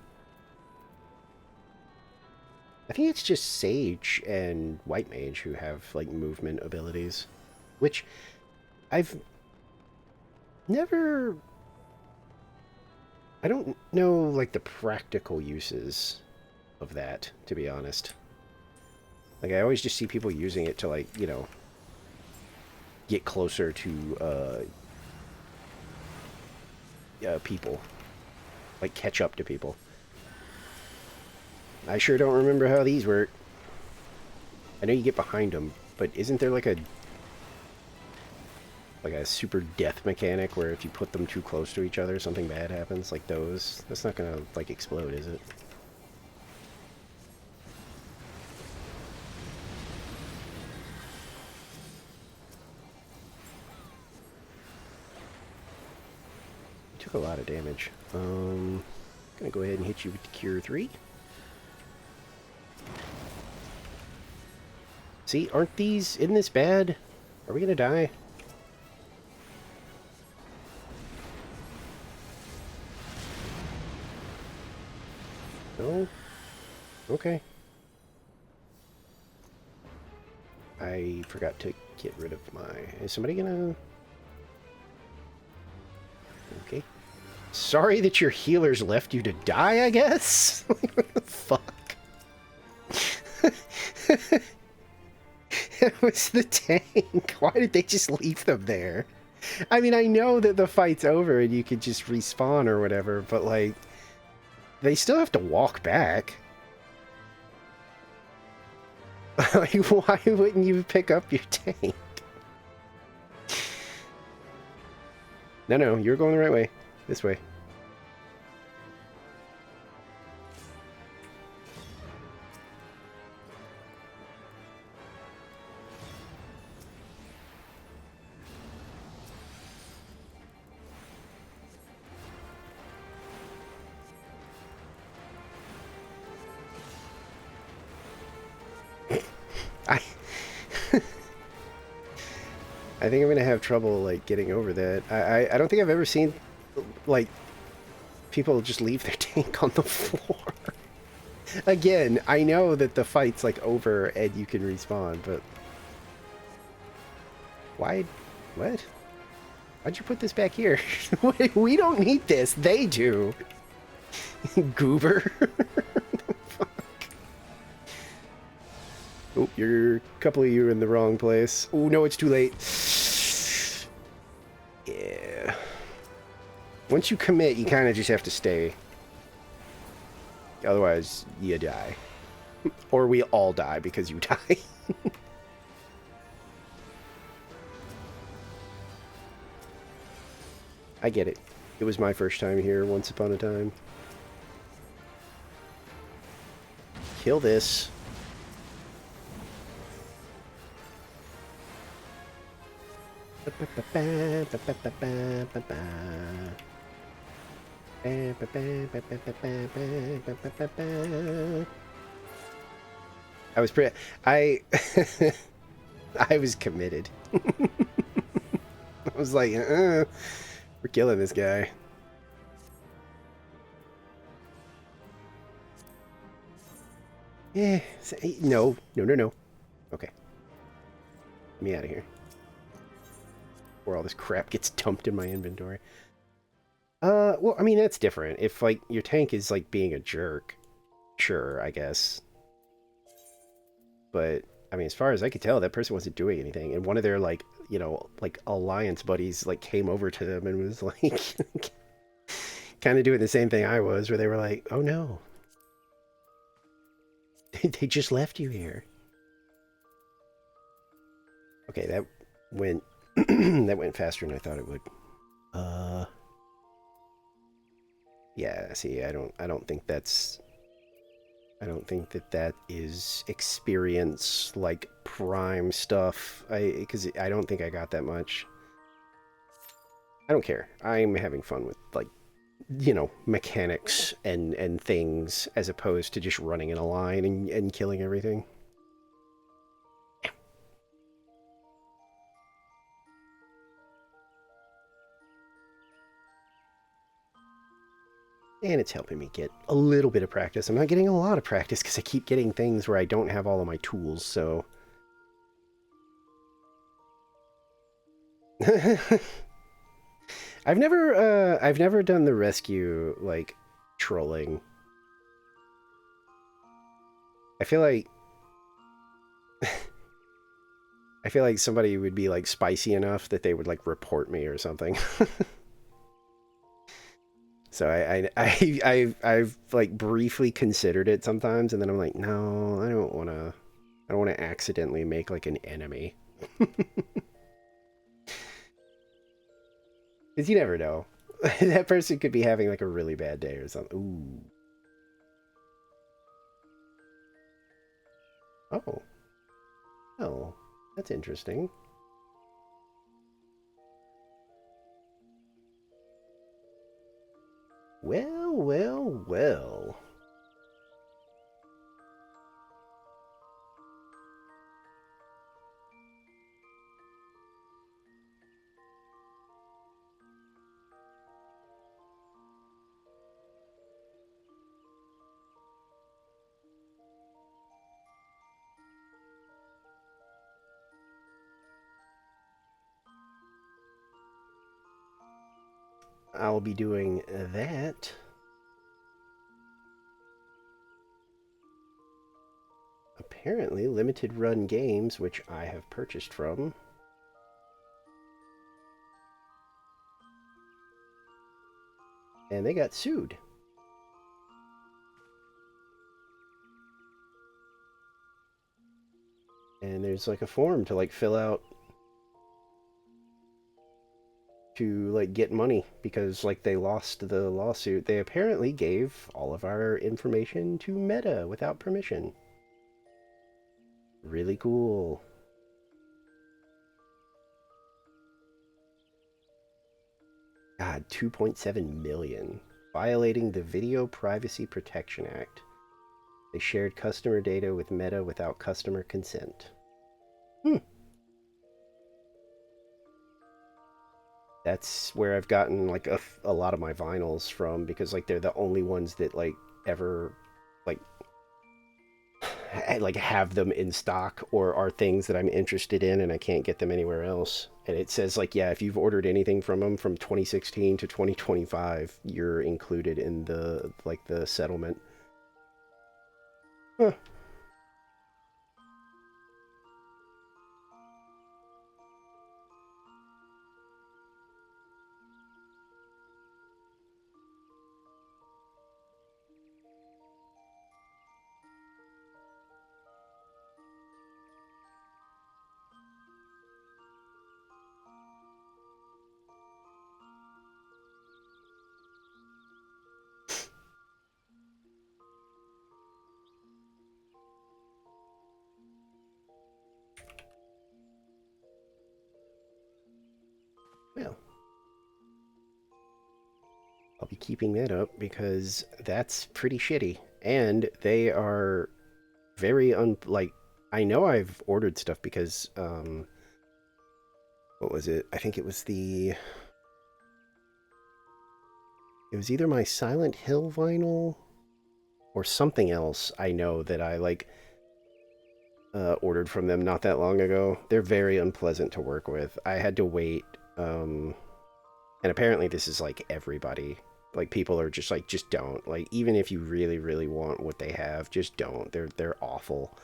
I think it's just Sage and White Mage who have, like, movement abilities. Which, I've never... I don't know, like, the practical uses of that, to be honest. Like, I always just see people using it to, like, you know, get closer to, people. Like, catch up to people. I sure don't remember how these work. I know you get behind them, but isn't there, like a super death mechanic where if you put them too close to each other, something bad happens? Like those? That's not gonna, like, explode, is it? Took a lot of damage. Gonna go ahead and hit you with the Cure 3. See, aren't these... Isn't this bad? Are we gonna die? No? Okay. I forgot to get rid of my... Is somebody gonna... Okay. Sorry that your healers left you to die, I guess? What the fuck? It was the tank. Why did they just leave them there? I mean, I know that the fight's over and you could just respawn or whatever, but, like, they still have to walk back. Like, why wouldn't you pick up your tank? No, you're going the right way. This way. I think I'm gonna have trouble, like, getting over that. I don't think I've ever seen, like, people just leave their tank on the floor. Again, I know that the fight's, like, over and you can respawn, but... Why? What? Why'd you put this back here? We don't need this. They do. Goober. Fuck. Oh, you're Couple of you are in the wrong place. Oh, no, it's too late. Yeah. Once you commit, you kind of just have to stay. Otherwise, you die. Or we all die because you die. I get it. It was my first time here once upon a time. Kill this. I was pretty... I was committed. I was like, we're killing this guy. Yeah, no. Okay. Get me out of here. Before all this crap gets dumped in my inventory. Well, I mean, that's different. If, like, your tank is, like, being a jerk, sure, I guess. But, I mean, as far as I could tell, that person wasn't doing anything. And one of their, like, you know, like, alliance buddies, like, came over to them and was, like, kind of doing the same thing I was, where they were like, oh, no. They just left you here. Okay, that went... that went faster than I thought it would. Yeah, see, I don't think that's... I don't think that is experience, like, prime stuff. Because I don't think I got that much. I don't care. I'm having fun with, like, you know, mechanics and things, as opposed to just running in a line and killing everything. And it's helping me get a little bit of practice. I'm not getting a lot of practice because I keep getting things where I don't have all of my tools, so... I've never done the rescue, like, trolling. I feel like... I feel like somebody would be, like, spicy enough that they would, like, report me or something. So I've like briefly considered it sometimes, and then I'm like, no, I don't want to accidentally make like an enemy. Because you never know. That person could be having like a really bad day or something. Ooh. Oh. Oh, that's interesting. Well, well, well. I'll be doing that. Apparently, limited run games, which I have purchased from. And they got sued. And there's like a form to like fill out to like get money because like they lost the lawsuit. They apparently gave all of our information to Meta without permission. Really cool. God, 2.7 million. Violating the Video Privacy Protection Act. They shared customer data with Meta without customer consent. That's where I've gotten like a lot of my vinyls from, because like they're the only ones that like ever like have them in stock or are things that I'm interested in and I can't get them anywhere else. And it says like, yeah, if you've ordered anything from them from 2016 to 2025, you're included in the like the settlement. Huh. Well, I'll be keeping that up because that's pretty shitty. And they are very like, I know I've ordered stuff because, what was it? I think it was either my Silent Hill vinyl or something else I know that I, like, ordered from them not that long ago. They're very unpleasant to work with. I had to wait, and apparently this is, like, everybody. Like, people are just like, just don't. Like, even if you really, really want what they have, just don't. They're awful.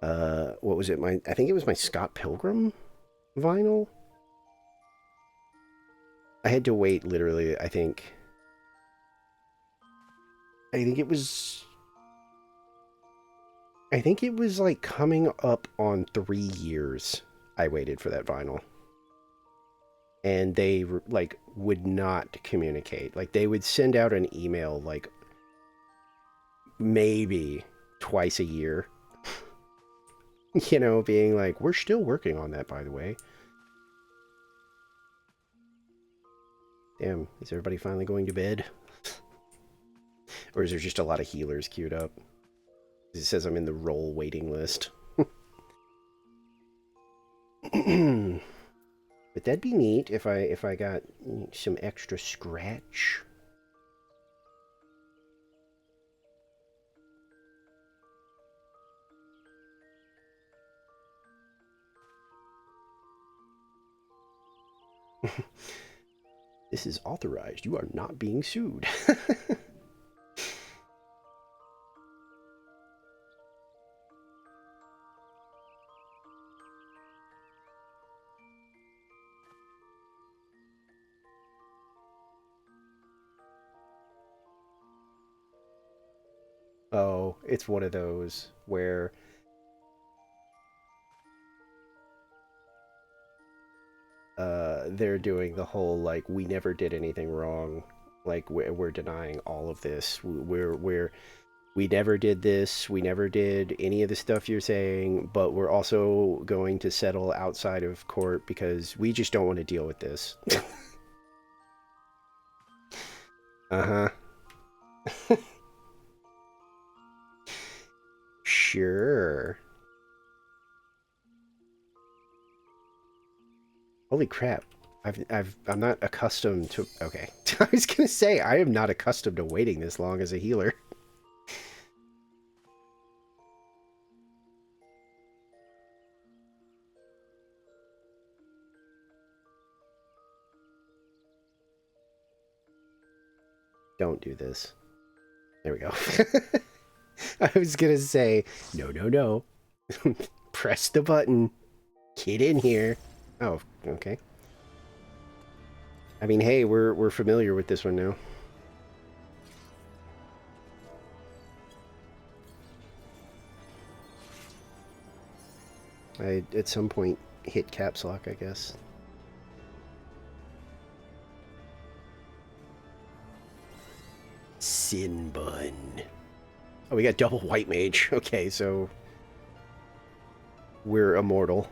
What was it? I think it was my Scott Pilgrim vinyl. I had to wait literally, I think it was like coming up on 3 years I waited for that vinyl. And they, like, would not communicate. Like, they would send out an email, like, maybe twice a year. You know, being like, we're still working on that, by the way. Damn, is everybody finally going to bed? Or is there just a lot of healers queued up? It says I'm in the roll waiting list. But that'd be neat if I got some extra scratch. This is authorized. You are not being sued. Oh, it's one of those where they're doing the whole, like, we never did anything wrong. Like, we're denying all of this. We never did this. We never did any of the stuff you're saying, but we're also going to settle outside of court because we just don't want to deal with this. Uh-huh. Sure. Holy crap. I'm not accustomed to... Okay. I was gonna say, I am not accustomed to waiting this long as a healer. Don't do this. There we go. I was gonna say, no. Press the button. Get in here. Oh, okay. I mean, hey, we're familiar with this one now. I, at some point, hit caps lock, I guess. Sin Bun. Oh, we got double white mage. Okay, so we're immortal.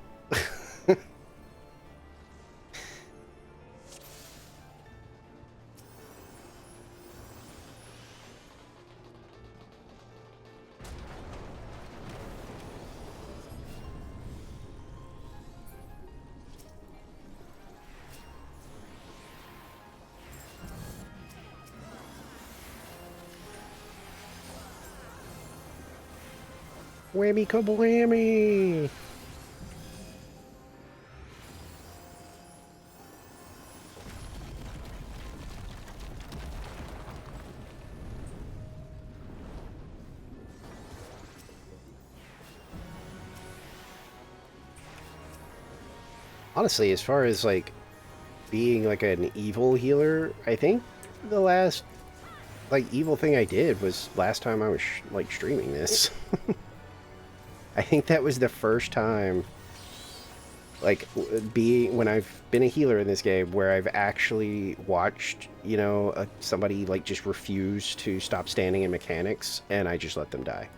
Whammy kablammy! Honestly, as far as, like, being, like, an evil healer, I think the last, like, evil thing I did was last time I was, like, streaming this. I think that was the first time, like, when I've been a healer in this game where I've actually watched, you know, somebody, like, just refuse to stop standing in mechanics, and I just let them die.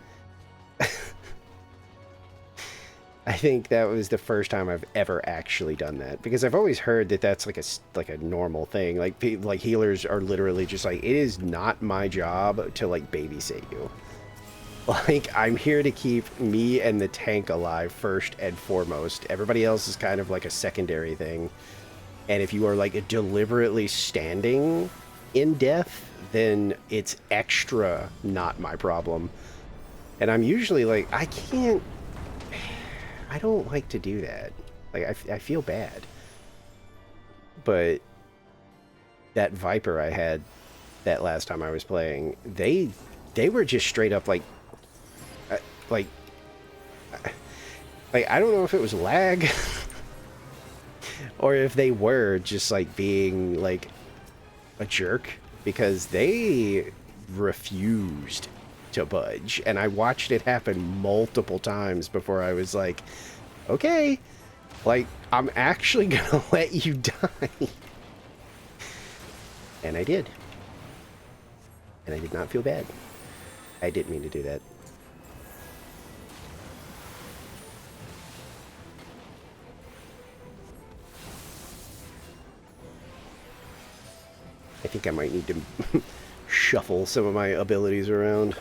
I think that was the first time I've ever actually done that, because I've always heard that that's like a normal thing. Like like healers are literally just like, it is not my job to like babysit you. Like, I'm here to keep me and the tank alive first and foremost. Everybody else is kind of like a secondary thing. And if you are like deliberately standing in death, then it's extra not my problem. And I'm usually like, I don't like to do that. Like, I feel bad. But that Viper I had that last time I was playing, they were just straight up like, like I don't know if it was lag or if they were just like being like a jerk, because they refused to budge, and I watched it happen multiple times before I was like, okay, like, I'm actually gonna let you die. And I did. And I did not feel bad. I didn't mean to do that. I think I might need to shuffle some of my abilities around.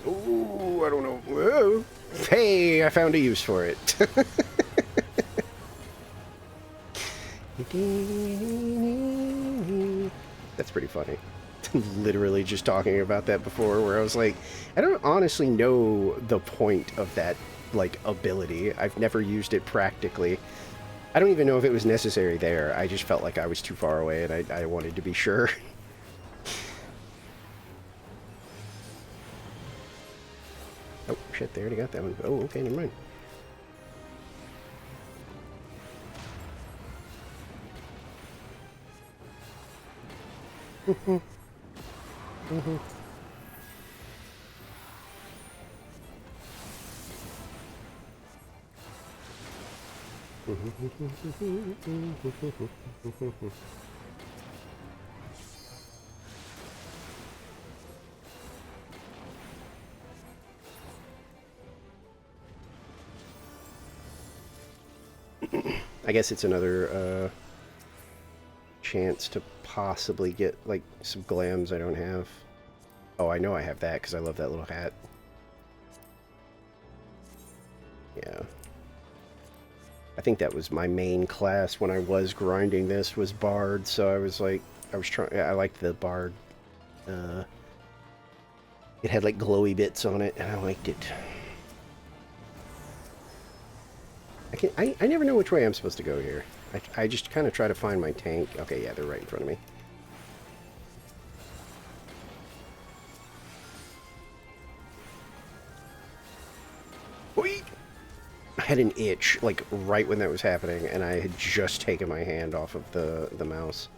Ooh, I don't know. Whoa. Hey, I found a use for it. That's pretty funny. Literally just talking about that before, where I was like, I don't honestly know the point of that, like, ability. I've never used it practically. I don't even know if it was necessary there. I just felt like I was too far away, and I wanted to be sure. Oh, shit, they already got that one. Oh, okay, never mind. I guess it's another chance to possibly get like some glams I don't have. Oh, I know I have that because I love that little hat. Yeah. I think that was my main class when I was grinding this, was Bard, so I was like, I liked the Bard. It had like glowy bits on it, and I liked it. I never know which way I'm supposed to go here. I just kind of try to find my tank. Okay, yeah, they're right in front of me. Whee! I had an itch, like, right when that was happening, and I had just taken my hand off of the mouse.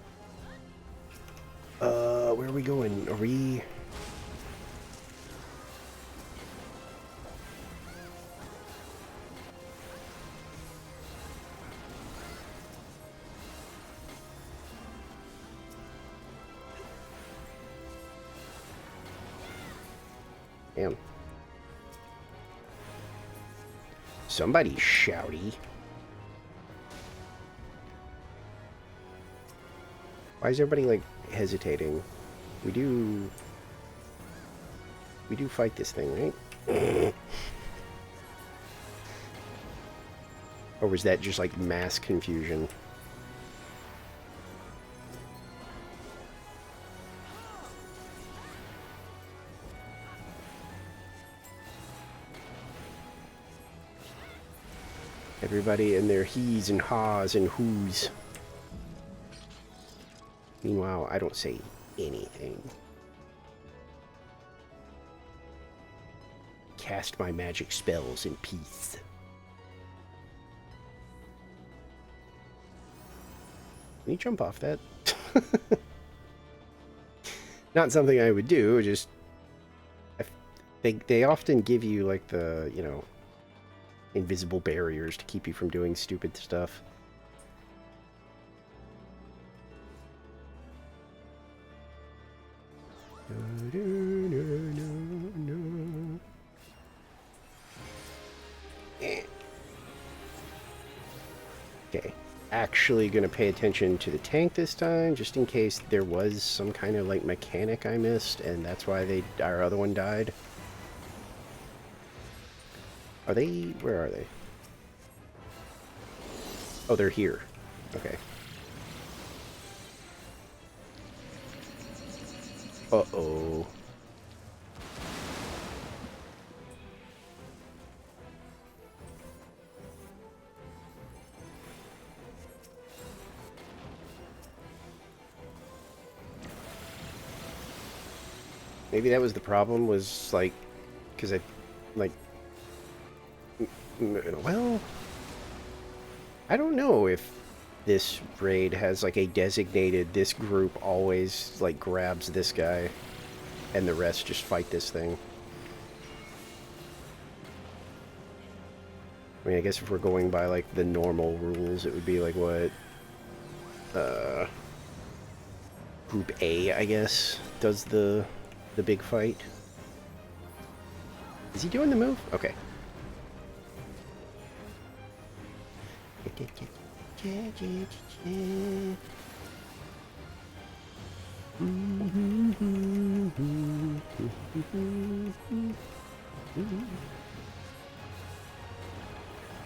Where are we going? Are we... Damn. Somebody's shouty. Why is everybody, like, hesitating? We do fight this thing, right? Or was that just, like, mass confusion? Everybody and their he's and ha's and who's. Meanwhile, I don't say anything. cast my magic spells in peace. Can you jump off that? Not something I would do, just... They often give you, like, the, you know, invisible barriers to keep you from doing stupid stuff. Okay, actually gonna pay attention to the tank this time, just in case there was some kind of like mechanic I missed, and that's why our other one died. Are they? Where are they? Oh, they're here. Okay. Uh-oh. Maybe that was the problem, was like, because I, like, well, I don't know if this raid has like a designated, this group always like grabs this guy and the rest just fight this thing. I mean, I guess if we're going by like the normal rules, it would be like what, Group A, I guess, does the big fight. Is he doing the move? Okay.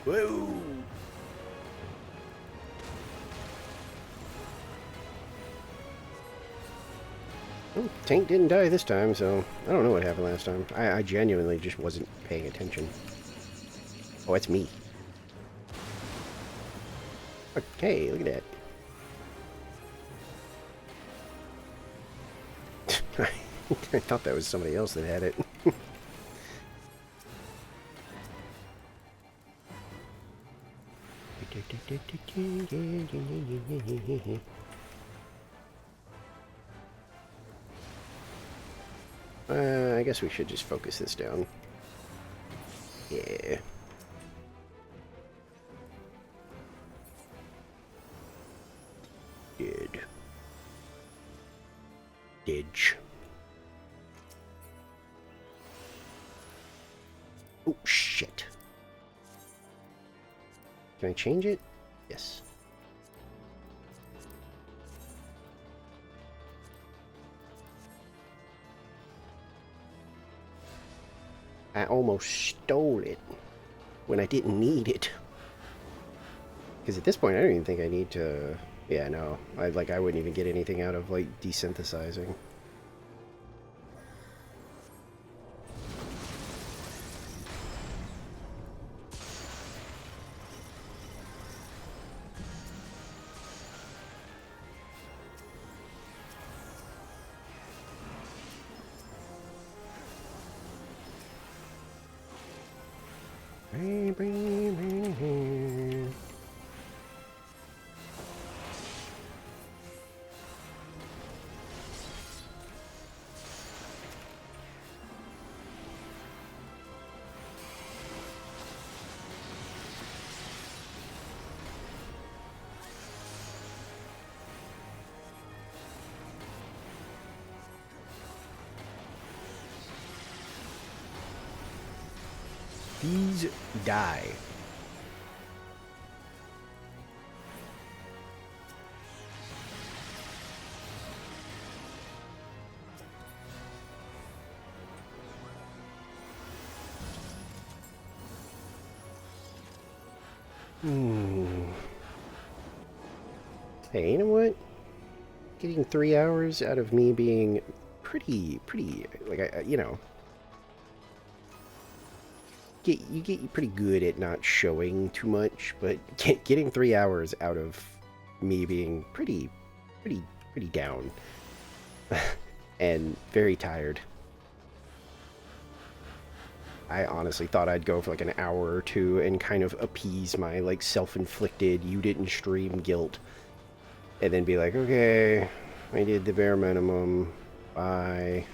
Whoa! Oh, tank didn't die this time, so I don't know what happened last time. I genuinely just wasn't paying attention. Oh, it's me. Okay, look at that. I thought that was somebody else that had it. I guess we should just focus this down. Yeah. Dead. Didge. Oh, shit. Can I change it? Yes. I almost stole it when I didn't need it. Because at this point, I don't even think I need to... Yeah, no. I wouldn't even get anything out of, like, desynthesizing. These die. Hey, you know what? Getting 3 hours out of me being pretty, like, you know, you get pretty good at not showing too much, but getting 3 hours out of me being pretty down and very tired. I honestly thought I'd go for like an hour or two and kind of appease my like self-inflicted you didn't stream guilt. And then be like, okay, I did the bare minimum. Bye.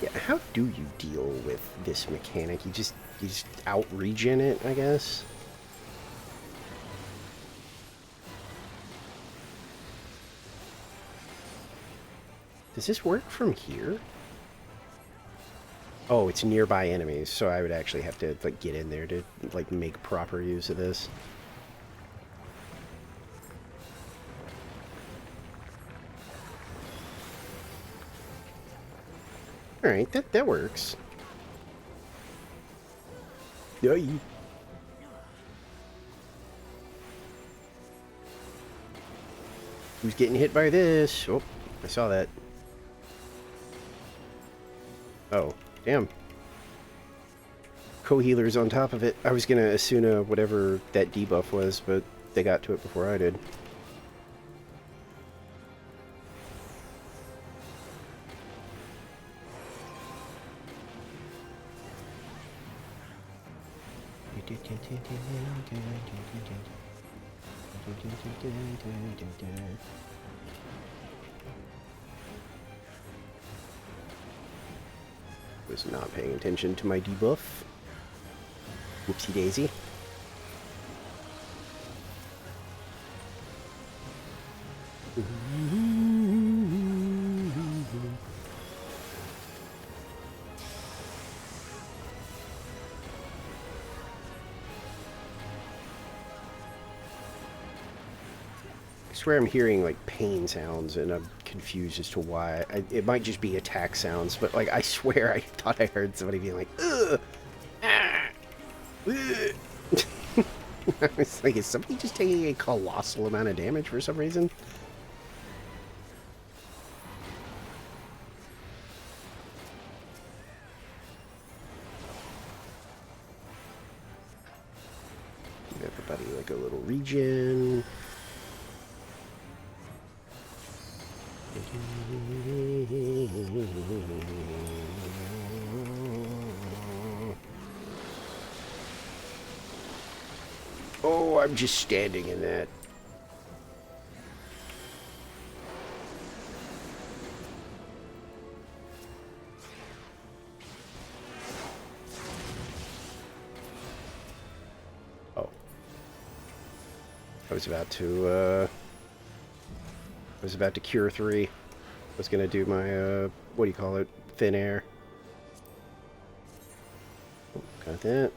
Yeah, how do you deal with this mechanic? You just out-regen it, I guess? Does this work from here? Oh, it's nearby enemies, so I would actually have to like get in there to like make proper use of this. All right, that works. Yeah. Who's getting hit by this? Oh, I saw that. Oh, damn. Co-healers on top of it. I was gonna Asuna whatever that debuff was, but they got to it before I did. Was not paying attention to my debuff. Whoopsie daisy. I swear I'm hearing like pain sounds and I'm confused as to why. It might just be attack sounds, but like I swear I thought I heard somebody being like, ugh! Ah! Ugh! I was like, is somebody just taking a colossal amount of damage for some reason? Give everybody like a little regen. Oh, I'm just standing in that. Oh. I was about to cure 3. I was gonna do my, what do you call it? Thin air. Oh, got that.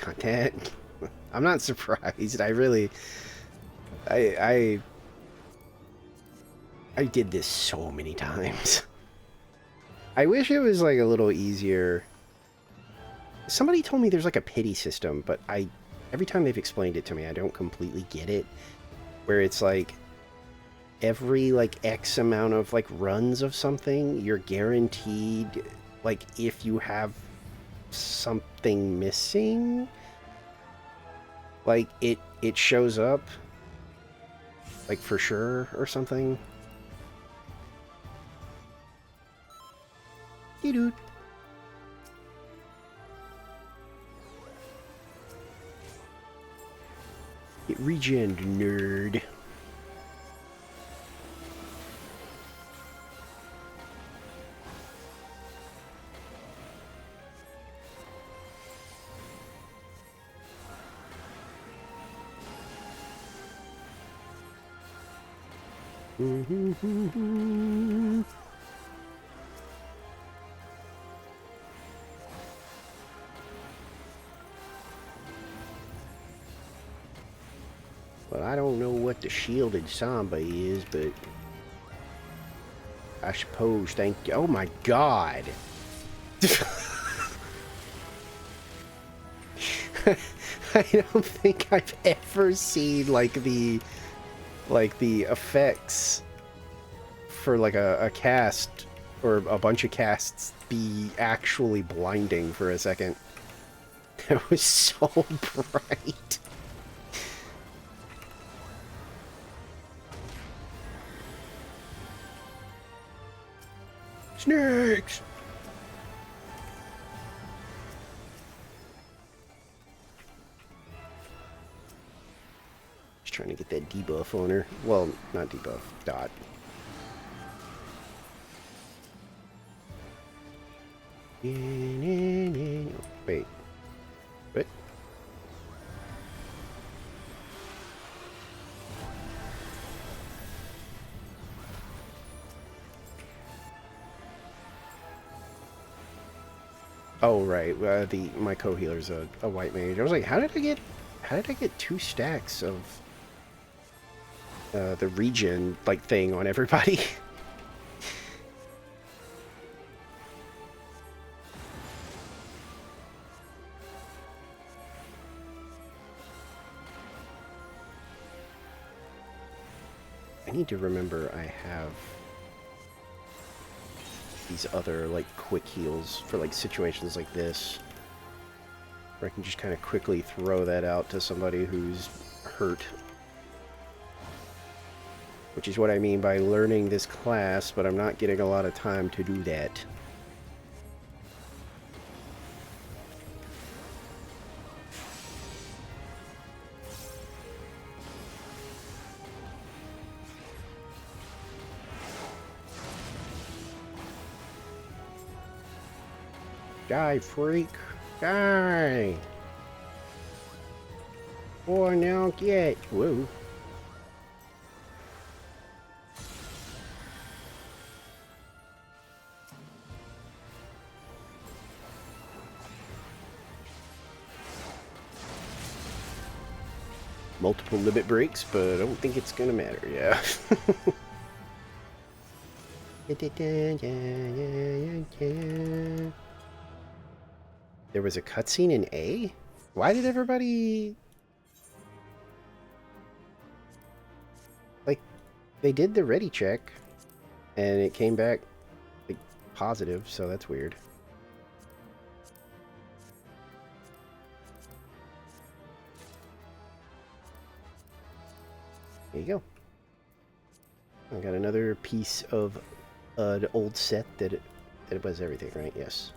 Got that. I'm not surprised. I did this so many times. I wish it was like a little easier. Somebody told me there's like a pity system, but every time they've explained it to me, I don't completely get it. Where it's like every like X amount of like runs of something, you're guaranteed like if you have something missing, like it shows up like for sure or something. Dude. Get regen, nerd. Well, I don't know what the shielded Samba is, but I suppose, thank you. Oh my god! I don't think I've ever seen like the effects for like a cast or a bunch of casts be actually blinding for a second. That was so bright. Snakes! Just trying to get that debuff on her. Well, not debuff, dot. Wait. What? Oh right, my co-healer's a white mage. I was like, how did I get 2 stacks of the regen like thing on everybody? I need to remember I have these other like quick heals for like situations like this, where I can just kind of quickly throw that out to somebody who's hurt. Which is what I mean by learning this class, but I'm not getting a lot of time to do that. Die, freak! Die! Or now get! Whoa. Multiple limit breaks, but I don't think it's gonna matter, yeah. There was a cutscene in A? Why did everybody... Like, they did the ready check, and it came back like, positive, so that's weird. There you go. I got another piece of an old set that it was everything, right? Yes.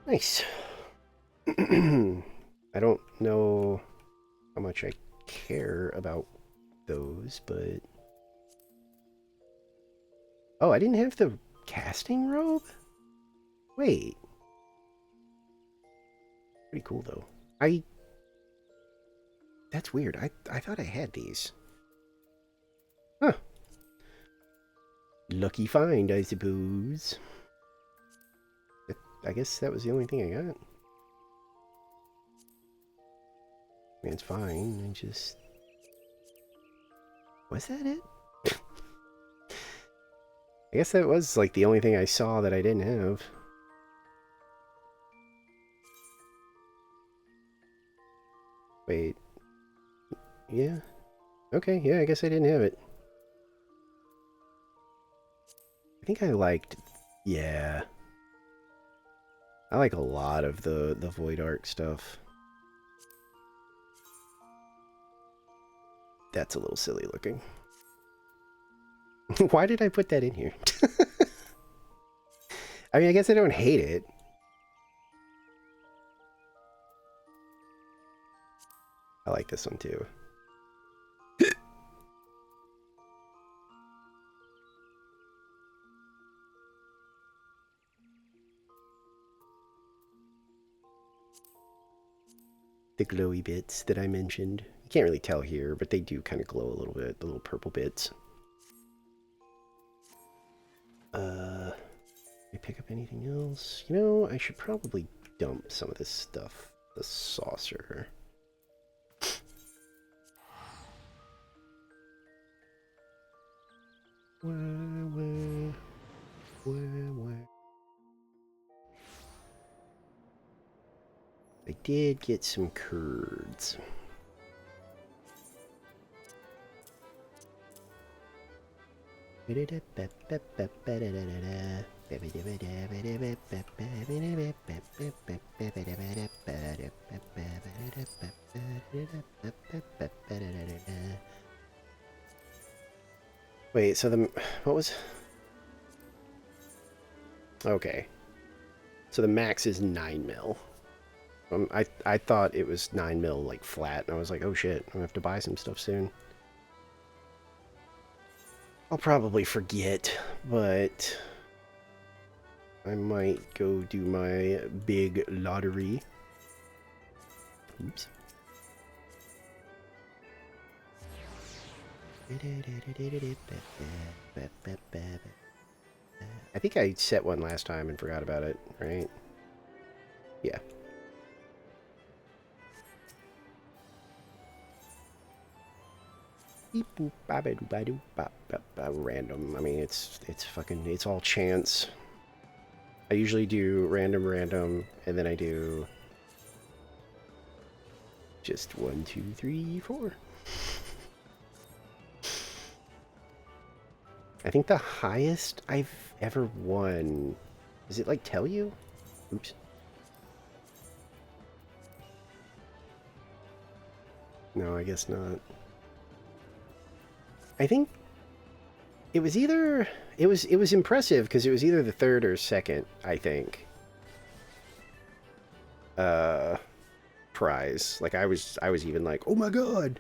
Nice. I don't know how much I care about those, but... Oh, I didn't have the casting robe? Wait. Pretty cool, though. That's weird. I thought I had these. Huh. Lucky find, I suppose. I guess that was the only thing I got. I mean, it's fine. I just... Was that it? I guess that was, like, the only thing I saw that I didn't have. Wait. Yeah. Okay, yeah, I guess I didn't have it. I think I liked... Yeah. I like a lot of the Void Ark stuff. That's a little silly looking. Why did I put that in here? I mean, I guess I don't hate it. I like this one too. The glowy bits that I mentioned. You can't really tell here, but they do kind of glow a little bit, the little purple bits. Did I pick up anything else? You know, I should probably dump some of this stuff. The saucer. Where? I did get some curds. Bam. Wait, so what was... Okay. So the max is 9 mil. I thought it was 9 mil, like, flat, and I was like, oh shit, I'm gonna have to buy some stuff soon. I'll probably forget, but I might go do my big lottery. Oops. I think I set one last time and forgot about it, right? Yeah. Random. I mean, it's fucking, it's all chance. I usually do random, and then I do just 1, 2, 3, 4. I think the highest I've ever won, does it like tell you? Oops. No, I guess not. I think it was either, it was impressive because it was either the third or second, I think. Prize. Like I was even like, oh my god.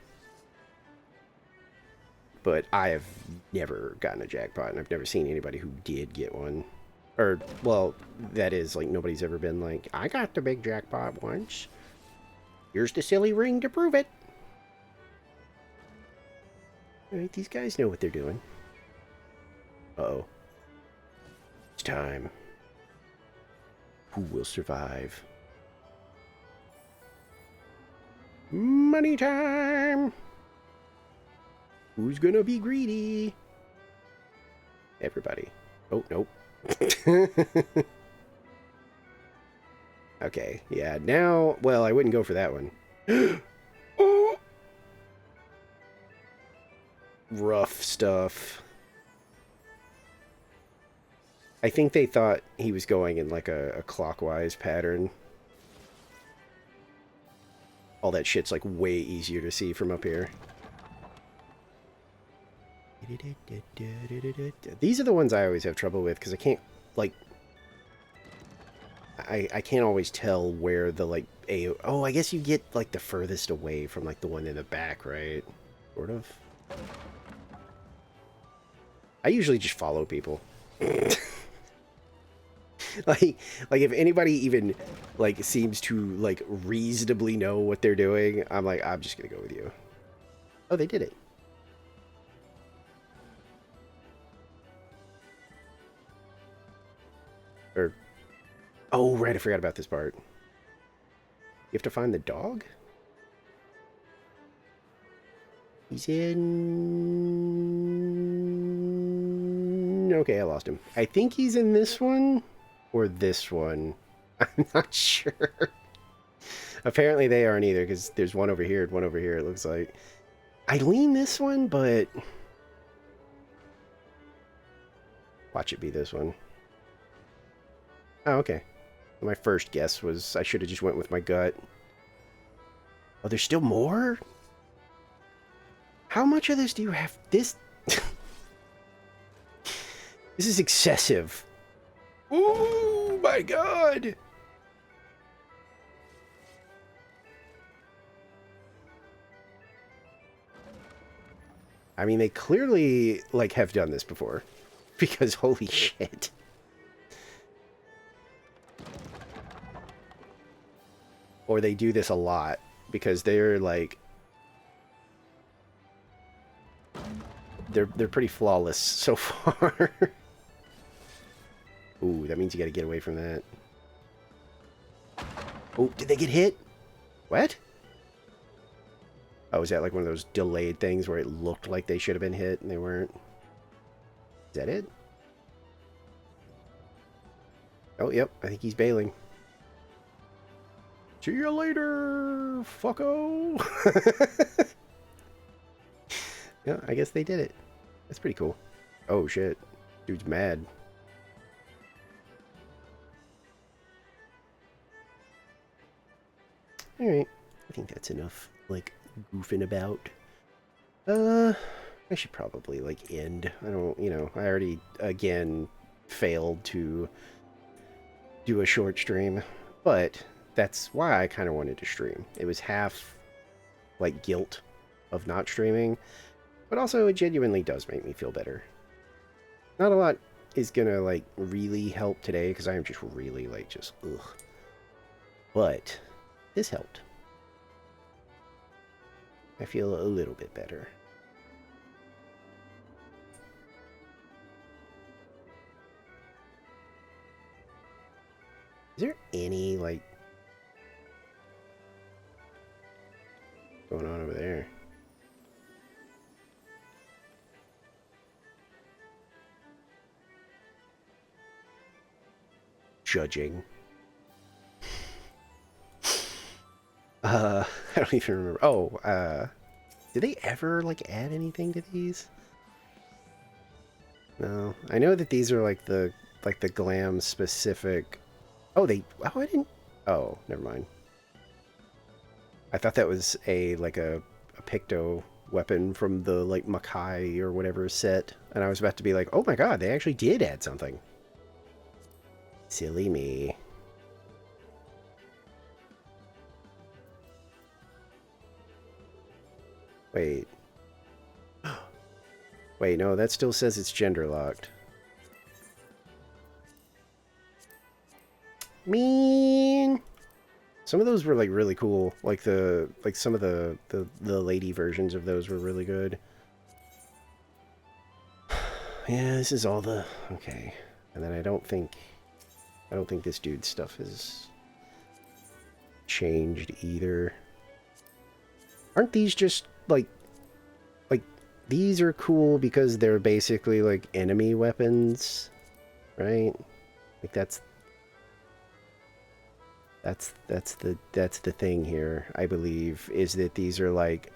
But I have never gotten a jackpot, and I've never seen anybody who did get one. Or, well, that is, like, nobody's ever been like, I got the big jackpot once. Here's the silly ring to prove it. Alright, these guys know what they're doing. Uh-oh. It's time. Who will survive? Money time! Who's gonna be greedy? Everybody. Oh, nope. Okay, yeah, now... Well, I wouldn't go for that one. Oh! Rough stuff. I think they thought he was going in like a clockwise pattern. All that shit's like way easier to see from up here. These are the ones I always have trouble with because I can't, like, I can't always tell where the, like, oh, I guess you get, like, the furthest away from, like, the one in the back, right? Sort of. I usually just follow people. like if anybody even, like, seems to, like, reasonably know what they're doing, I'm like, I'm just gonna go with you. Oh, they did it. Or, oh, right, I forgot about this part. You have to find the dog? He's in... Okay, I lost him. I think he's in this one, or this one. I'm not sure. Apparently they aren't either, because there's one over here and one over here, it looks like. I lean this one, but... Watch it be this one. Oh, okay. My first guess was I should have just went with my gut. Oh, there's still more? How much of this do you have? This... This is excessive. Oh, my God! I mean, they clearly, like, have done this before. Because, holy shit. Or they do this a lot, because they're, like... They're pretty flawless so far. Ooh, that means you gotta get away from that. Oh, did they get hit? What? Oh, is that like one of those delayed things where it looked like they should have been hit and they weren't? Is that it? Oh, yep, I think he's bailing. See you later, fucko! Yeah, I guess they did it. That's pretty cool. Oh, shit. Dude's mad. Alright. I think that's enough, like, goofing about. I should probably, like, end. I don't, I already, again, failed to do a short stream. But that's why I kind of wanted to stream. It was half, like, guilt of not streaming. But also, it genuinely does make me feel better. Not a lot is gonna, like, really help today, because I am just really, like, just, ugh. But this helped. I feel a little bit better. Is there any, like, going on over there? Judging. I don't even remember. Oh, did they ever, like, add anything to these? No. I know that these are, like, the glam specific. Oh, I didn't. Oh, never mind. I thought that was a Picto weapon from the, like, Makai or whatever set. And I was about to be like, oh my god, they actually did add something. Silly me. Wait. Wait, no, that still says it's gender locked. Mean. Some of those were, like, really cool. Like some of the lady versions of those were really good. Yeah, this is all the okay. And then I don't think this dude's stuff has changed either. Aren't these just like these are cool because they're basically like enemy weapons, right? Like that's the thing here, I believe, is that these are like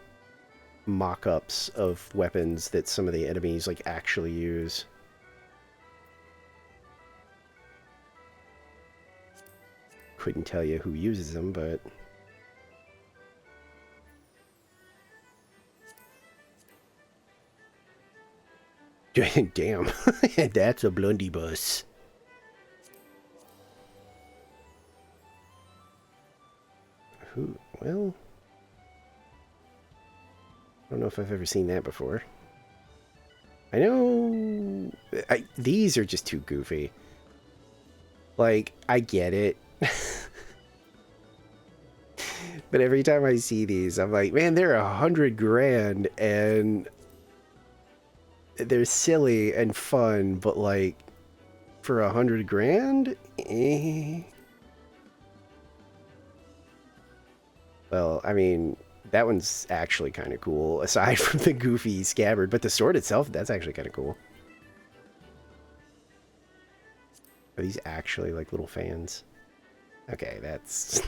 mock-ups of weapons that some of the enemies like actually use. Couldn't tell you who uses them, but damn, that's a blunderbuss. Who? Well, I don't know if I've ever seen that before. I know these are just too goofy. Like, I get it. But every time I see these, I'm like, man, they're $100 grand and they're silly and fun, but like for $100 grand? Eh. Well, I mean, that one's actually kind of cool, aside from the goofy scabbard, but the sword itself, that's actually kind of cool. Are these actually like little fans? Okay, that's...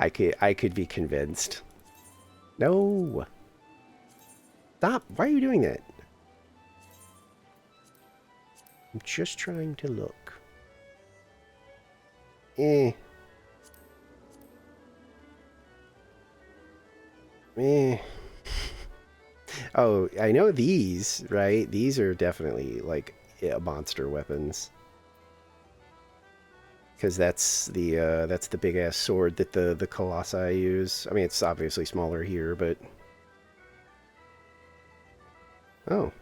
I could be convinced. No! Stop! Why are you doing that? I'm just trying to look. Eh. Eh. Oh, I know these, right? These are definitely, like, monster weapons. Because that's the big-ass sword that the Colossi use. I mean, it's obviously smaller here, but... Oh.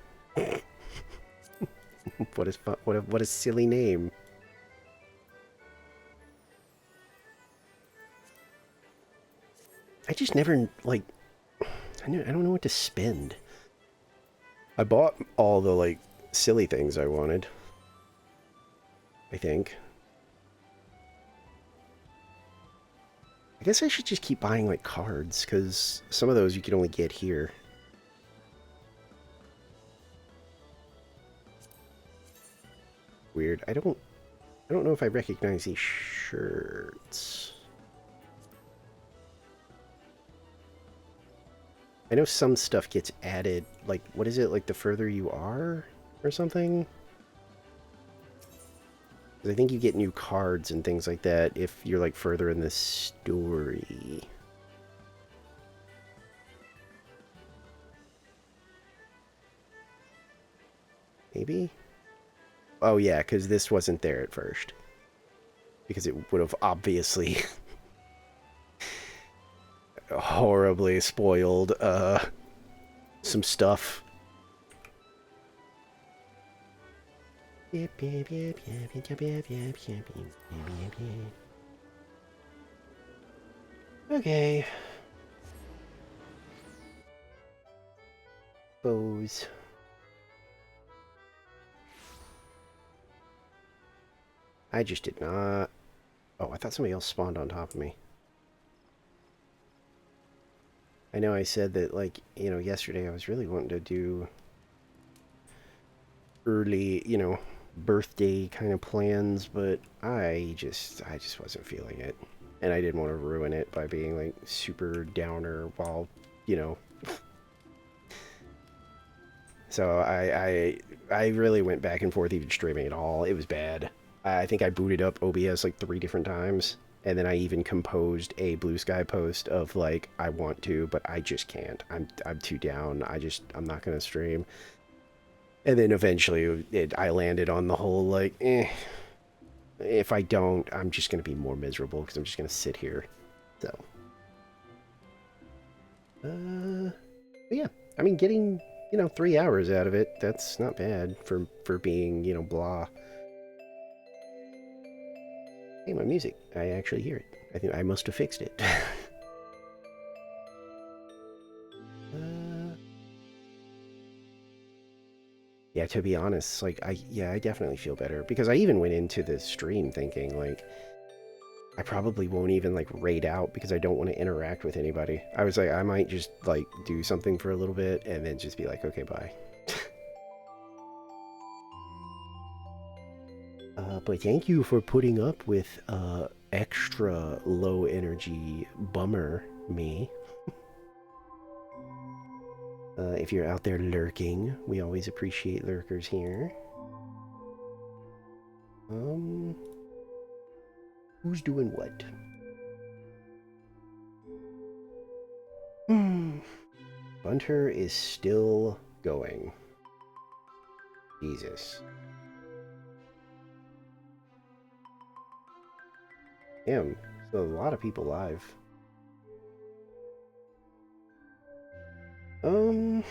What a silly name. I just never, like... I don't know what to spend. I bought all the, like, silly things I wanted. I think. I guess I should just keep buying, like, cards, because some of those you can only get here. Weird. I don't know if I recognize these shirts. I know some stuff gets added, like, what is it, like the further you are or something? 'Cause I think you get new cards and things like that if you're like further in the story. Maybe? Oh yeah, because this wasn't there at first. Because it would have obviously horribly spoiled some stuff. Okay. Bows. I just did not... Oh, I thought somebody else spawned on top of me. I know I said that, like, you know, yesterday I was really wanting to do early, you know, birthday kind of plans, but I just wasn't feeling it. And I didn't want to ruin it by being, like, super downer while, you know... So I really went back and forth even streaming at all. It was bad. I think I booted up OBS like 3 different times. And then I even composed a Blue Sky post of like, I want to, but I just can't. I'm too down. I'm not going to stream. And then eventually I landed on the whole like, if I don't, I'm just going to be more miserable because I'm just going to sit here. So. But yeah, I mean, getting, you know, 3 hours out of it, that's not bad for being, you know, blah. Hey, my music. I actually hear it. I think I must have fixed it. Yeah, to be honest, like, I definitely feel better. Because I even went into the stream thinking, like, I probably won't even, like, raid out because I don't want to interact with anybody. I was like, I might just, like, do something for a little bit and then just be like, okay, bye. But thank you for putting up with, extra low energy bummer me. If you're out there lurking, we always appreciate lurkers here. Who's doing what? Bunter is still going. Jesus. Damn, so a lot of people live. Of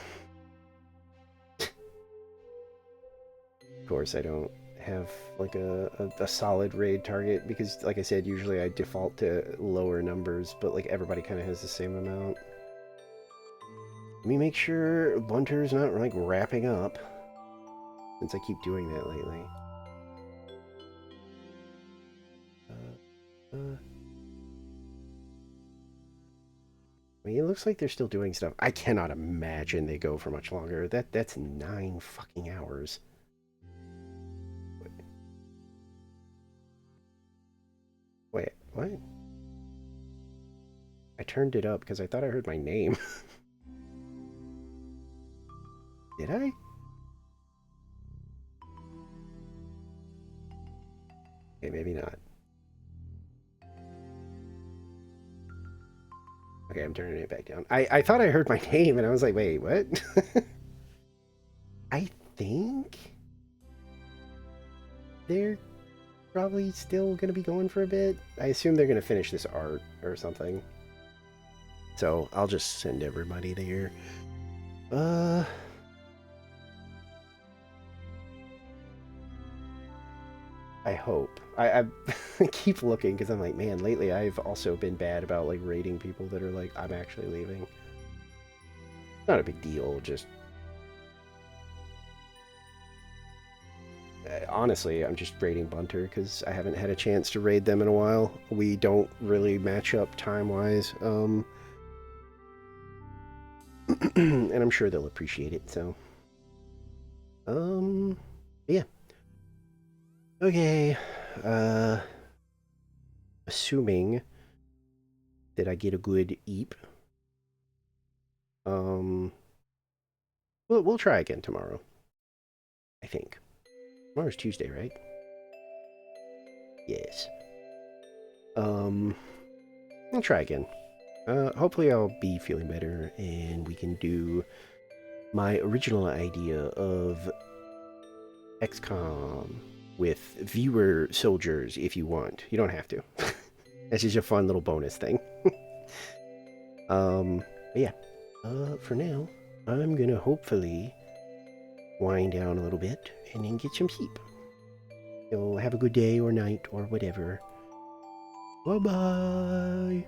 course I don't have like a solid raid target because like I said, usually I default to lower numbers, but like everybody kind of has the same amount. Let me make sure Bunter's not like wrapping up since I keep doing that lately. I mean, it looks like they're still doing stuff. I cannot imagine they go for much longer. That's 9 fucking hours. Wait, what? I turned it up because I thought I heard my name. Did I? Okay, maybe not. Okay, I'm turning it back down. I thought I heard my name and I was like, wait, what? I think they're probably still going to be going for a bit. I assume they're going to finish this art or something. So I'll just send everybody there. I hope. I keep looking because I'm like, man, lately I've also been bad about like rating people that are like, I'm actually leaving. Not a big deal, just... honestly, I'm just raiding Bunter because I haven't had a chance to raid them in a while. We don't really match up time-wise. And I'm sure they'll appreciate it, so... yeah. Okay, assuming that I get a good eep, we'll try again tomorrow, I think. Tomorrow's Tuesday, right? Yes. I'll try again. Hopefully I'll be feeling better and we can do my original idea of XCOM with viewer soldiers if you want. You don't have to. That's just a fun little bonus thing. But yeah. For now, I'm gonna hopefully wind down a little bit and then get some sleep. So have a good day or night or whatever. Bye-bye.